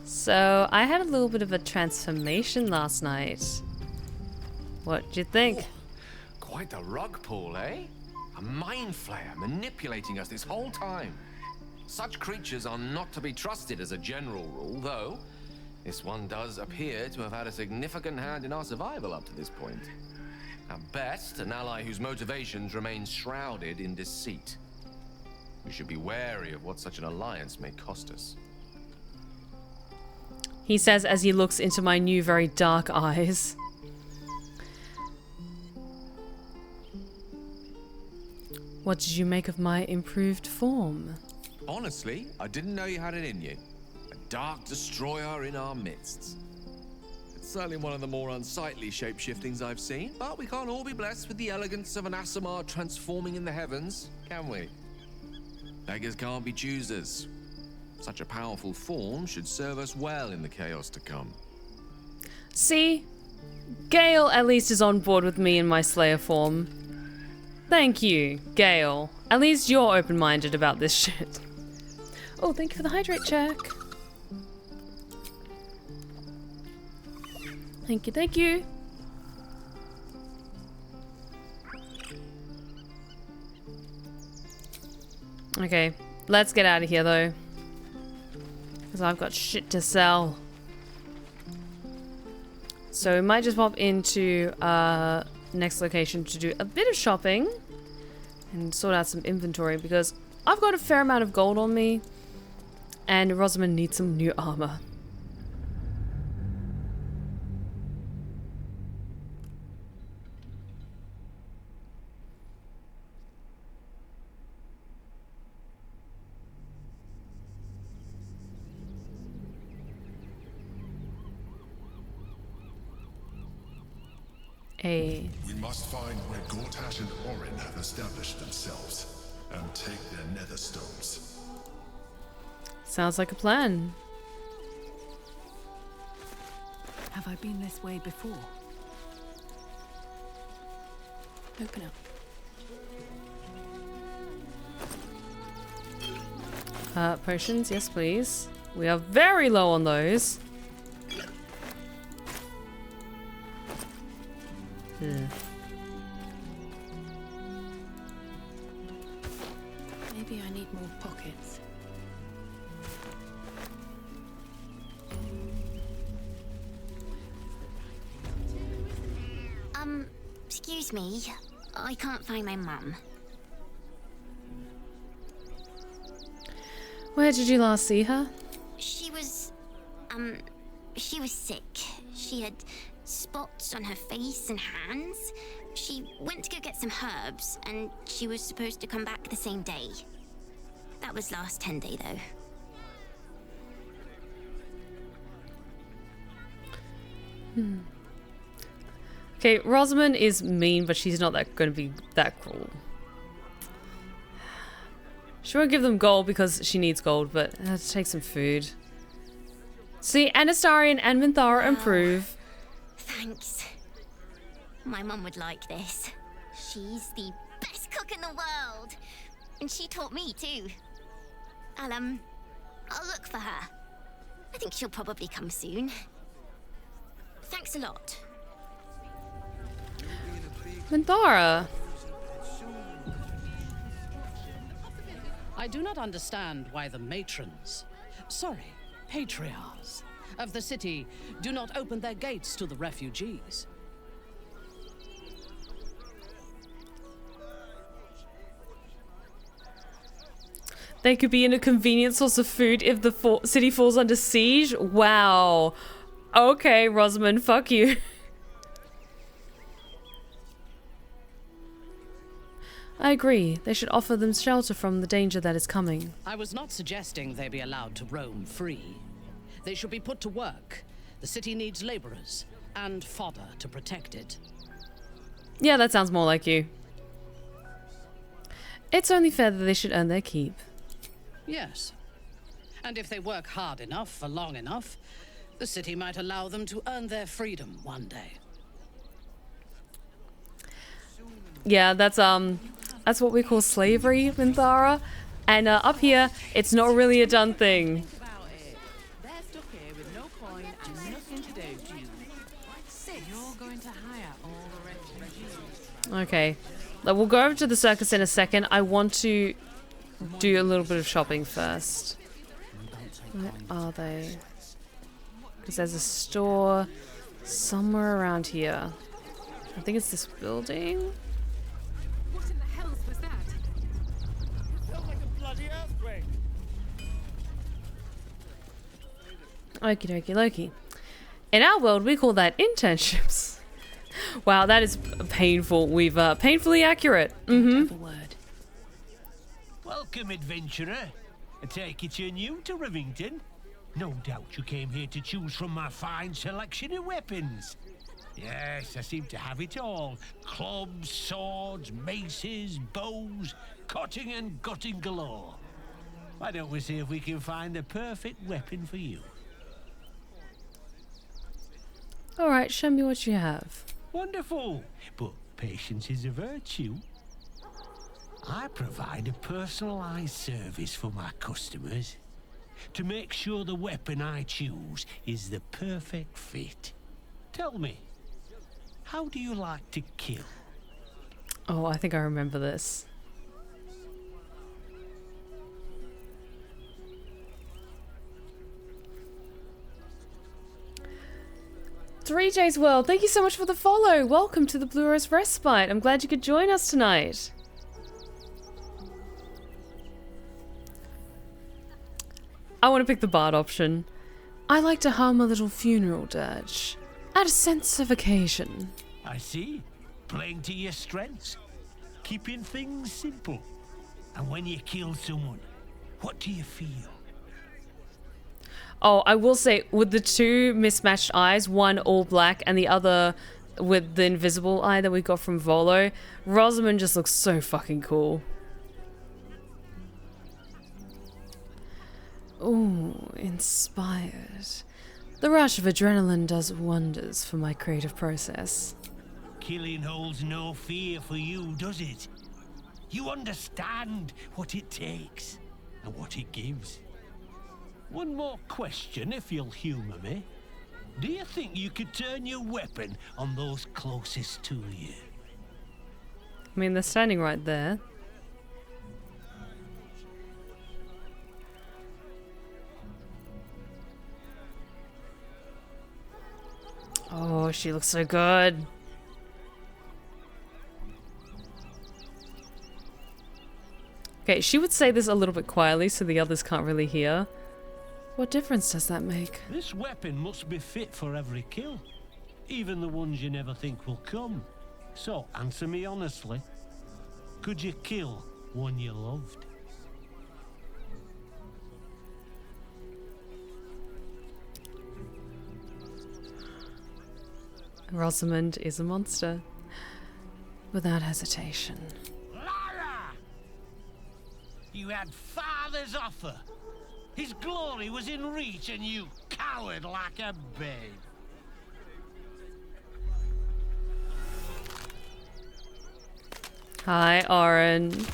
[SPEAKER 1] So, I had a little bit of a transformation last night. What'd you think?
[SPEAKER 10] Oh, quite the rug pull, eh? A mind flayer manipulating us this whole time. Such creatures are not to be trusted as a general rule, though this one does appear to have had a significant hand in our survival up to this point. At best, an ally whose motivations remain shrouded in deceit. We should be wary of what such an alliance may cost us.
[SPEAKER 1] He says as he looks into my new, very dark eyes. What did you make of my improved form?
[SPEAKER 10] Honestly, I didn't know you had it in you. A dark destroyer in our midst. It's certainly one of the more unsightly shape-shiftings I've seen, but we can't all be blessed with the elegance of an Asimar transforming in the heavens, can we? Beggars can't be choosers. Such a powerful form should serve us well in the chaos to come.
[SPEAKER 1] See? Gale at least is on board with me in my Slayer form. Thank you, Gale. At least you're open-minded about this shit. Oh, thank you for the hydrate check. Thank you. Okay, let's get out of here though. Because I've got shit to sell. So we might just pop into next location to do a bit of shopping and sort out some inventory because I've got a fair amount of gold on me and Rosamund needs some new armor.
[SPEAKER 14] We must find where Gortash and Orin have established themselves and take their nether stones.
[SPEAKER 1] Sounds like a plan.
[SPEAKER 3] Have I been this way before? Open
[SPEAKER 1] up. Potions, yes please. We are very low on those.
[SPEAKER 3] Maybe I need more pockets.
[SPEAKER 15] Excuse me. I can't find my mum.
[SPEAKER 1] Where did you last see her?
[SPEAKER 15] She was sick. She had spots on her face and hands. She went to go get some herbs, and she was supposed to come back the same day. That was last 10-day, though.
[SPEAKER 1] Okay, Rosamund is mean, but she's not going to be that cruel. She won't give them gold because she needs gold, but let's take some food. See, Anastarian and Minthara improve.
[SPEAKER 15] Thanks. My mum would like this. She's the best cook in the world. And she taught me too. I'll look for her. I think she'll probably come soon. Thanks a lot.
[SPEAKER 1] Minthara.
[SPEAKER 11] I do not understand why the matrons, sorry, patriarchs of the city do not open their gates to the refugees.
[SPEAKER 1] They could be in a convenient source of food if the city falls under siege? Wow. Okay, Rosamund, fuck you. I agree. They should offer them shelter from the danger that is coming.
[SPEAKER 11] I was not suggesting they be allowed to roam free. They should be put to work. The city needs laborers and fodder to protect it.
[SPEAKER 1] Yeah, that sounds more like you. It's only fair that they should earn their keep.
[SPEAKER 11] Yes. And if they work hard enough for long enough, the city might allow them to earn their freedom one day.
[SPEAKER 1] Yeah, that's what we call slavery, Minthara. And up here, it's not really a done thing. Okay. We'll go over to the circus in a second. I want to do a little bit of shopping first. Where are they? Because there's a store somewhere around here. I think it's this building.
[SPEAKER 9] What in the hell was that?
[SPEAKER 13] Felt like a bloody earthquake.
[SPEAKER 1] Okie dokie Loki. In our world, we call that internships. Wow, that is painful. We've painfully accurate. Mm-hmm.
[SPEAKER 16] Welcome, adventurer. I take it you're new to Rivington. No doubt you came here to choose from my fine selection of weapons. Yes, I seem to have it all. Clubs, swords, maces, bows, cutting and gutting galore. Why don't we see if we can find the perfect weapon for you?
[SPEAKER 1] Alright, show me what you have.
[SPEAKER 16] Wonderful, but patience is a virtue. I provide a personalized service for my customers to make sure the weapon I choose is the perfect fit. Tell me, how do you like to kill?
[SPEAKER 1] Oh, I think I remember this. Three J's World, thank you so much for the follow. Welcome to the Blue Rose Respite. I'm glad you could join us tonight. I want to pick the bard option. I like to hum a little funeral dirge. Add a sense of occasion.
[SPEAKER 16] I see. Playing to your strengths. Keeping things simple. And when you kill someone, what do you feel?
[SPEAKER 1] Oh, I will say, with the two mismatched eyes, one all black and the other with the invisible eye that we got from Volo, Rosamund just looks so fucking cool. Ooh, inspired. The rush of adrenaline does wonders for my creative process.
[SPEAKER 16] Killing holds no fear for you, does it? You understand what it takes and what it gives. One more question, if you'll humor me. Do you think you could turn your weapon on those closest to you?
[SPEAKER 1] I mean, they're standing right there. Oh, she looks so good. Okay, she would say this a little bit quietly so the others can't really hear. What difference does that make?
[SPEAKER 16] This weapon must be fit for every kill, even the ones you never think will come. So, answer me honestly. Could you kill one you loved?
[SPEAKER 1] Rosamund is a monster. Without hesitation.
[SPEAKER 16] Liar! You had father's offer. His glory was in reach and you cowered like a babe.
[SPEAKER 1] Hi, Arwyn.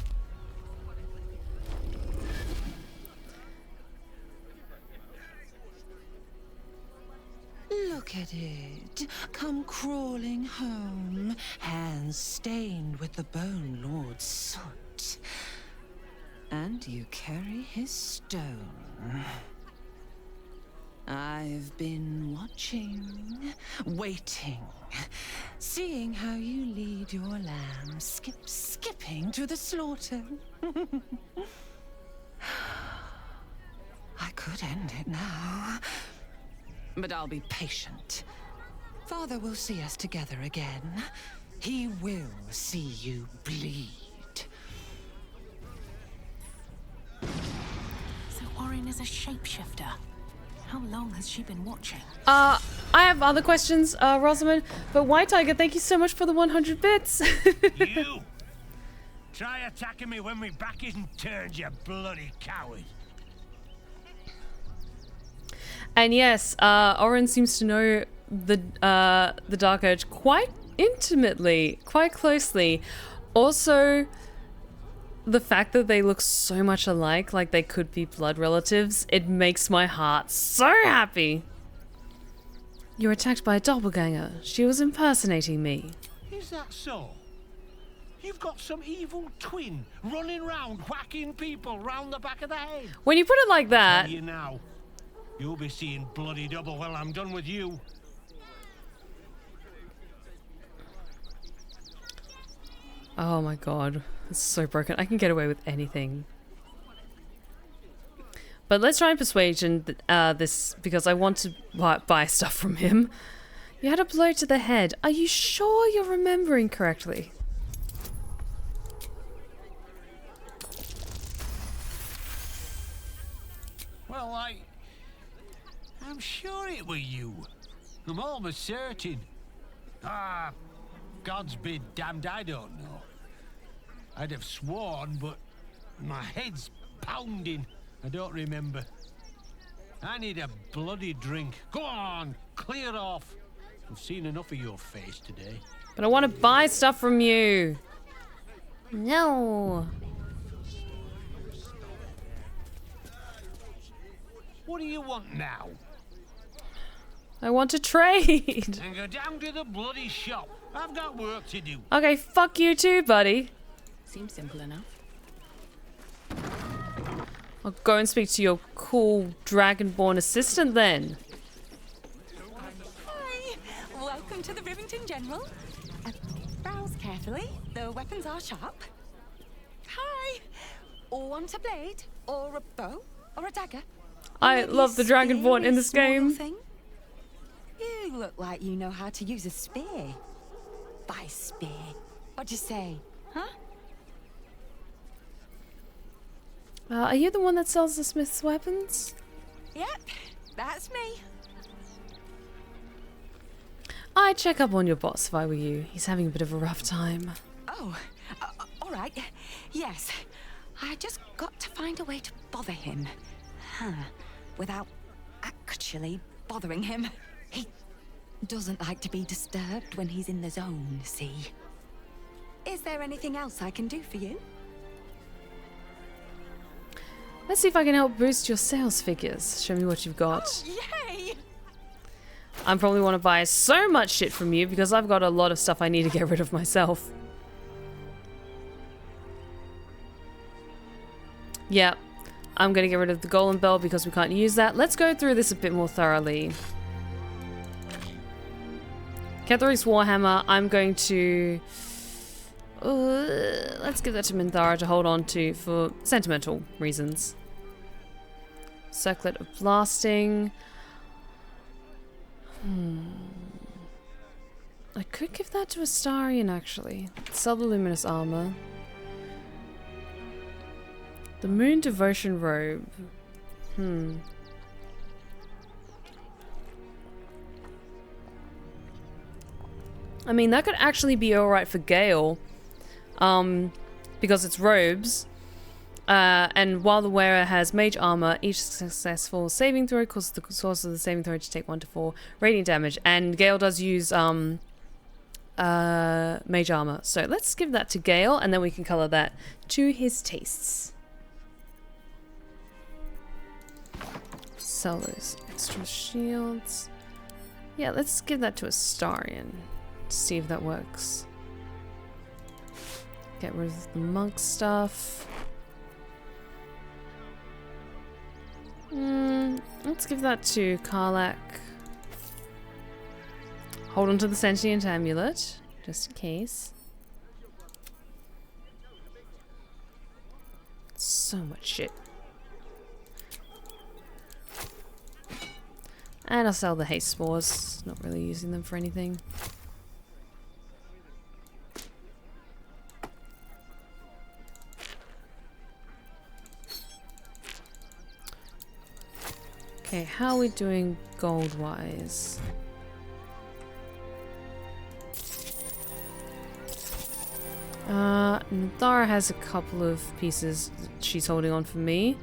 [SPEAKER 5] Look at it. Come crawling home, hands stained with the Bone Lord's soot. And you carry his stone. I've been watching, waiting, seeing how you lead your lamb skipping to the slaughter. I could end it now, but I'll be patient. Father will see us together again. He will see you bleed.
[SPEAKER 9] So Arryn is a shapeshifter. How long has she been watching?
[SPEAKER 1] I have other questions, Rosamund, but White Tiger, thank you so much for the 100 bits.
[SPEAKER 16] You! Try attacking me when my back isn't turned, you bloody coward.
[SPEAKER 1] And yes, Arryn seems to know the Dark Urge quite intimately, quite closely. Also, the fact that they look so much alike, like they could be blood relatives, it makes my heart so happy. You're attacked by a doppelganger. She was impersonating me.
[SPEAKER 16] Is that so? You've got some evil twin running round whacking people round the back of the head.
[SPEAKER 1] When you put it like that...
[SPEAKER 16] Tell you now, you'll be seeing bloody double when I'm done with you.
[SPEAKER 1] Oh my god, it's so broken. I can get away with anything. But let's try and persuasion this, because I want to buy stuff from him. You had a blow to the head. Are you sure you're remembering correctly?
[SPEAKER 16] Well, I'm sure it were you. I'm almost certain. Ah, God's be damned, I don't know. I'd have sworn, but my head's pounding. I don't remember. I need a bloody drink. Go on, clear off. I've seen enough of your face today.
[SPEAKER 1] But I want to buy stuff from you. No.
[SPEAKER 16] What do you want now?
[SPEAKER 1] I want to trade.
[SPEAKER 16] And go down to the bloody shop. I've got work to do.
[SPEAKER 1] Okay, fuck you too, buddy.
[SPEAKER 9] Seems simple enough.
[SPEAKER 1] I'll go and speak to your cool dragonborn assistant then.
[SPEAKER 17] Hi, welcome to the Rivington General. Browse carefully, the weapons are sharp. Hi, want a blade, or a bow, or a dagger?
[SPEAKER 1] I love the dragonborn in this game.
[SPEAKER 17] Thing? You look like you know how to use a spear. By spear, what'd you say, huh?
[SPEAKER 1] Are you the one that sells the smith's weapons?
[SPEAKER 17] Yep, that's me.
[SPEAKER 1] I'd check up on your boss if I were you. He's having a bit of a rough time.
[SPEAKER 17] Oh, all right. Yes, I just got to find a way to bother him. Without actually bothering him. He doesn't like to be disturbed when he's in the zone, see? Is there anything else I can do for you?
[SPEAKER 1] Let's see if I can help boost your sales figures. Show me what you've got.
[SPEAKER 17] Oh, yay!
[SPEAKER 1] I probably want to buy so much shit from you because I've got a lot of stuff I need to get rid of myself. Yeah, I'm going to get rid of the golem bell because we can't use that. Let's go through this a bit more thoroughly. Ketheric's Warhammer, I'm going to... let's give that to Minthara to hold on to for sentimental reasons. Circlet of Blasting. I could give that to Astarion, actually. Sell the Luminous Armor. The Moon Devotion Robe. I mean, that could actually be alright for Gale. Because it's robes. And while the wearer has mage armor, each successful saving throw causes the source of the saving throw to take 1 to 4 radiant damage. And Gale does use mage armor. So let's give that to Gale, and then we can color that to his tastes. Sell those extra shields. Yeah, let's give that to Astarion. See if that works. Get rid of the monk stuff. Let's give that to Karlak. Hold on to the sentient amulet, just in case. So much shit. And I'll sell the haste spores. Not really using them for anything. Okay, how are we doing gold-wise? Nthara has a couple of pieces that she's holding on for me.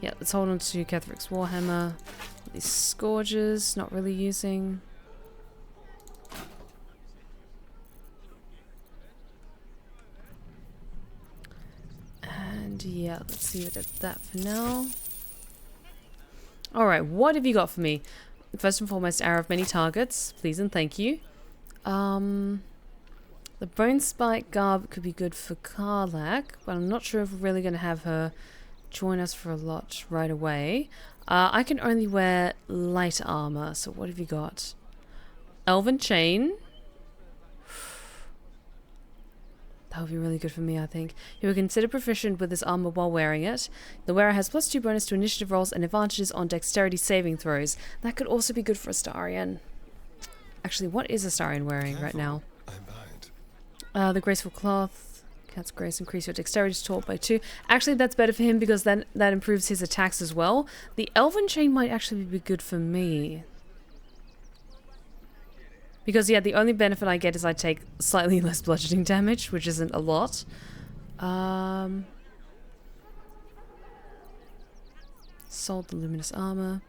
[SPEAKER 1] Yeah, let's hold on to Ketheric's Warhammer. These Scourges, not really using. And yeah, let's leave it at that for now. Alright, what have you got for me? First and foremost, Arrow of Many Targets. Please and thank you. The Bone Spike Garb could be good for Karlak, but I'm not sure if we're really going to have her join us for a lot right away. I can only wear light armor, so what have you got? Elven Chain. That would be really good for me, I think. You will consider proficient with this armor while wearing it. The wearer has +2 bonus to initiative rolls and advantages on dexterity saving throws. That could also be good for Astarion. Actually, what is Astarion wearing right now? The Graceful Cloth. Cat's Grace, increase your dexterity to talk by 2. Actually, that's better for him because then that improves his attacks as well. The Elven Chain might actually be good for me. Because, yeah, the only benefit I get is I take slightly less bludgeoning damage, which isn't a lot. Sold the Luminous Armor.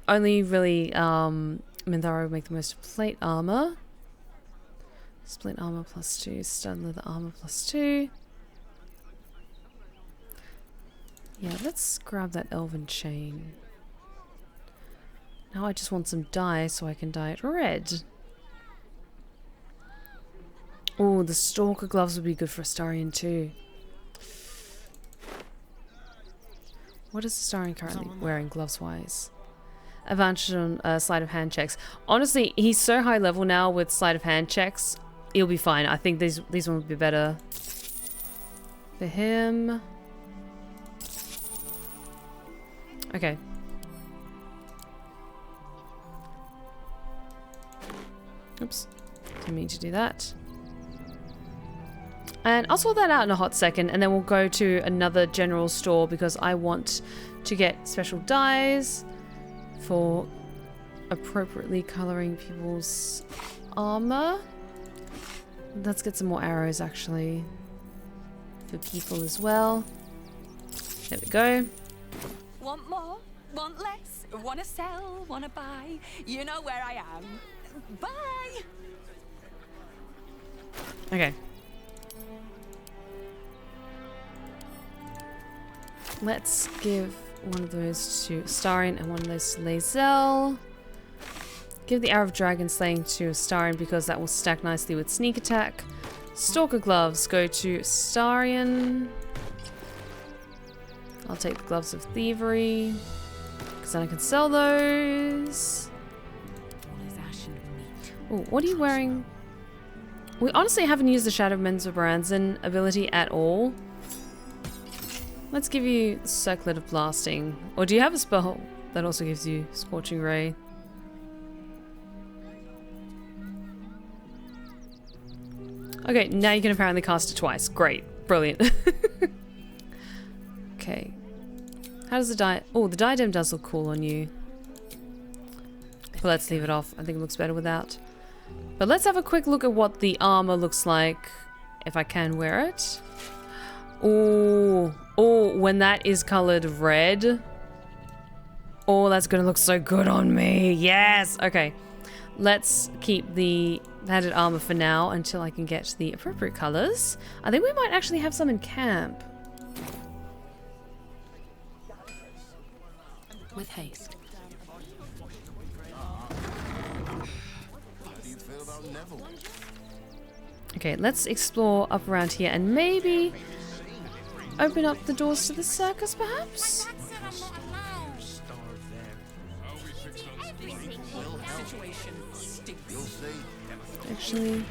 [SPEAKER 1] Only really, Minthara would make the most of Plate Armor. Splint Armor +2, Stud Leather Armor +2. Yeah, let's grab that Elven Chain. Now I just want some dye so I can dye it red. Oh, the Stalker Gloves would be good for Astarion too. What is Astarion currently wearing gloves-wise? Advantage on sleight of hand checks. Honestly, he's so high level now with sleight of hand checks. He'll be fine. I think these ones would be better for him. Okay. Oops. Didn't mean to do that. And I'll sort that out in a hot second, and then we'll go to another general store because I want to get special dyes for appropriately coloring people's armor. Let's get some more arrows actually for people as well. There we go.
[SPEAKER 17] Want more? Want less? Wanna sell? Wanna buy? You know where I am. Bye!
[SPEAKER 1] Okay. Let's give one of those to Astarion and one of those to Lae'zel. Give the Arrow of Dragon Slaying to Astarion because that will stack nicely with Sneak Attack. Stalker Gloves go to Astarion. I'll take the Gloves of Thievery because then I can sell those. Oh, what are you wearing? We honestly haven't used the Shadow Menzoberranzan ability at all. Let's give you Circlet of Blasting. Or do you have a spell that also gives you Scorching Ray? Okay, now you can apparently cast it twice. Great. Brilliant. Okay. How does the die... Oh, the diadem does look cool on you. But let's leave it off. I think it looks better without. But let's have a quick look at what the armor looks like. If I can wear it. Oh, when that is colored red. Oh, that's gonna look so good on me. Yes. Okay. Let's keep the padded armor for now until I can get the appropriate colors. I think we might actually have some in camp.
[SPEAKER 3] With haste.
[SPEAKER 1] Okay, let's explore up around here and maybe open up the doors to the circus, perhaps? Actually,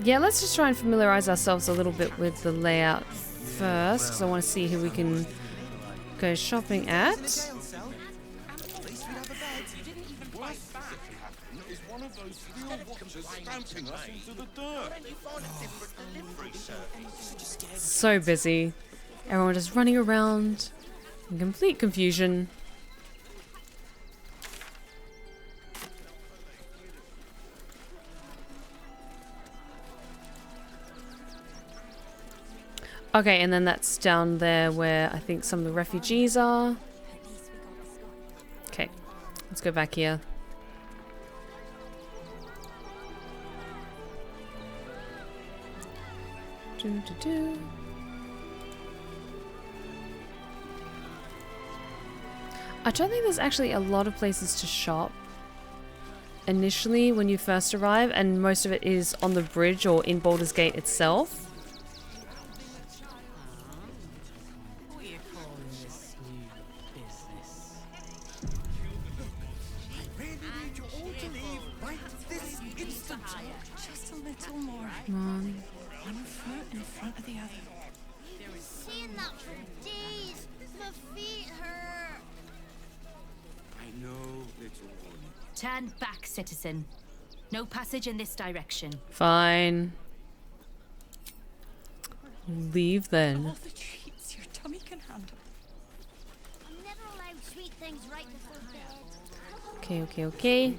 [SPEAKER 1] yeah, let's just try and familiarize ourselves a little bit with the layout first, because I want to see who we can go shopping at. So busy. Everyone just running around in complete confusion. Okay, and then that's down there where I think some of the refugees are. Okay, let's go back here. I don't think there's actually a lot of places to shop initially when you first arrive, and most of it is on the bridge or in Baldur's Gate itself. Come on.
[SPEAKER 3] One foot in front of the other.
[SPEAKER 15] Seen that for days. My feet hurt.
[SPEAKER 18] I know, little one.
[SPEAKER 9] Turn back, citizen. No passage in this direction.
[SPEAKER 1] Fine. Leave then.
[SPEAKER 3] All the treats your tummy can handle.
[SPEAKER 15] I'm never allowed sweet things right before bed.
[SPEAKER 1] Okay, okay, okay.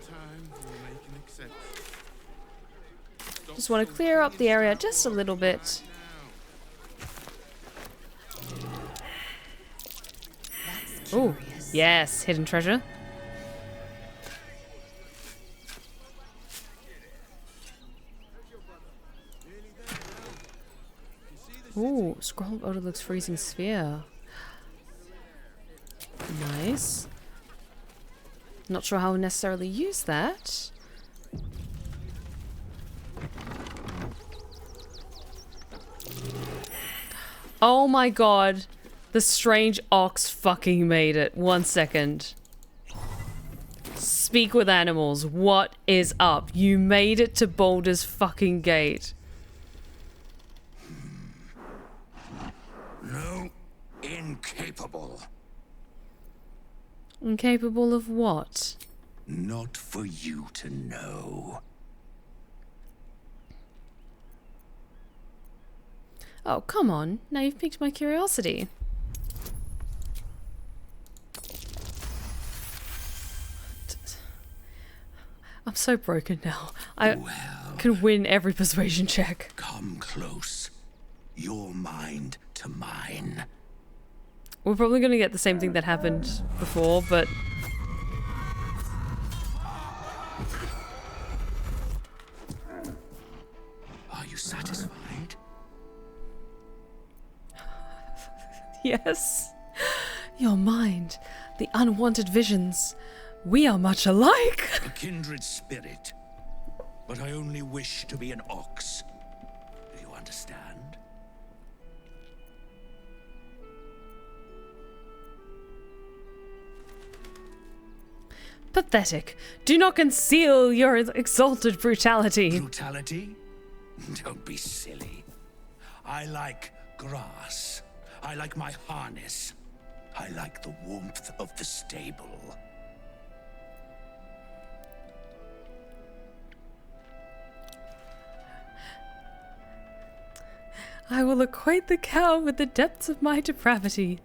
[SPEAKER 1] Just want to clear up the area just a little bit. Oh, yes, hidden treasure. Ooh, scroll overlooks freezing sphere. Nice. Not sure how we'll necessarily use that. Oh my god. The strange ox fucking made it. 1 second. Speak with animals. What is up? You made it to Baldur's fucking Gate.
[SPEAKER 8] No, incapable.
[SPEAKER 1] Incapable of what?
[SPEAKER 8] Not for you to know.
[SPEAKER 1] Oh, come on. Now you've piqued my curiosity. I'm so broken now. I can win every persuasion check.
[SPEAKER 8] Come close. Your mind to mine.
[SPEAKER 1] We're probably going to get the same thing that happened before, but...
[SPEAKER 8] Are you satisfied?
[SPEAKER 1] Yes. Your mind. The unwanted visions. We are much alike.
[SPEAKER 8] A kindred spirit. But I only wish to be an ox. Do you understand?
[SPEAKER 1] Pathetic. Do not conceal your exalted brutality.
[SPEAKER 8] Brutality? Don't be silly. I like grass. I like my harness. I like the warmth of the stable.
[SPEAKER 1] I will acquaint the cow with the depths of my depravity.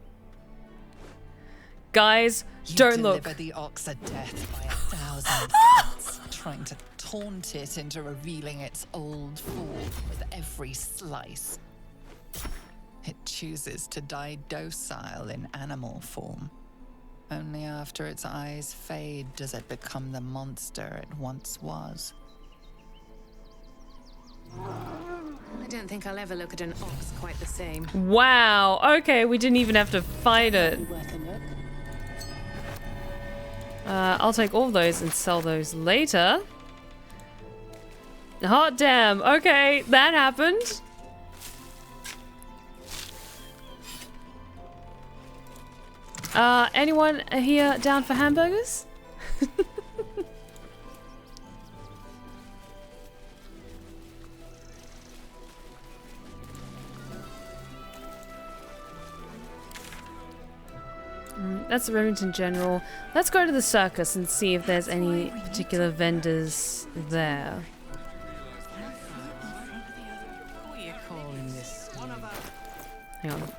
[SPEAKER 1] Guys, don't look.
[SPEAKER 7] Deliver the ox a death by 1,000 cuts, trying to taunt it into revealing its old form with every slice. It chooses to die docile in animal form. Only after its eyes fade does it become the monster it once was.
[SPEAKER 17] I don't think I'll ever look at an ox quite the same.
[SPEAKER 1] Wow. Okay, we didn't even have to fight it. I'll take all those and sell those later. Hot damn. Okay, that happened. Anyone here down for hamburgers? That's the Remington General. Let's go to the circus and see if there's any particular vendors there. Hang on.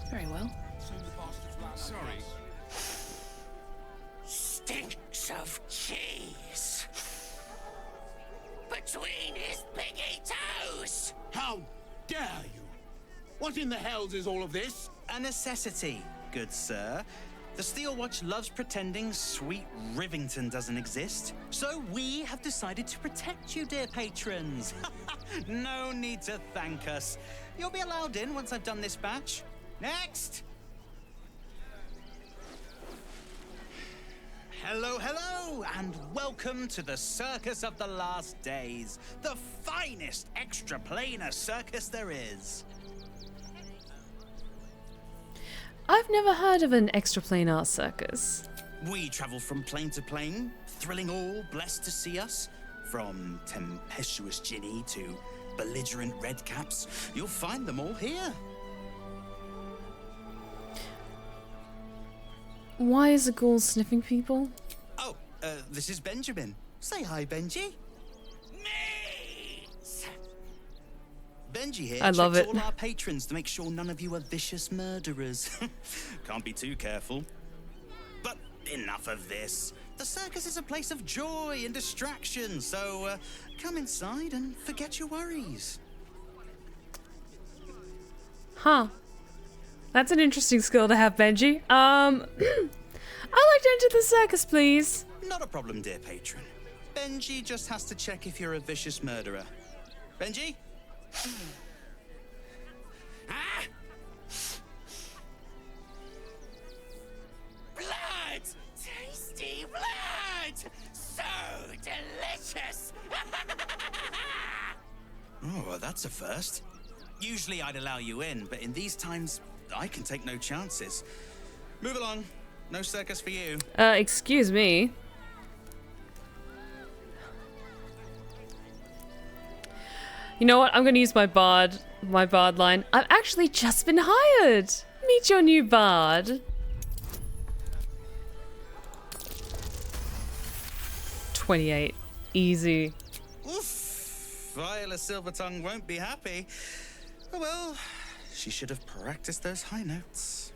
[SPEAKER 17] Very well.
[SPEAKER 18] Sorry. Stinks of cheese between his piggy toes. How dare you? What in the hells is all of this?
[SPEAKER 19] A necessity, good sir. The Steel Watch loves pretending sweet Rivington doesn't exist. So we have decided to protect you, dear patrons. No need to thank us. You'll be allowed in once I've done this batch. Next! Hello, hello, and welcome to the Circus of the Last Days, the finest extra-planar circus there is.
[SPEAKER 1] I've never heard of an extraplanar circus.
[SPEAKER 19] We travel from plane to plane, thrilling all blessed to see us. From tempestuous Ginny to belligerent redcaps, you'll find them all here.
[SPEAKER 1] Why is a ghoul sniffing people?
[SPEAKER 19] Oh, this is Benjamin. Say hi, Benji. Benji here
[SPEAKER 1] I love
[SPEAKER 19] checks
[SPEAKER 1] it.
[SPEAKER 19] all our patrons to make sure none of you are vicious murderers. Can't be too careful. But enough of this. The circus is a place of joy and distraction, so come inside and forget your worries.
[SPEAKER 1] Huh. That's an interesting skill to have, Benji. I'd like to enter the circus, please.
[SPEAKER 19] Not a problem, dear patron. Benji just has to check if you're a vicious murderer. Benji?
[SPEAKER 18] Blood! Tasty blood! So delicious!
[SPEAKER 19] Oh, well, that's a first. Usually I'd allow you in, but in these times, I can take no chances. Move along. No circus for you.
[SPEAKER 1] Excuse me. You know what? I'm gonna use my bard line. I've actually just been hired. Meet your new bard. 28. Easy.
[SPEAKER 19] Oof. Viola Silvertongue won't be happy. Oh well, she should have practiced those high notes.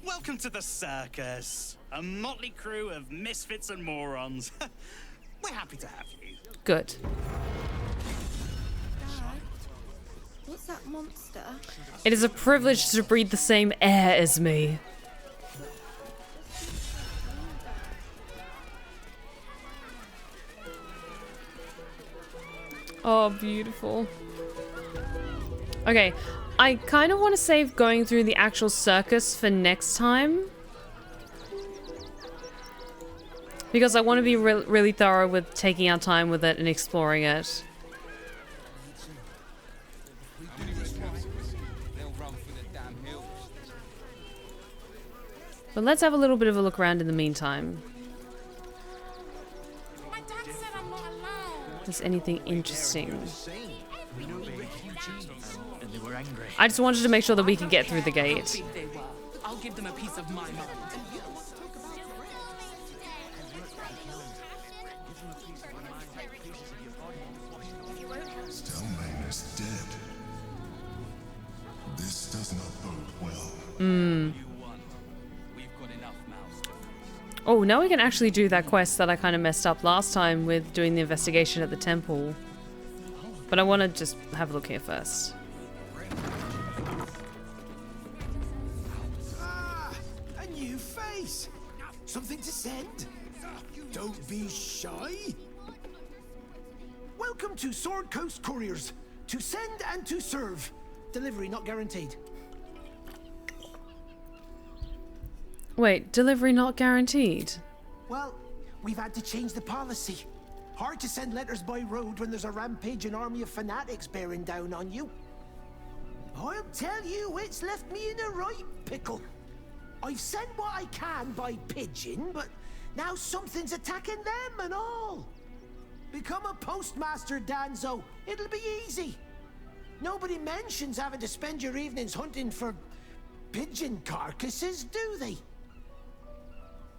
[SPEAKER 19] Welcome to the circus. A motley crew of misfits and morons. We're happy to have you.
[SPEAKER 1] Good.
[SPEAKER 20] What's that monster?
[SPEAKER 1] It is a privilege to breathe the same air as me. Oh, beautiful. Okay, I kind of want to save going through the actual circus for next time. Because I want to be really thorough with taking our time with it and exploring it. But let's have a little bit of a look around in the meantime. Is anything interesting? I just wanted to make sure that we could get through the gate.
[SPEAKER 3] I'll give them a piece of my mind.
[SPEAKER 14] Stelmane is dead. This does not bode well.
[SPEAKER 1] Oh, now we can actually do that quest that I kind of messed up last time with doing the investigation at the temple. But I want to just have a look here first.
[SPEAKER 21] A new face! Something to send? Don't be shy! Welcome to Sword Coast Couriers. To send and to serve. Delivery not guaranteed.
[SPEAKER 1] Wait, delivery not guaranteed?
[SPEAKER 21] Well, we've had to change the policy. Hard to send letters by road when there's a rampaging army of fanatics bearing down on you. I'll tell you, it's left me in a right pickle. I've sent what I can by pigeon, but now something's attacking them and all. Become a postmaster, Danzo. It'll be easy. Nobody mentions having to spend your evenings hunting for pigeon carcasses, do they?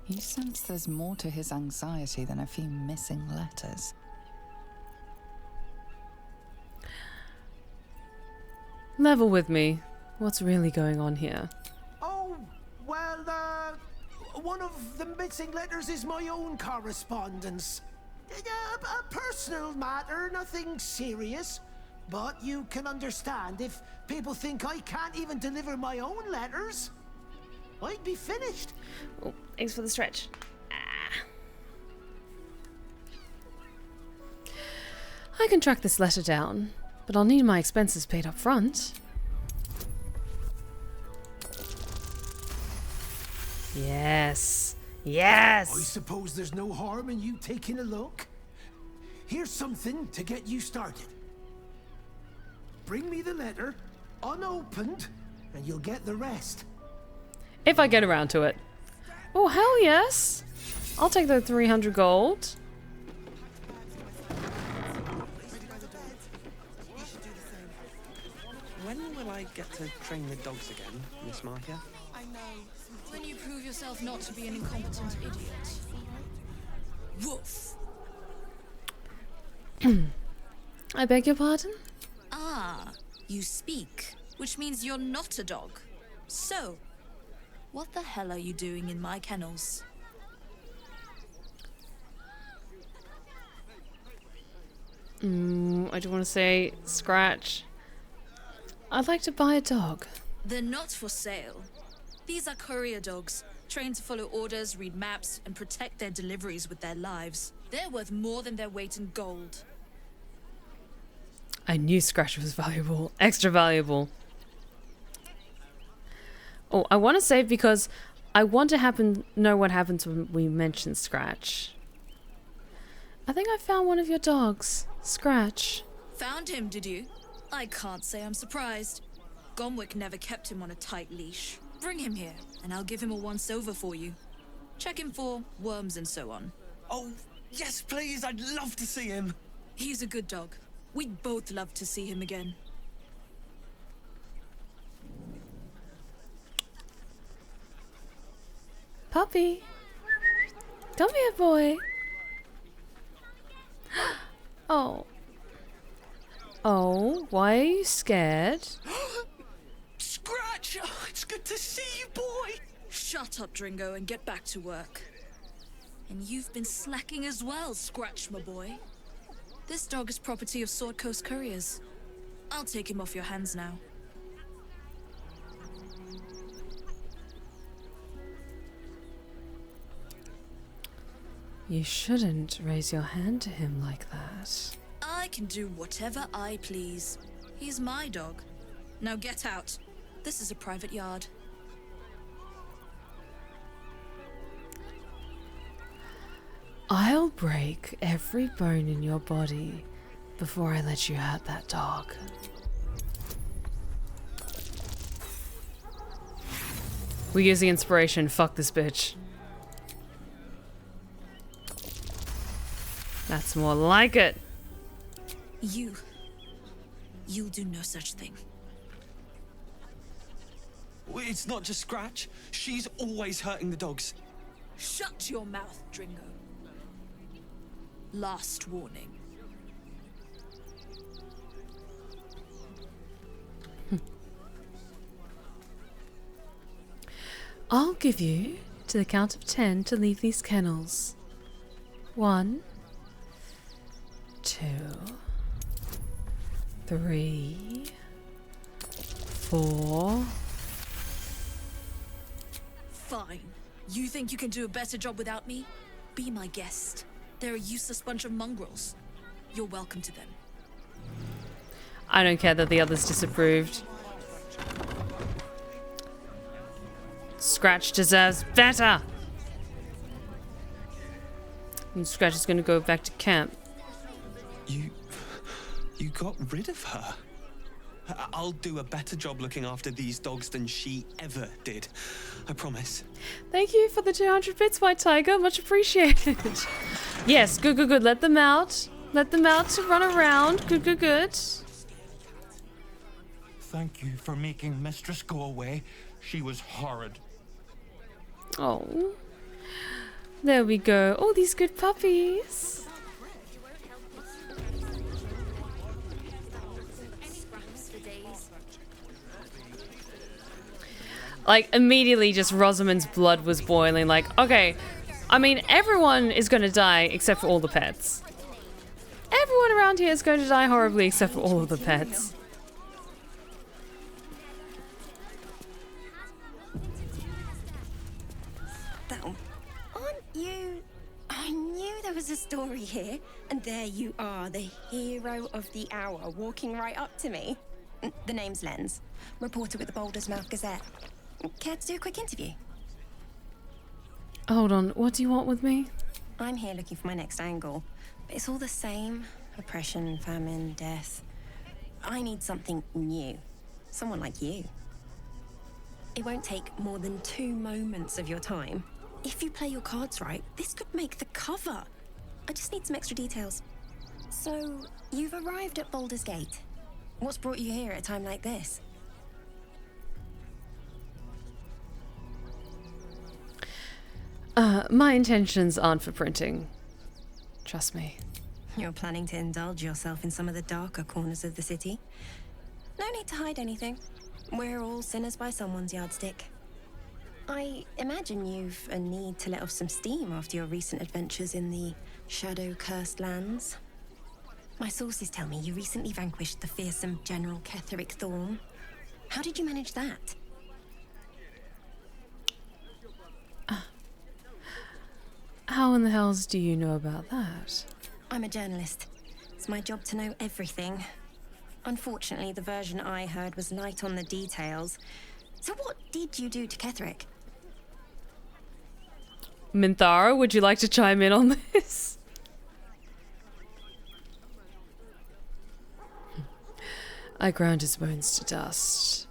[SPEAKER 7] You sense there's more to his anxiety than a few missing letters.
[SPEAKER 1] Level with me. What's really going on here?
[SPEAKER 21] Oh, well, one of the missing letters is my own correspondence. A personal matter, nothing serious. But you can understand if people think I can't even deliver my own letters, I'd be finished.
[SPEAKER 1] Oh, thanks for the stretch. I can track this letter down, but I'll need my expenses paid up front. Yes. Yes!
[SPEAKER 21] I suppose there's no harm in you taking a look. Here's something to get you started. Bring me the letter, unopened, and you'll get the rest.
[SPEAKER 1] If I get around to it. Oh, hell yes! I'll take the 300 gold.
[SPEAKER 2] When will I get to train the dogs again, Miss Markia?
[SPEAKER 9] When you prove yourself not to be an incompetent idiot. Woof!
[SPEAKER 1] I beg your pardon?
[SPEAKER 9] Ah, you speak, which means you're not a dog. So, what the hell are you doing in my kennels?
[SPEAKER 1] I don't want to say scratch. I'd like to buy a dog.
[SPEAKER 9] They're not for sale. These are courier dogs, trained to follow orders, read maps, and protect their deliveries with their lives. They're worth more than their weight in gold.
[SPEAKER 1] I knew Scratch was valuable. Extra valuable. Oh, I want to save because I want to know what happens when we mention Scratch. I think I found one of your dogs. Scratch.
[SPEAKER 9] Found him, did you? I can't say I'm surprised. Gomwick never kept him on a tight leash. Bring him here, and I'll give him a once-over for you. Check him for worms and so on.
[SPEAKER 2] Oh, yes, please. I'd love to see him.
[SPEAKER 9] He's a good dog. We'd both love to see him again.
[SPEAKER 1] Puppy. Come here, boy. Oh. Oh, why are you scared?
[SPEAKER 2] Scratch! Oh, it's good to see you, boy!
[SPEAKER 9] Shut up, Dringo, and get back to work. And you've been slacking as well, Scratch, my boy. This dog is property of Sword Coast Couriers. I'll take him off your hands now.
[SPEAKER 1] You shouldn't raise your hand to him like that.
[SPEAKER 9] I can do whatever I please. He's my dog. Now get out. This is a private yard.
[SPEAKER 1] I'll break every bone in your body before I let you hurt that dog. We use the inspiration. Fuck this bitch. That's more like it.
[SPEAKER 9] You'll do no such thing.
[SPEAKER 2] It's not just Scratch. She's always hurting the dogs.
[SPEAKER 9] Shut your mouth, Dringo. Last warning.
[SPEAKER 1] I'll give you to the count of 10 to leave these kennels. 1, 2, 3, 4.
[SPEAKER 9] Fine. You think you can do a better job without me? Be my guest. They're a useless bunch of mongrels. You're welcome to them.
[SPEAKER 1] I don't care that the others disapproved. Scratch deserves better. And Scratch is going to go back to camp.
[SPEAKER 2] You got rid of her? I'll do a better job looking after these dogs than she ever did. I promise.
[SPEAKER 1] Thank you for the 200 bits, White Tiger. Much appreciated. Yes, good, good, good. Let them out. Let them out to run around. Good, good, good.
[SPEAKER 13] Thank you for making Mistress go away. She was horrid.
[SPEAKER 1] Oh. There we go. All these good puppies. Like, immediately just Rosamund's blood was boiling. Like, okay, I mean, everyone is going to die except for all the pets. Everyone around here is going to die horribly except for all of the pets.
[SPEAKER 6] Aren't you... I knew there was a story here, and there you are, the hero of the hour, walking right up to me. The name's Lens, reporter with the Baldur's Mouth Gazette. Care to do a quick interview?
[SPEAKER 1] Hold on, what do you want with me?
[SPEAKER 6] I'm here looking for my next angle, but it's all the same. Oppression, famine, death. I need something new. Someone like you. It won't take more than 2 moments of your time. If you play your cards right, this could make the cover. I just need some extra details. So, you've arrived at Baldur's Gate. What's brought you here at a time like this?
[SPEAKER 1] My intentions aren't for printing. Trust me.
[SPEAKER 6] You're planning to indulge yourself in some of the darker corners of the city? No need to hide anything. We're all sinners by someone's yardstick. I imagine you've a need to let off some steam after your recent adventures in the shadow-cursed lands. My sources tell me you recently vanquished the fearsome General Ketheric Thorn. How did you manage that?
[SPEAKER 1] How in the hells do you know about that?
[SPEAKER 6] I'm a journalist. It's my job to know everything. Unfortunately, the version I heard was light on the details. So what did you do to Ketheric?
[SPEAKER 1] Minthara, would you like to chime in on this? I ground his bones to dust.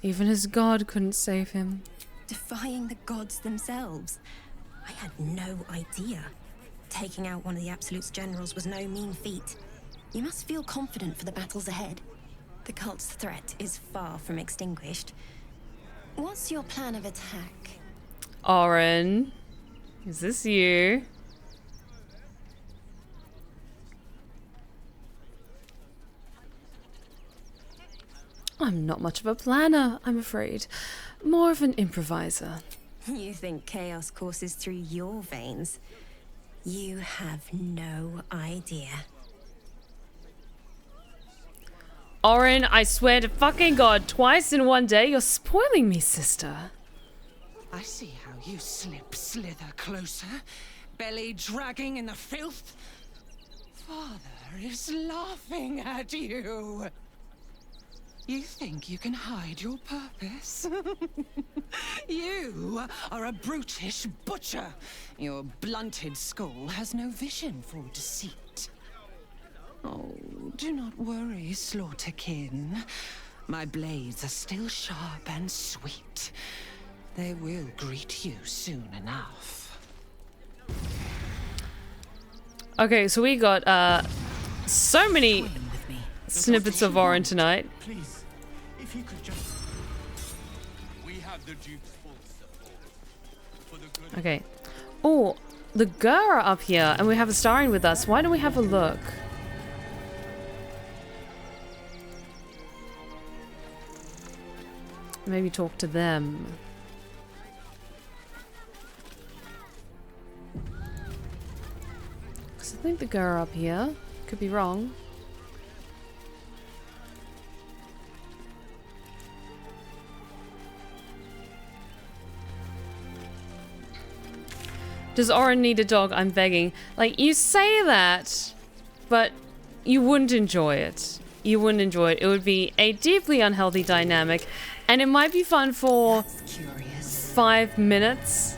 [SPEAKER 1] Even his god couldn't save him.
[SPEAKER 6] Defying the gods themselves? I had no idea. Taking out one of the Absolute's generals was no mean feat. You must feel confident for the battles ahead. The cult's threat is far from extinguished. What's your plan of attack?
[SPEAKER 1] Arwyn, is this you? I'm not much of a planner, I'm afraid. More of an improviser.
[SPEAKER 6] You think chaos courses through your veins? You have no idea.
[SPEAKER 1] Arwyn, I swear to fucking God, twice in one day, you're spoiling me, sister.
[SPEAKER 5] I see how you slither closer, belly dragging in the filth. Father is laughing at you. You think you can hide your purpose? You are a brutish butcher. Your blunted skull has no vision for deceit. Oh, do not worry, Slaughterkin. My blades are still sharp and sweet. They will greet you soon enough.
[SPEAKER 1] Okay, so we got so many snippets of Arwyn tonight.
[SPEAKER 13] Please, if you could just... We have the Duke's full support. For the good...
[SPEAKER 1] Okay. Oh, the Gur are up here, and we have a Scion with us. Why don't we have a look? Maybe talk to them. Because I think the Gur are up here. Could be wrong. Does Arwyn need a dog? I'm begging. Like, you say that, but you wouldn't enjoy it. You wouldn't enjoy it. It would be a deeply unhealthy dynamic, and it might be fun for...
[SPEAKER 6] That's curious.
[SPEAKER 1] 5 minutes.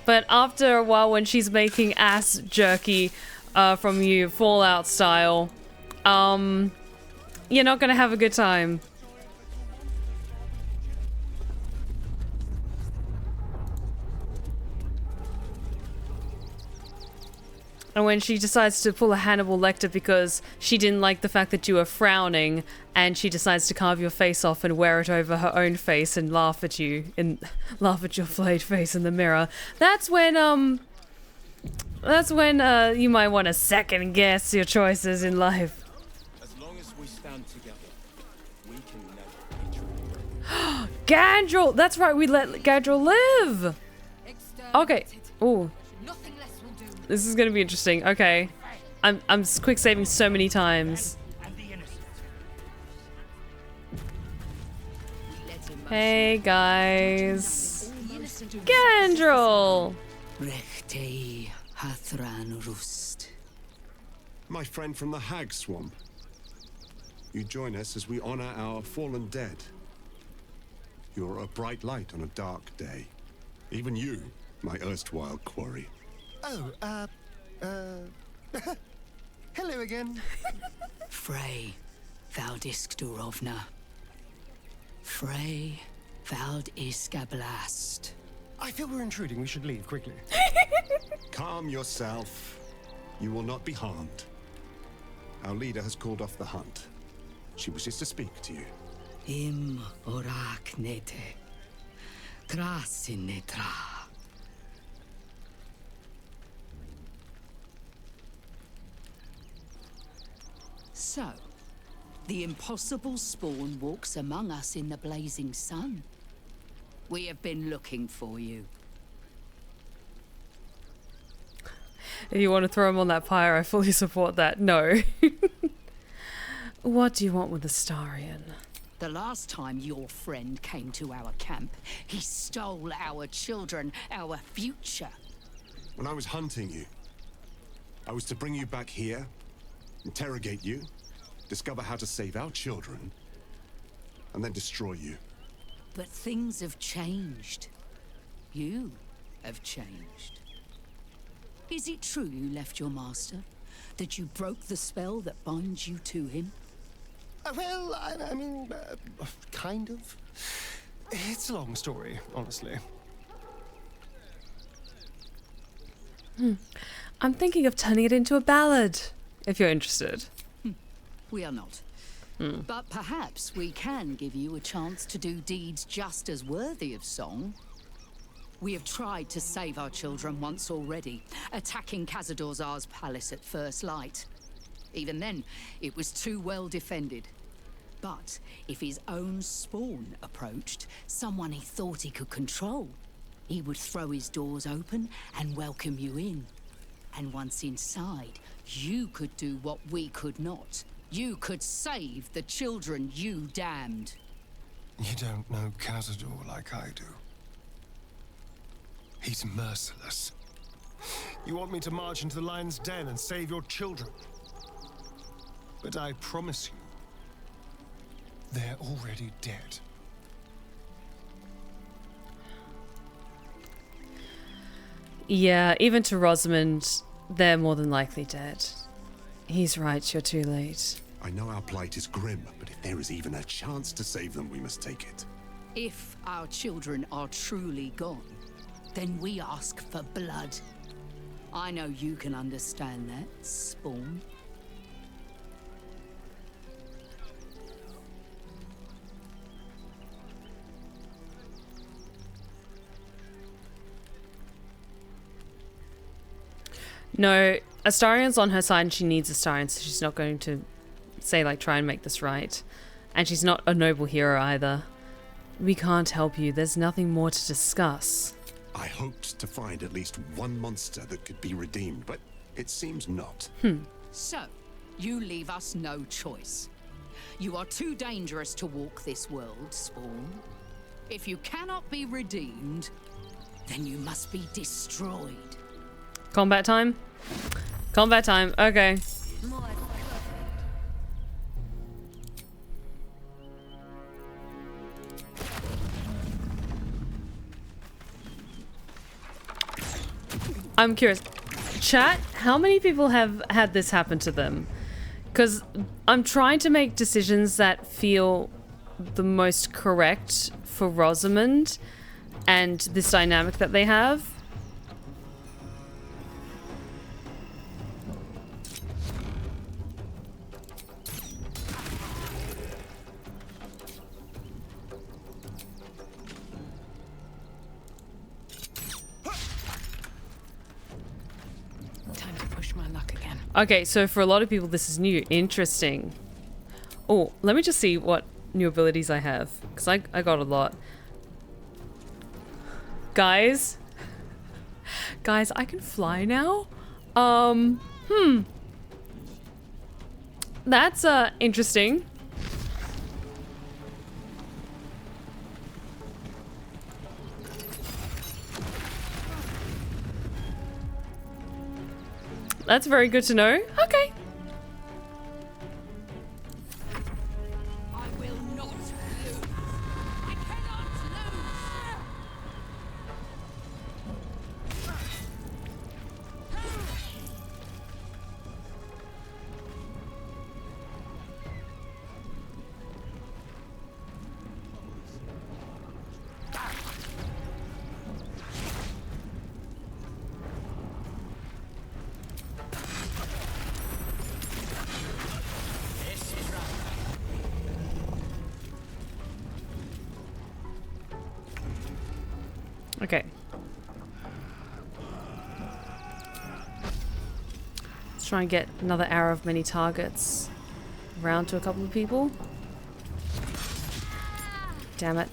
[SPEAKER 1] But after a while, when she's making ass jerky from you, Fallout style, you're not gonna have a good time. And when she decides to pull a Hannibal Lecter because she didn't like the fact that you were frowning, and she decides to carve your face off and wear it over her own face and laugh at you and laugh at your flayed face in the mirror. That's when you might want to second guess your choices in life.
[SPEAKER 13] As long as we stand together, we can never be
[SPEAKER 1] Gandrel! That's right, we let Gandrel live! Okay. Ooh. This is gonna be interesting. Okay. I'm quick saving so many times. Hey guys. Gandrel!
[SPEAKER 12] My friend from the Hag Swamp. You join us as we honor our fallen dead. You're a bright light on a dark day. Even you, my erstwhile quarry.
[SPEAKER 22] Oh, hello again.
[SPEAKER 23] Frey, Vald Iskdurovna. Frey, Vald Iskablast.
[SPEAKER 22] I feel we're intruding. We should leave quickly.
[SPEAKER 12] Calm yourself. You will not be harmed. Our leader has called off the hunt. She wishes to speak to you.
[SPEAKER 23] Im orak nete. Krasinetra. So, the impossible spawn walks among us in the blazing sun. We have been looking for you.
[SPEAKER 1] If you want to throw him on that pyre, I fully support that. No. What do you want with Astarion?
[SPEAKER 23] The last time your friend came to our camp, he stole our children, our future.
[SPEAKER 12] When I was hunting you, I was to bring you back here, interrogate you, discover how to save our children, and then destroy you.
[SPEAKER 23] But things have changed. You have changed. Is it true you left your master? That you broke the spell that binds you to him?
[SPEAKER 22] Well, I mean, kind of. It's a long story, honestly.
[SPEAKER 1] I'm thinking of turning it into a ballad, if you're interested.
[SPEAKER 23] We are not. But perhaps we can give you a chance to do deeds just as worthy of song. We have tried to save our children once already, attacking Khazad-dûr'Zar's palace at first light. Even then, it was too well defended. But if his own spawn approached, someone he thought he could control, he would throw his doors open and welcome you in. And once inside, you could do what we could not. You could save the children you damned.
[SPEAKER 22] You don't know Khazad-dûr like I do. He's merciless. You want me to march into the lion's den and save your children? But I promise you, they're already dead.
[SPEAKER 1] Yeah, even to Rosamund, they're more than likely dead. He's right, you're too late.
[SPEAKER 12] I know our plight is grim, but if there is even a chance to save them, we must take it.
[SPEAKER 23] If our children are truly gone, then we ask for blood. I know you can understand that, Spawn.
[SPEAKER 1] No, Astarion's on her side and she needs Astarion, so she's not going to say, like, try and make this right. And she's not a noble hero either. We can't help you. There's nothing more to discuss.
[SPEAKER 12] I hoped to find at least one monster that could be redeemed, but it seems not.
[SPEAKER 23] So, you leave us no choice. You are too dangerous to walk this world, Spawn. If you cannot be redeemed, then you must be destroyed.
[SPEAKER 1] Combat time? Combat time, okay. I'm curious. Chat, how many people have had this happen to them? Because I'm trying to make decisions that feel the most correct for Rosamund and this dynamic that they have.
[SPEAKER 17] Time to push my luck again.
[SPEAKER 1] Okay, so for a lot of people this is new. Interesting. Oh, let me just see what new abilities I have, because I got a lot. Guys, I can fly now. That's interesting. That's very good to know. Okay. Okay. Let's try and get another arrow of many targets around to a couple of people. Damn it.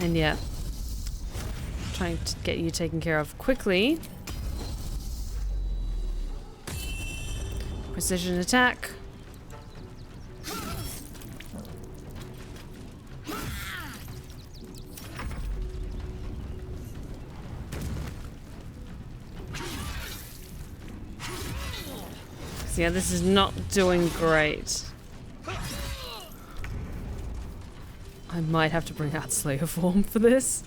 [SPEAKER 1] And yeah. Trying to get you taken care of quickly. Precision attack. Yeah, this is not doing great. I might have to bring out Slayer form for this.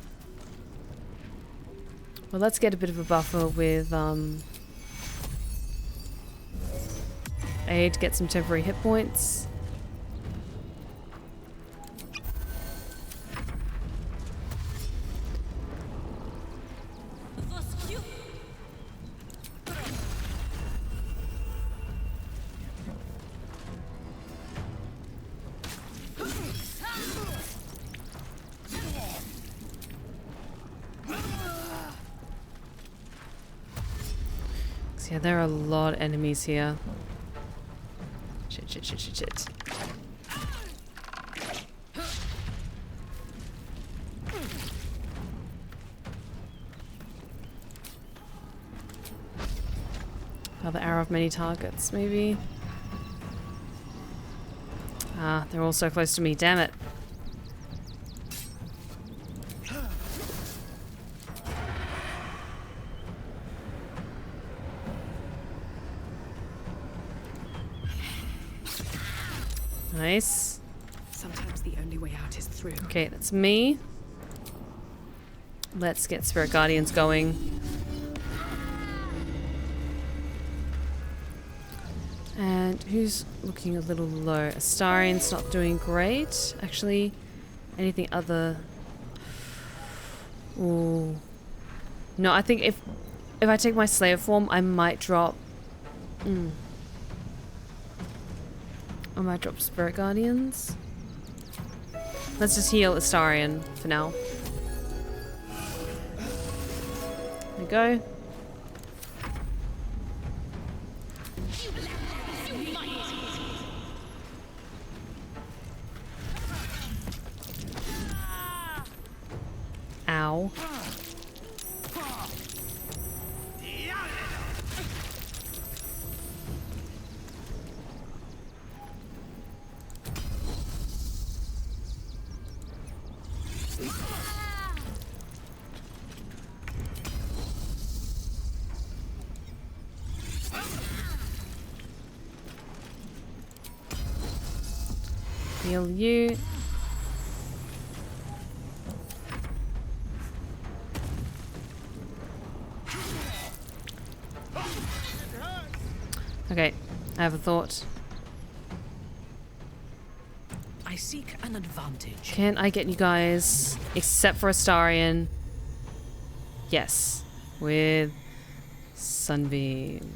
[SPEAKER 1] Well, let's get a bit of a buffer with aid, get some temporary hit points. Yeah, there are a lot of enemies here. Shit. Another arrow of many targets, maybe. Ah, they're all so close to me, damn it. Nice.
[SPEAKER 17] Sometimes the only way out is through.
[SPEAKER 1] Okay, that's me. Let's get Spirit Guardians going. And who's looking a little low? Astarion's not doing great. Actually, anything other... Ooh. No, I think if I take my Slayer form, I might drop... I might drop Spirit Guardians. Let's just heal Astarion for now. There we go. Ow. Heal you. Okay, I have a thought.
[SPEAKER 4] I seek an advantage.
[SPEAKER 1] Can I get you guys, except for Astarion? Yes, with Sunbeam.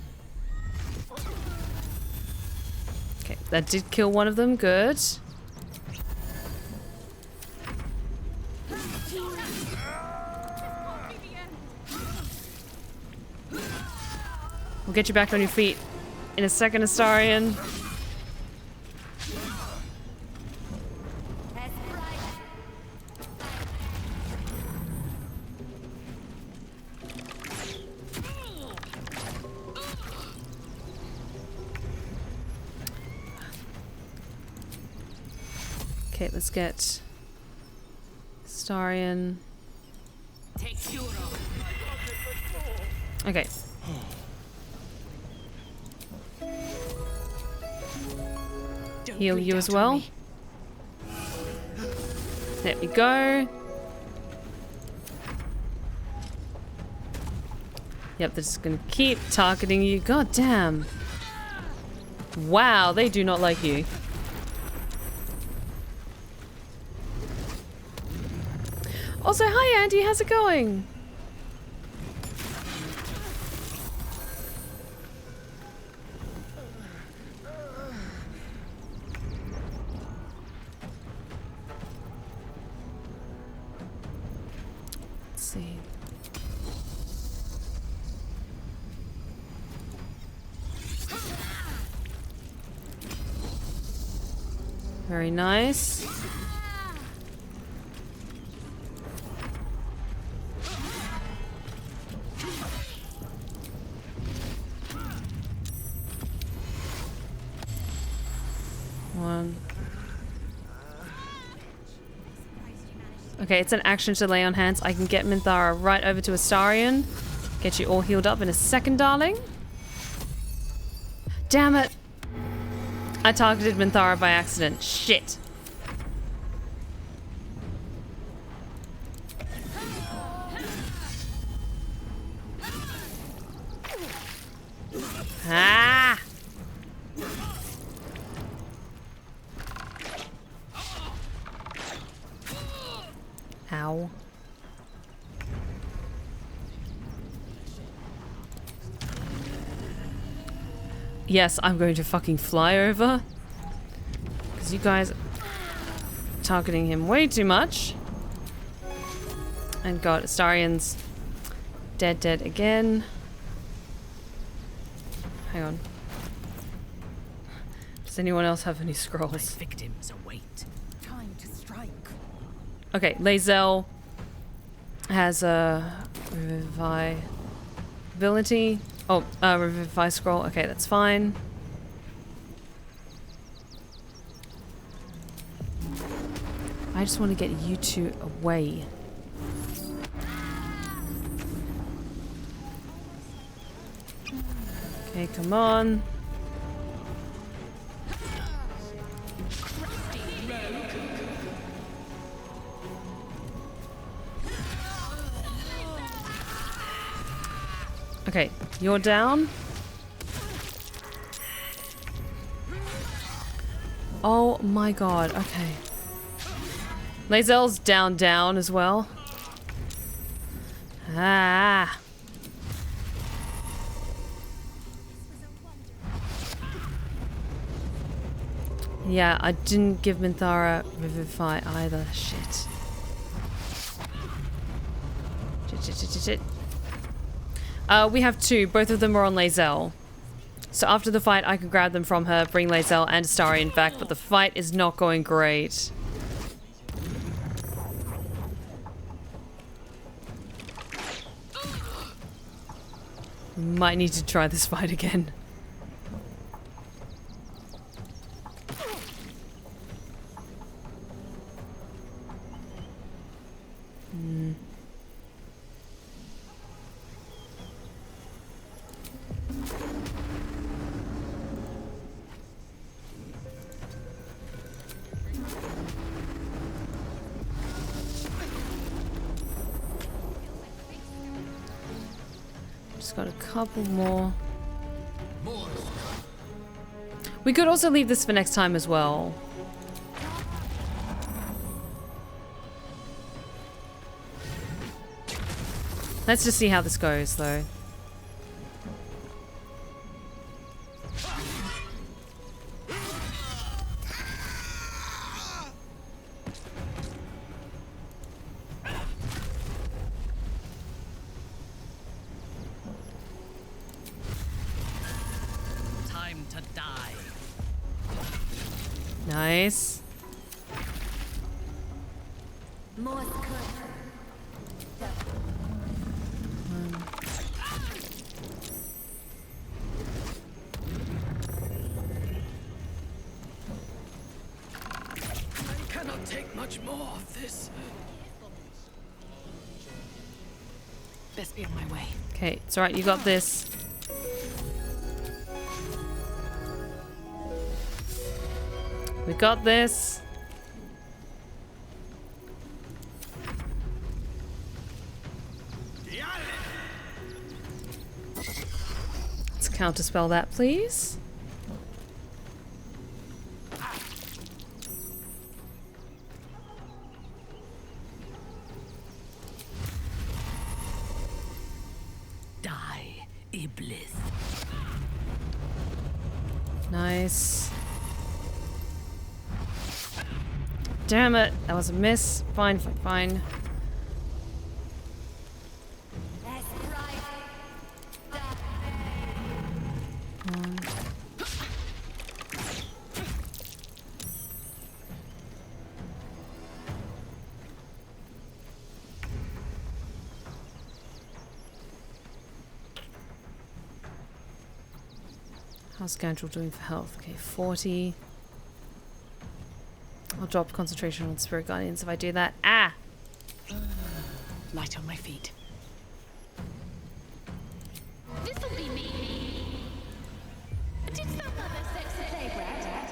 [SPEAKER 1] Okay, that did kill one of them. Good. We'll get you back on your feet in a second, Astarion. Okay, let's get Astarion. Okay. Heal you as well. There we go. Yep, they're just gonna keep targeting you. God damn. Wow, they do not like you. Also, hi Andy, how's it going? Let's see. Very nice. Okay, it's an action to lay on hands. I can get Minthara right over to Astarion. Get you all healed up in a second, darling. Damn it! I targeted Minthara by accident. Shit. Ah! Ow. Yes, I'm going to fucking fly over. Because you guys are targeting him way too much. And God, Astarion's dead again. Hang on. Does anyone else have any scrolls?
[SPEAKER 4] Victims await. Time to strike.
[SPEAKER 1] Okay, Lae'zel has a Revivify ability. Oh, Revivify scroll. Okay, that's fine. I just want to get you two away. Okay, come on. Okay, you're down. Oh my god, okay. Lae'zel's down as well. Ah. Yeah, I didn't give Minthara Revivify either. Shit. Shit. We have two. Both of them are on Lae'zel. So after the fight, I can grab them from her, bring Lae'zel and Astarion back, but the fight is not going great. Might need to try this fight again. Just got a couple more. We could also leave this for next time as well. Let's just see how this goes, though.
[SPEAKER 4] Time to die.
[SPEAKER 1] Nice.
[SPEAKER 4] I cannot take much more of this. Best be on my way.
[SPEAKER 1] Okay, it's alright, you got this. We got this. Let's counterspell that, please.
[SPEAKER 4] Die, Iblis.
[SPEAKER 1] Nice. Damn it, that was a miss. Fine, fine, fine. How's Gandrel doing for health? Okay, 40. I'll drop concentration on Spirit Guardians if I do that. Ah!
[SPEAKER 4] Light on my feet.
[SPEAKER 15] This'll be me. Did some other sexy playground?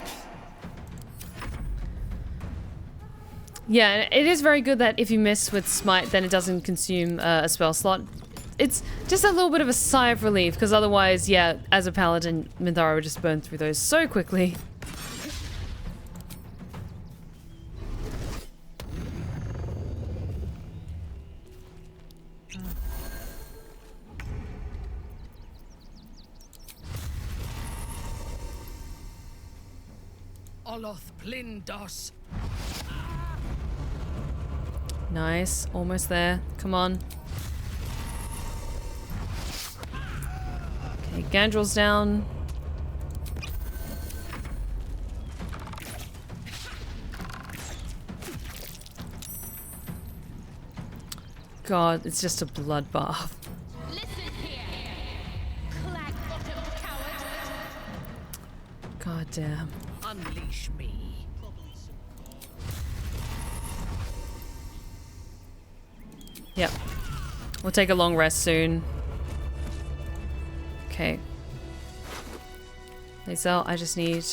[SPEAKER 1] Yeah, it is very good that if you miss with Smite, then it doesn't consume a spell slot. It's just a little bit of a sigh of relief, because otherwise, yeah, as a paladin, Minthara would just burn through those so quickly.
[SPEAKER 4] Oloth Plindos.
[SPEAKER 1] Nice, almost there. Come on. Okay, Gandrel's down. God, it's just a bloodbath. God damn.
[SPEAKER 4] Unleash me.
[SPEAKER 1] Yep. We'll take a long rest soon. Okay. Lae'zel, I just need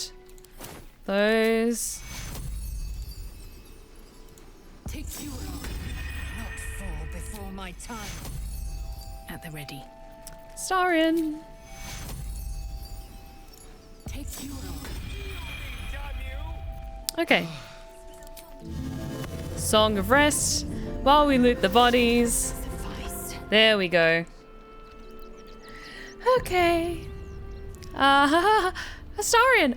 [SPEAKER 1] those.
[SPEAKER 4] Take you along. Not fall before my time. At the ready.
[SPEAKER 1] Starion.
[SPEAKER 4] Take you along.
[SPEAKER 1] Okay. Song of Rest while we loot the bodies. There we go. Okay. Astarion,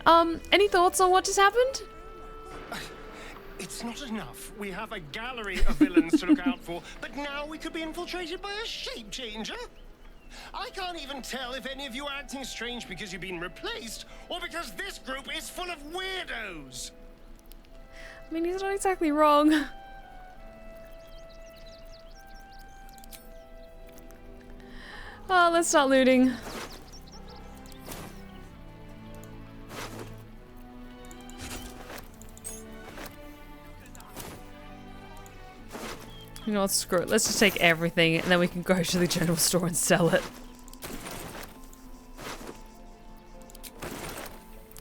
[SPEAKER 1] any thoughts on what just happened?
[SPEAKER 22] It's not enough. We have a gallery of villains to look out for, but now we could be infiltrated by a shape changer? I can't even tell if any of you are acting strange because you've been replaced, or because this group is full of weirdos.
[SPEAKER 1] I mean, he's not exactly wrong. Oh, let's start looting. You know what, screw it. Let's just take everything and then we can go to the general store and sell it.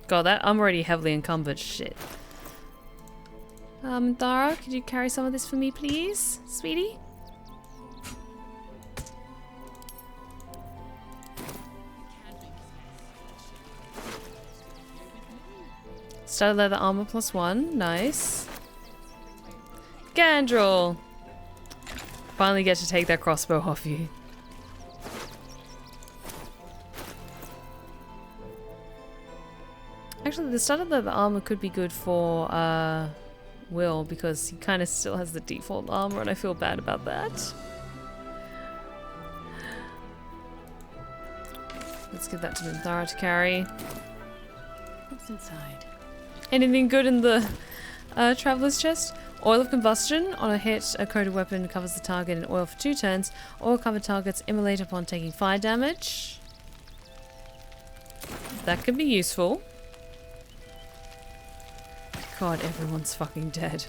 [SPEAKER 1] God, I'm already heavily encumbered. Shit. Dara, could you carry some of this for me, please, sweetie? Studded leather armor +1. Nice. Gandrel! Finally get to take that crossbow off you. Actually, the studded leather armor could be good for Will, because he kind of still has the default armor and I feel bad about that. Let's give that to Minthara to carry.
[SPEAKER 3] What's inside?
[SPEAKER 1] Anything good in the traveler's chest? Oil of combustion. On a hit, a coated weapon covers the target in oil for 2 turns. Oil covered targets immolate upon taking fire damage. That could be useful. God, everyone's fucking dead.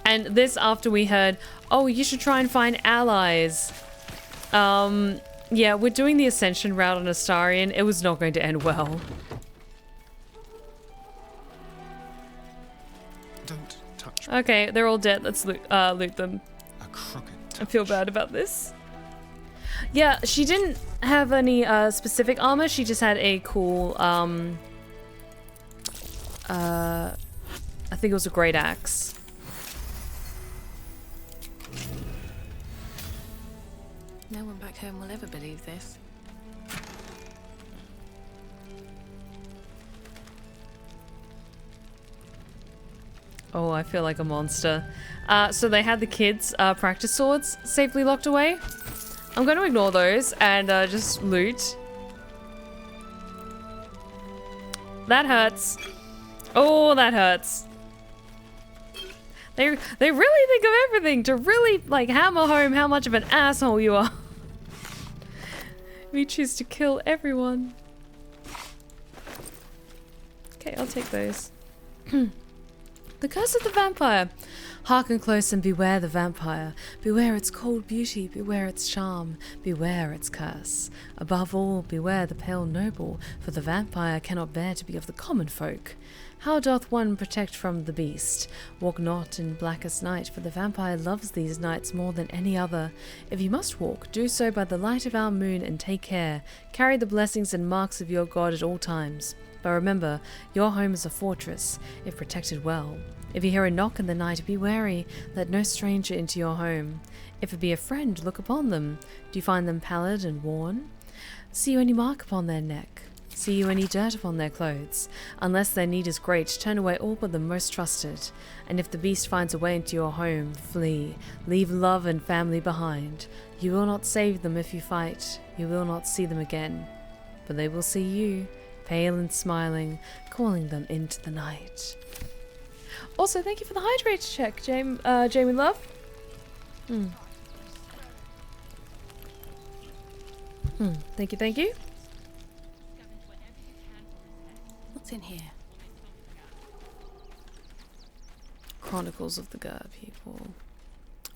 [SPEAKER 1] And this after we heard, oh, you should try and find allies. Yeah, we're doing the Ascension route on Astarion. It was not going to end well.
[SPEAKER 12] Don't touch.
[SPEAKER 1] Okay, they're all dead. Let's loot them.
[SPEAKER 12] A crooked touch.
[SPEAKER 1] I feel bad about this. Yeah, she didn't have any specific armor. She just had a cool, I think it was a great axe.
[SPEAKER 3] No one back home will ever believe this.
[SPEAKER 1] Oh, I feel like a monster. So they had the kids' practice swords safely locked away. I'm going to ignore those and just loot. That hurts. Oh, that hurts. They really think of everything to really like hammer home how much of an asshole you are. We choose to kill everyone. Okay, I'll take those. The curse of the vampire. Hearken close and beware the vampire. Beware its cold beauty, beware its charm, beware its curse. Above all, beware the pale noble, for the vampire cannot bear to be of the common folk. How doth one protect from the beast? Walk not in blackest night, for the vampire loves these nights more than any other. If you must walk, do so by the light of our moon, and take care. Carry the blessings and marks of your God at all times. But remember, your home is a fortress, if protected well. If you hear a knock in the night, be wary. Let no stranger into your home. If it be a friend, look upon them. Do you find them pallid and worn? See you any mark upon their neck? See you any dirt upon their clothes? Unless their need is great, turn away all but the most trusted. And if the beast finds a way into your home, flee. Leave love and family behind. You will not save them if you fight. You will not see them again. But they will see you, pale and smiling, calling them into the night. Also, thank you for the hydrate check, Jamie Love. Thank you, thank you.
[SPEAKER 3] What's in here?
[SPEAKER 1] Chronicles of the God people.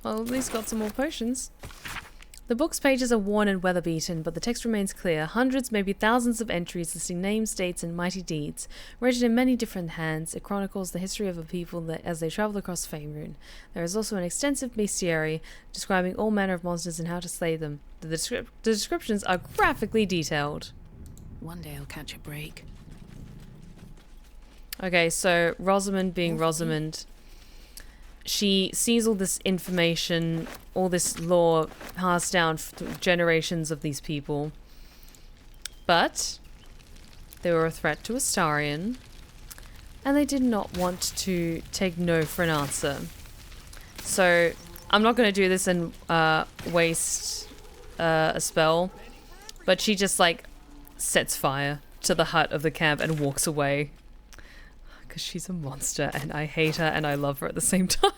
[SPEAKER 1] Well, at least got some more potions. The book's pages are worn and weather-beaten, but the text remains clear. Hundreds, maybe thousands of entries listing names, dates, and mighty deeds. Written in many different hands, it chronicles the history of a people as they travel across Faerun. There is also an extensive bestiary describing all manner of monsters and how to slay them. The descriptions are graphically detailed.
[SPEAKER 3] One day I'll catch a break.
[SPEAKER 1] Okay, so Rosamund being Rosamund, she sees all this information, all this lore passed down through generations of these people. But they were a threat to Astarion, and they did not want to take no for an answer. So I'm not going to do this and waste a spell, but she just like sets fire to the hut of the camp and walks away. Because she's a monster and I hate her and I love her at the same time.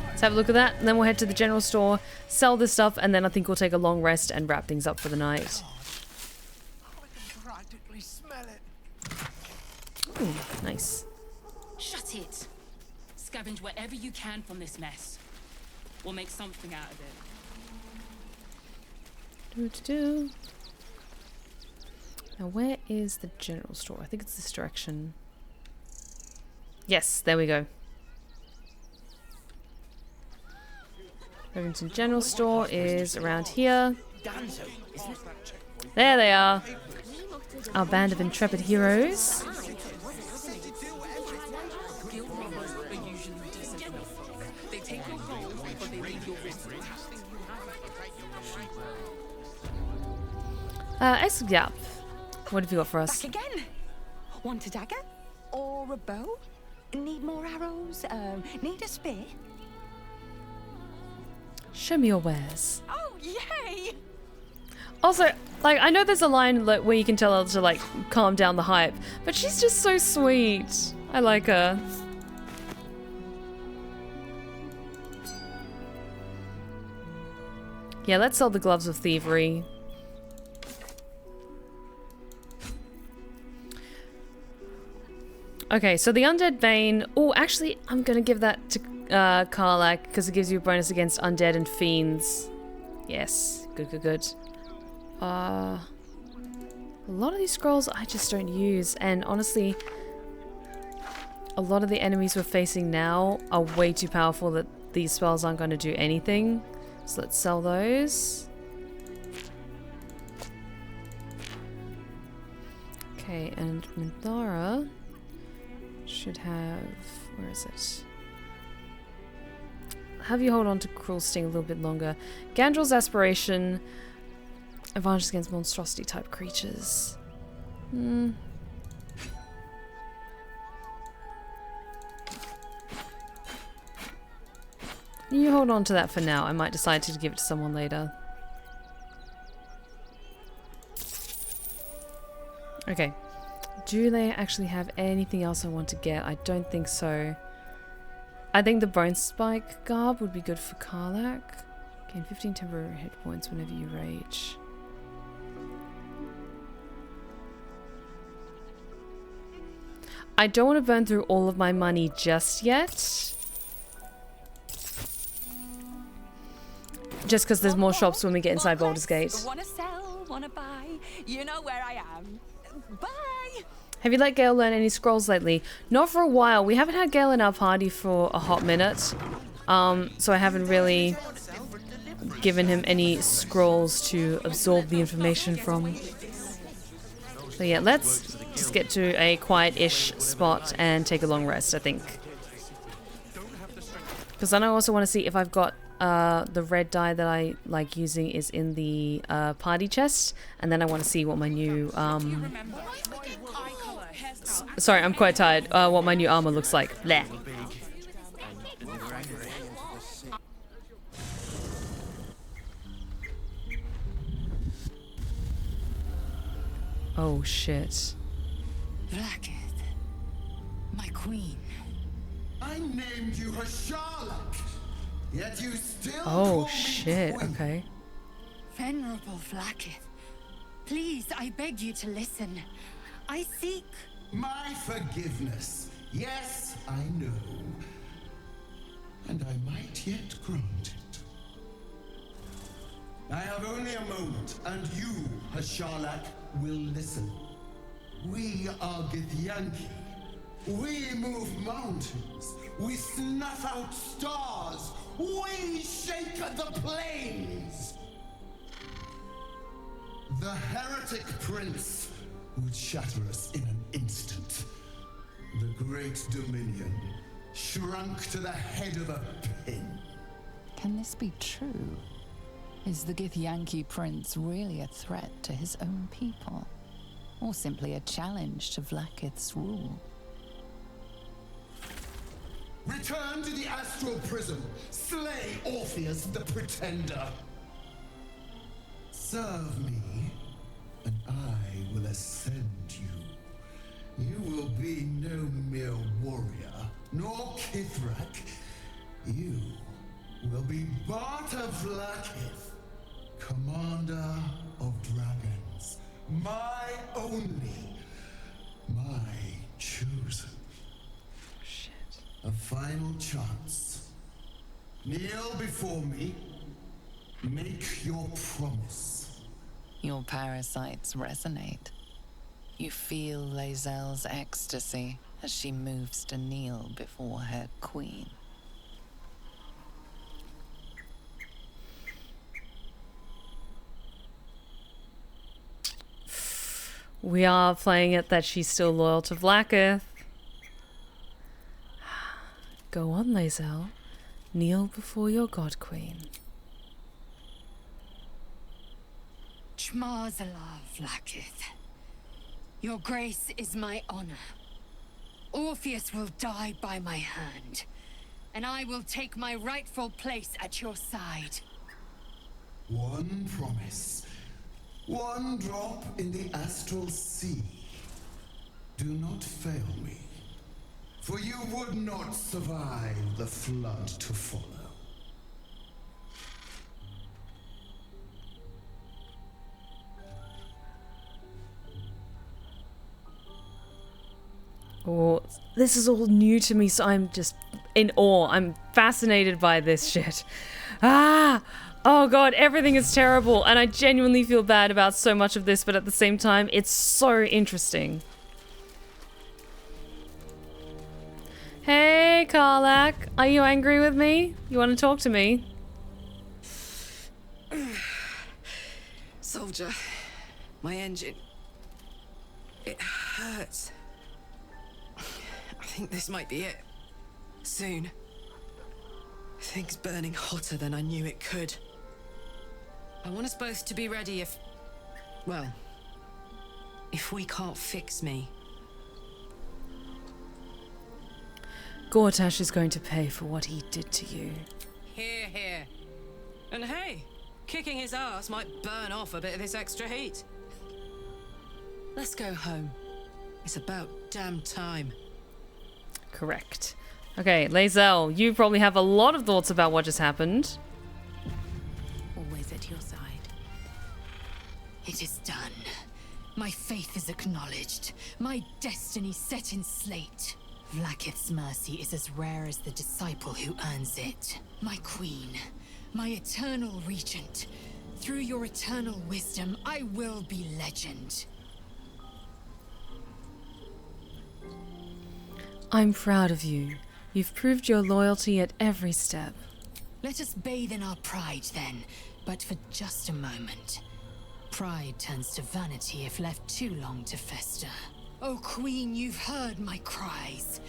[SPEAKER 1] Let's have a look at that, and then we'll head to the general store, sell this stuff, and then I think we'll take a long rest and wrap things up for the night. Ooh, nice.
[SPEAKER 10] Shut it! Scavenge whatever you can from this mess. We'll make something out of
[SPEAKER 1] Do. Now, where is the general store? I think it's this direction. Yes, there we go. Rivington General Store is around here. There they are. Our band of intrepid heroes. Yeah. What have you got for us?
[SPEAKER 17] Back again. Want a dagger? Or a bow? Need more arrows? Need a spear?
[SPEAKER 1] Show me your wares.
[SPEAKER 17] Oh, yay!
[SPEAKER 1] Also, like, I know there's a line where you can tell her to, like, calm down the hype, but she's just so sweet. I like her. Yeah, let's sell the gloves of thievery. Okay, so the Undead Vein... Oh, actually, I'm gonna give that to Karlach, because it gives you a bonus against Undead and Fiends. Yes, good. A lot of these scrolls I just don't use, and honestly, a lot of the enemies we're facing now are way too powerful that these spells aren't going to do anything. So let's sell those. Okay, and Minthara should have... Where is it? Have you hold on to Cruel Sting a little bit longer. Gandrel's Aspiration. Advantage against monstrosity type creatures. You hold on to that for now. I might decide to give it to someone later. Okay. Do they actually have anything else I want to get? I don't think so. I think the Bone Spike Garb would be good for Karlach. Gain 15 temporary hit points whenever you rage. I don't want to burn through all of my money just yet. Just because there's more shops when we get inside Baldur's Gate.
[SPEAKER 17] Wanna sell, wanna buy, you know where I am. Bye!
[SPEAKER 1] Have you let Gale learn any scrolls lately? Not for a while. We haven't had Gale in our party for a hot minute. So I haven't really given him any scrolls to absorb the information from. So yeah, let's just get to a quiet-ish spot and take a long rest, I think. Because then I also want to see if I've got the red dye that I like using is in the party chest, and then I want to see what my new sorry, I'm quite tired. What my new armor looks like. Bleh. Oh shit.
[SPEAKER 4] Blacketh, my queen.
[SPEAKER 18] I named you her Charlotte, yet you still
[SPEAKER 1] Oh shit, okay.
[SPEAKER 4] Venerable Blacketh, please, I beg you to listen. I seek
[SPEAKER 18] my forgiveness. Yes, I know. And I might yet grant it. I have only a moment, and you, Hasharlak, will listen. We are Githyanki. We move mountains. We snuff out stars. We shake the plains. The heretic prince would shatter us in an instant. The great dominion shrunk to the head of a pin.
[SPEAKER 7] Can this be true? Is the Githyanki prince really a threat to his own people? Or simply a challenge to Vlaakith's rule?
[SPEAKER 18] Return to the astral prism. Slay Orpheus the Pretender. Serve me, and I will ascend you. You will be no mere warrior, nor Kithrak. You will be Barta Vlaakith, commander of dragons. My only, my chosen.
[SPEAKER 1] Shit.
[SPEAKER 18] A final chance. Kneel before me. Make your promise.
[SPEAKER 7] Your parasites resonate. You feel Lae'zel's ecstasy as she moves to kneel before her queen.
[SPEAKER 1] We are playing it that she's still loyal to Vlaakith. Go on, Lae'zel. Kneel before your god queen.
[SPEAKER 4] Chmarzala, Vlaakith. Your grace is my honor. Orpheus will die by my hand, and I will take my rightful place at your side.
[SPEAKER 18] One promise. One drop in the astral sea. Do not fail me, for you would not survive the flood to follow.
[SPEAKER 1] Oh, this is all new to me, so I'm just in awe. I'm fascinated by this shit. Ah! Oh god, everything is terrible, and I genuinely feel bad about so much of this, but at the same time, it's so interesting. Hey, Karlach, are you angry with me? You want to talk to me?
[SPEAKER 3] Soldier, my engine. It hurts. I think this might be it. Soon. Things burning hotter than I knew it could. I want us both to be ready if... well, if we can't fix me.
[SPEAKER 1] Gortash is going to pay for what he did to you.
[SPEAKER 3] Here, here. And hey, kicking his ass might burn off a bit of this extra heat. Let's go home. It's about damn time.
[SPEAKER 1] Correct. Okay, Lae'zel, you probably have a lot of thoughts about what just happened.
[SPEAKER 4] Always at your side. It is done. My faith is acknowledged. My destiny set in slate. Vlaakith's mercy is as rare as the disciple who earns it. My queen, my eternal regent. Through your eternal wisdom, I will be legend.
[SPEAKER 1] I'm proud of you. You've proved your loyalty at every step.
[SPEAKER 4] Let us bathe in our pride then, but for just a moment. Pride turns to vanity if left too long to fester. Oh Queen, you've heard my cries.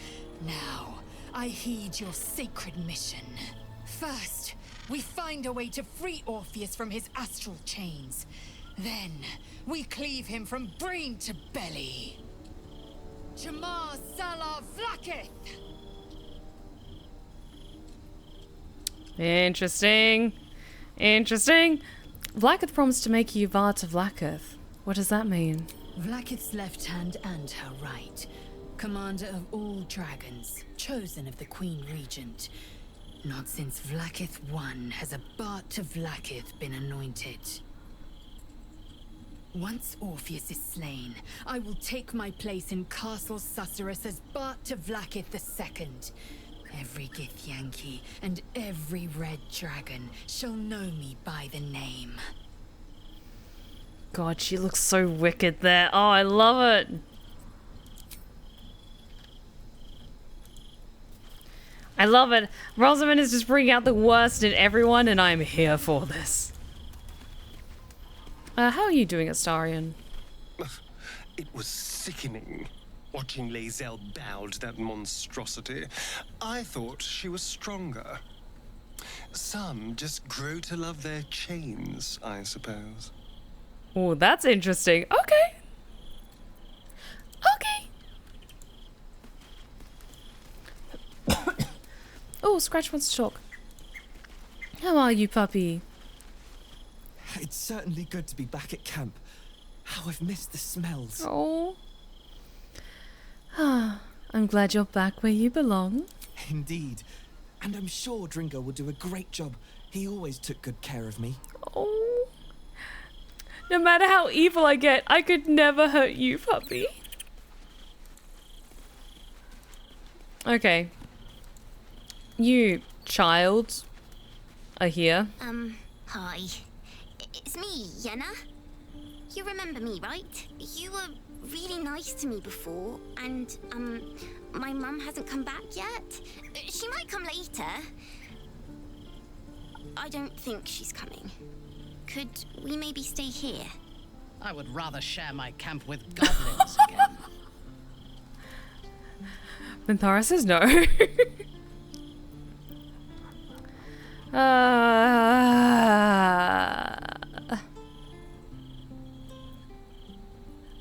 [SPEAKER 4] Now, I heed your sacred mission. First, we find a way to free Orpheus from his astral chains. Then, we cleave him from brain to belly. Chmarzala Vlaakith!
[SPEAKER 1] Interesting. Interesting. Vlaakith promised to make you Var to Vlaakith. What does that mean?
[SPEAKER 4] Vlaakith's left hand and her right. Commander of all dragons, chosen of the Queen Regent. Not since Vlaakith I has a Bart to Vlaakith been anointed. Once Orpheus is slain, I will take my place in Castle Susurrus as Bart to Vlaakith II. Every Githyanki and every red dragon shall know me by the name.
[SPEAKER 1] God, she looks so wicked there. Oh, I love it. I love it. Rosamund is just bringing out the worst in everyone, and I'm here for this. How are you doing, Astarion?
[SPEAKER 22] It was sickening, watching Lae'zel bow to that monstrosity. I thought she was stronger. Some just grow to love their chains, I suppose.
[SPEAKER 1] Oh, that's interesting. Okay. Okay. Oh, Scratch wants to talk. How are you, puppy?
[SPEAKER 8] It's certainly good to be back at camp. How I've missed the smells.
[SPEAKER 1] Oh. I'm glad you're back where you belong.
[SPEAKER 8] Indeed. And I'm sure Dringo will do a great job. He always took good care of me.
[SPEAKER 1] Oh. No matter how evil I get, I could never hurt you, puppy. Okay. You, child, are here.
[SPEAKER 15] Hi. It's me, Yenna. You remember me, right? You were really nice to me before, and, my mum hasn't come back yet. She might come later. I don't think she's coming. Could we maybe stay here?
[SPEAKER 11] I would rather share my camp with goblins again.
[SPEAKER 1] Minthara says no.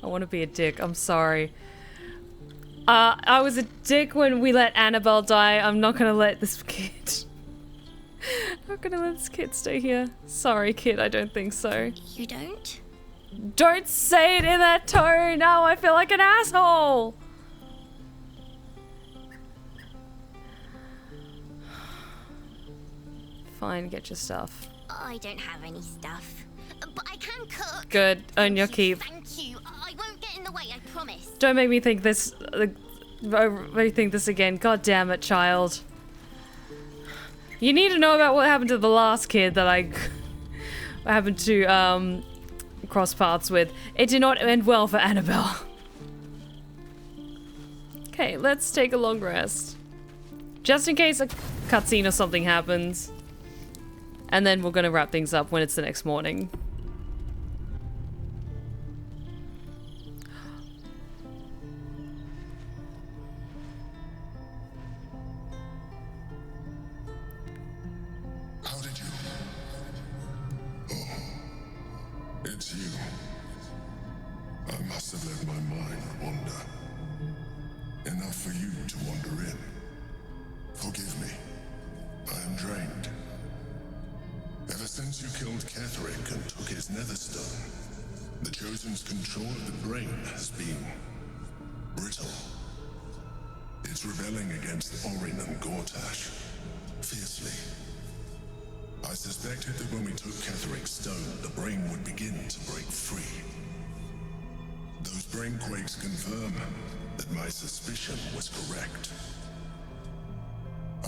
[SPEAKER 1] I want to be a dick. I'm sorry. I was a dick when we let Annabelle die. I'm not gonna let this kid. I'm not gonna let this kid stay here. Sorry, kid. I don't think so.
[SPEAKER 15] You don't?
[SPEAKER 1] Don't say it in that tone. Now I feel like an asshole. Fine, get your stuff.
[SPEAKER 15] I don't have any stuff, but I can cook.
[SPEAKER 1] Good, own your keep.
[SPEAKER 15] Thank you. I won't get in the way, I promise.
[SPEAKER 1] Don't make me think this. Rethink this again. God damn it, child. You need to know about what happened to the last kid that I happened to cross paths with. It did not end well for Annabelle. Okay, let's take a long rest, just in case a cutscene or something happens. And then we're gonna wrap things up when it's the next morning.
[SPEAKER 14] How did you? Oh, it's you. I must have let my mind wander. Enough for you to wander in. Forgive me. I am drained. Ever since you killed Ketherick and took his netherstone, the Chosen's control of the brain has been brittle. It's rebelling against Orin and Gortash fiercely. I suspected that when we took Ketherick's stone, the brain would begin to break free. Those brain quakes confirm that my suspicion was correct.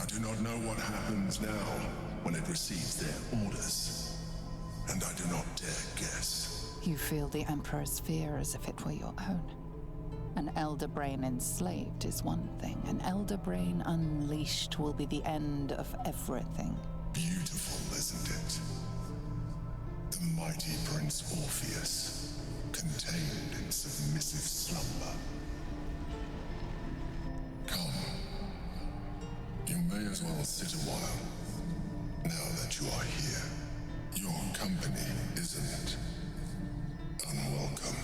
[SPEAKER 14] I do not know what happens now when it receives their orders, and I do not dare guess.
[SPEAKER 7] You feel the Emperor's fear as if it were your own. An elder brain enslaved is one thing. An elder brain unleashed will be the end of everything.
[SPEAKER 14] Beautiful, isn't it? The mighty Prince Orpheus, contained in submissive slumber. Come. You may as well sit a while. Now that you are here, your company isn't unwelcome.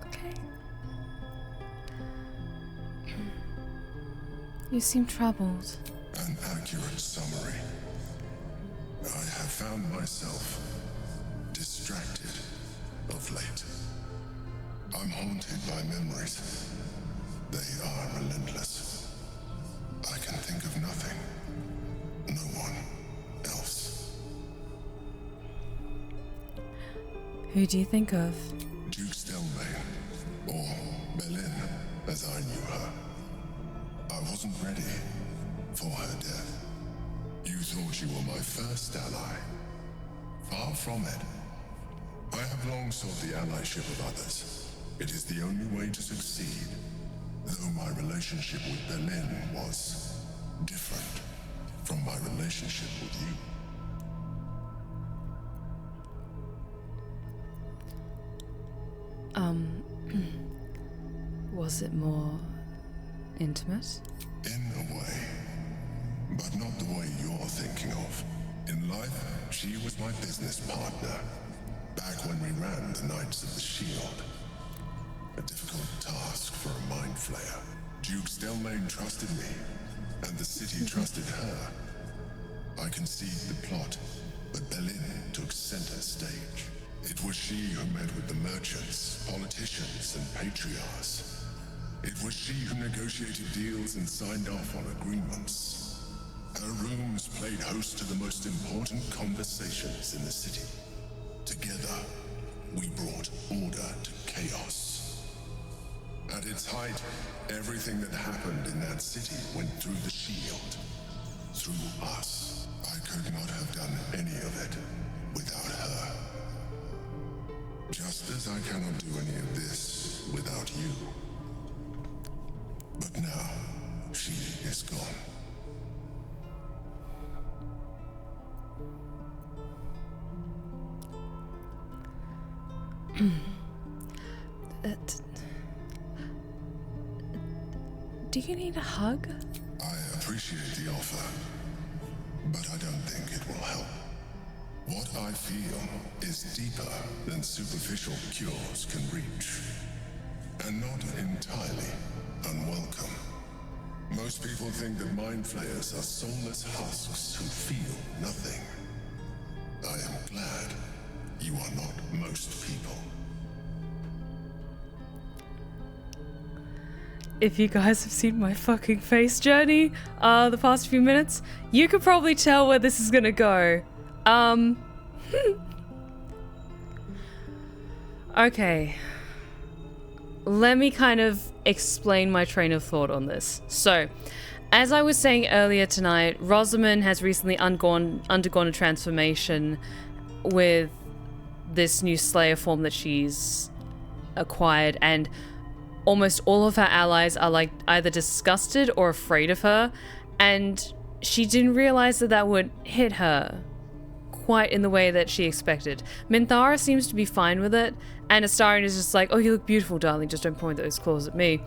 [SPEAKER 1] Okay. You seem troubled.
[SPEAKER 14] An accurate summary. I have found myself distracted of late. I'm haunted by memories. They are relentless. I can think of nothing. No one else.
[SPEAKER 1] Who do you think of?
[SPEAKER 14] Duke Stelmane, or Belin, as I knew her. I wasn't ready for her death. You thought you were my first ally. Far from it. I have long sought the allyship of others. It is the only way to succeed. Though my relationship with Belin was different from my relationship with you.
[SPEAKER 1] Was it more intimate?
[SPEAKER 14] In a way, but not the way you're thinking of. In life, she was my business partner, back when we ran the Knights of the Shield. A difficult task for a mind flayer. Duke Stelmane trusted me, and the city trusted her. I conceived the plot, but Belin took center stage. It was she who met with the merchants, politicians, and patriarchs. It was she who negotiated deals and signed off on agreements. Her rooms played host to the most important conversations in the city. Together, we brought order to chaos. At its height, everything that happened in that city went through the shield. Through us. I could not have done any of it without her. Just as I cannot do any of this without you. But now, she is gone.
[SPEAKER 1] Do you need a hug?
[SPEAKER 14] I appreciate the offer, but I don't think it will help. What I feel is deeper than superficial cures can reach, and not entirely unwelcome. Most people think that mind flayers are soulless husks who feel nothing. I am glad you are not most people.
[SPEAKER 1] If you guys have seen my fucking face journey the past few minutes, you could probably tell where this is gonna go. Okay. Let me kind of explain my train of thought on this. So, as I was saying earlier tonight, Rosamund has recently undergone a transformation with this new Slayer form that she's acquired, and almost all of her allies are like either disgusted or afraid of her, and she didn't realize that that would hit her quite in the way that she expected. Minthara seems to be fine with it, and Astarion is just like, oh, you look beautiful, darling, just don't point those claws at me.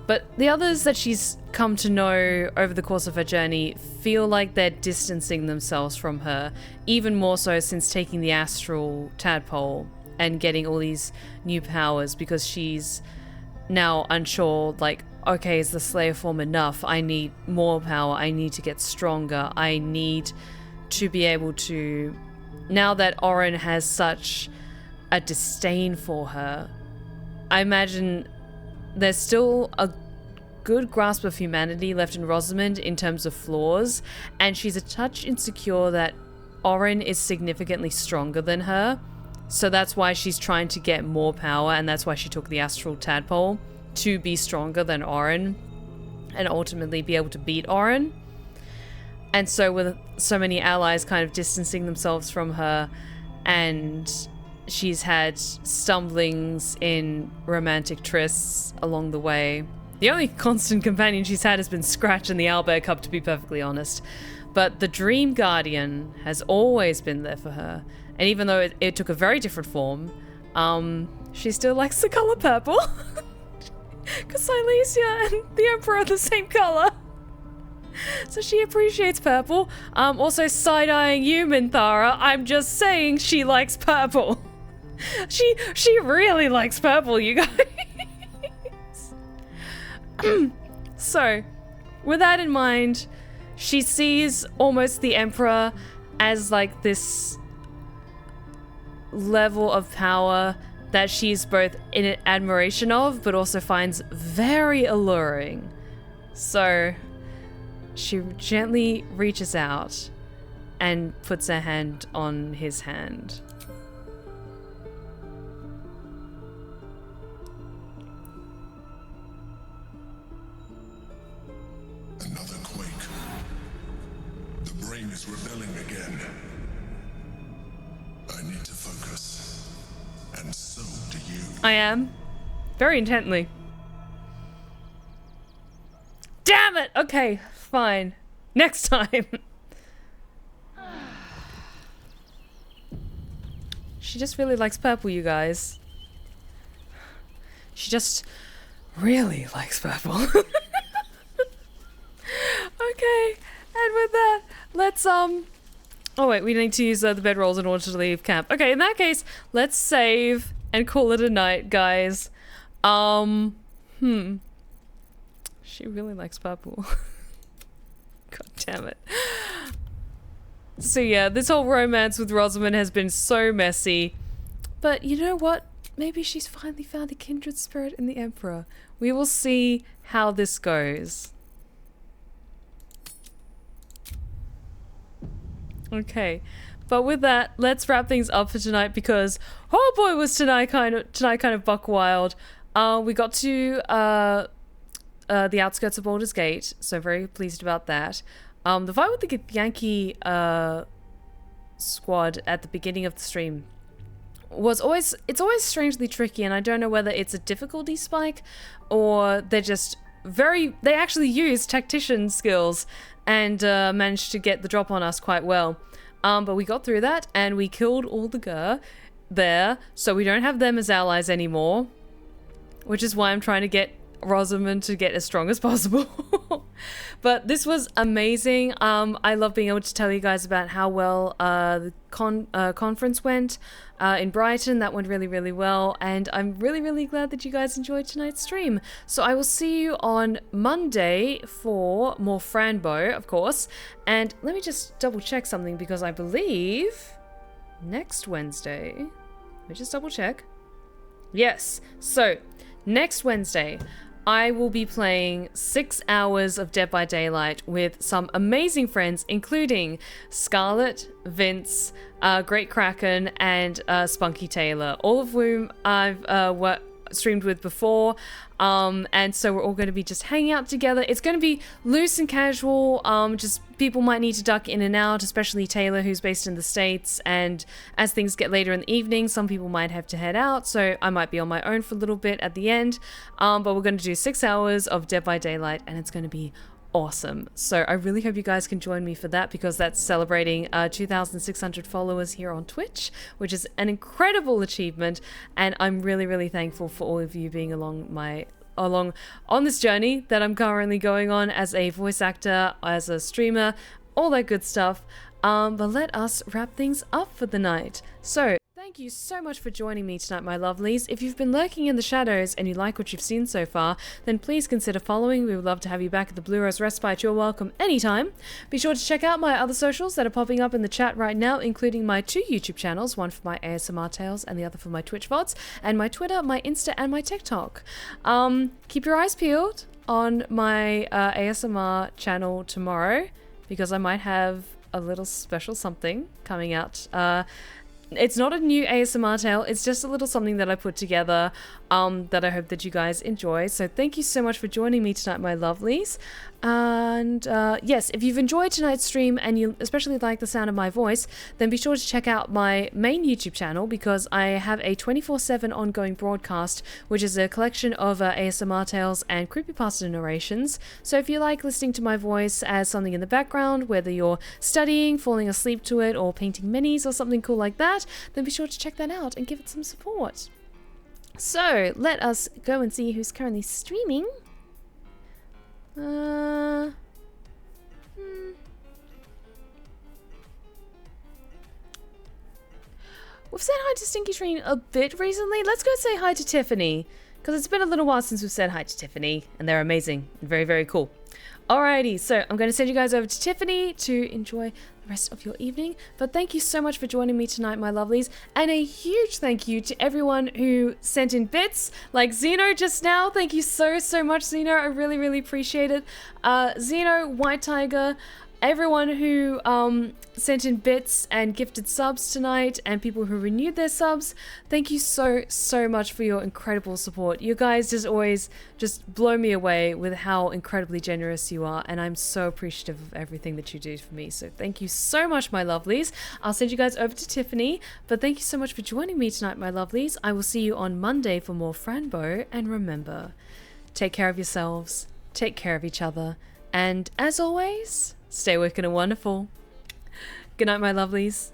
[SPEAKER 1] But the others that she's come to know over the course of her journey feel like they're distancing themselves from her, even more so since taking the astral tadpole and getting all these new powers, because she's now unsure, like, okay, is the Slayer form enough? I need more power. I need to get stronger. I need to be able to... Now that Arwyn has such a disdain for her, I imagine there's still a good grasp of humanity left in Rosamund in terms of flaws, and she's a touch insecure that Arwyn is significantly stronger than her. So that's why she's trying to get more power, and that's why she took the astral tadpole, to be stronger than Arwyn and ultimately be able to beat Arwyn. And so with so many allies kind of distancing themselves from her, and she's had stumblings in romantic trysts along the way. The only constant companion she's had has been Scratch and the Owlbear Cub, to be perfectly honest. But the Dream Guardian has always been there for her. And even though it took a very different form, she still likes the color purple. Because Silesia and the Emperor are the same color. So she appreciates purple. Also side-eyeing you, Minthara. I'm just saying she likes purple. She really likes purple, you guys. So, with that in mind, she sees almost the Emperor as like this level of power that she's both in admiration of, but also finds very alluring. So she gently reaches out and puts her hand on his hand.
[SPEAKER 14] Another quake. The brain is rebelling again. I need to focus. And so do you.
[SPEAKER 1] I am. Very intently. Damn it! Okay, fine. Next time. She just really likes purple, you guys. She just really likes purple. Okay, and with that, let's oh wait, we need to use the bedrolls in order to leave camp. Okay, in that case, let's save and call it a night, guys. She really likes purple. God damn it. So yeah, this whole romance with Rosamund has been so messy. But you know what? Maybe she's finally found a kindred spirit in the Emperor. We will see how this goes. Okay, but with that, let's wrap things up for tonight, because oh boy, was tonight kind of buck wild. We got to the outskirts of Baldur's Gate, so very pleased about that. The fight with the Yankee squad at the beginning of the stream it's always strangely tricky, and I don't know whether it's a difficulty spike or they actually use tactician skills and managed to get the drop on us quite well. But we got through that and we killed all the Gur there, so we don't have them as allies anymore, which is why I'm trying to get Rosamund to get as strong as possible. But this was amazing. I love being able to tell you guys about how well the conference went in Brighton. That went really, really well, and I'm really, really glad that you guys enjoyed tonight's stream. So I will see you on Monday for more Franbo, of course. And let me just double check something, because I believe next Wednesday, let me just double check. Yes, so next Wednesday I will be playing 6 hours of Dead by Daylight with some amazing friends, including Scarlet, Vince, Great Kraken, and Spunky Taylor, all of whom I've streamed with before. And so we're all going to be just hanging out together. It's going to be loose and casual. Just people might need to duck in and out, especially Taylor, who's based in the States. And as things get later in the evening, some people might have to head out. So I might be on my own for a little bit at the end. But we're going to do 6 hours of Dead by Daylight, and it's going to be awesome. So I really hope you guys can join me for that, because that's celebrating 2,600 followers here on Twitch, which is an incredible achievement, and I'm really, really thankful for all of you being along on this journey that I'm currently going on as a voice actor, as a streamer, all that good stuff. But let us wrap things up for the night. So thank you so much for joining me tonight, my lovelies. If you've been lurking in the shadows and you like what you've seen so far, then please consider following. We would love to have you back at the Blue Rose Respite. You're welcome anytime. Be sure to check out my other socials that are popping up in the chat right now, including my 2 YouTube channels, one for my ASMR tales and the other for my Twitch VODs, and my Twitter, my Insta, and my TikTok. Keep your eyes peeled on my ASMR channel tomorrow, because I might have a little special something coming out. It's not a new ASMR tale, it's just a little something that I put together that I hope that you guys enjoy. So thank you so much for joining me tonight, my lovelies. And yes, if you've enjoyed tonight's stream and you especially like the sound of my voice, then be sure to check out my main YouTube channel, because I have a 24/7 ongoing broadcast, which is a collection of ASMR tales and creepypasta narrations. So if you like listening to my voice as something in the background, whether you're studying, falling asleep to it, or painting minis or something cool like that, then be sure to check that out and give it some support. So let us go and see who's currently streaming. We've said hi to Stinky Treen a bit recently. Let's go say hi to Tiffany, because it's been a little while since we've said hi to Tiffany, and they're amazing and very, very cool. Alrighty, so I'm going to send you guys over to Tiffany to enjoy the rest of your evening. But thank you so much for joining me tonight, my lovelies. And a huge thank you to everyone who sent in bits, like Zeno just now. Thank you so, so much, Zeno. I really, really appreciate it. Zeno, White Tiger, everyone who sent in bits and gifted subs tonight, and people who renewed their subs, thank you so, so much for your incredible support. You guys just always just blow me away with how incredibly generous you are, and I'm so appreciative of everything that you do for me. So thank you so much, my lovelies. I'll send you guys over to Tiffany, but thank you so much for joining me tonight, my lovelies. I will see you on Monday for more Franbo, and remember, take care of yourselves, take care of each other, and as always, stay wicked and wonderful. Good night, my lovelies.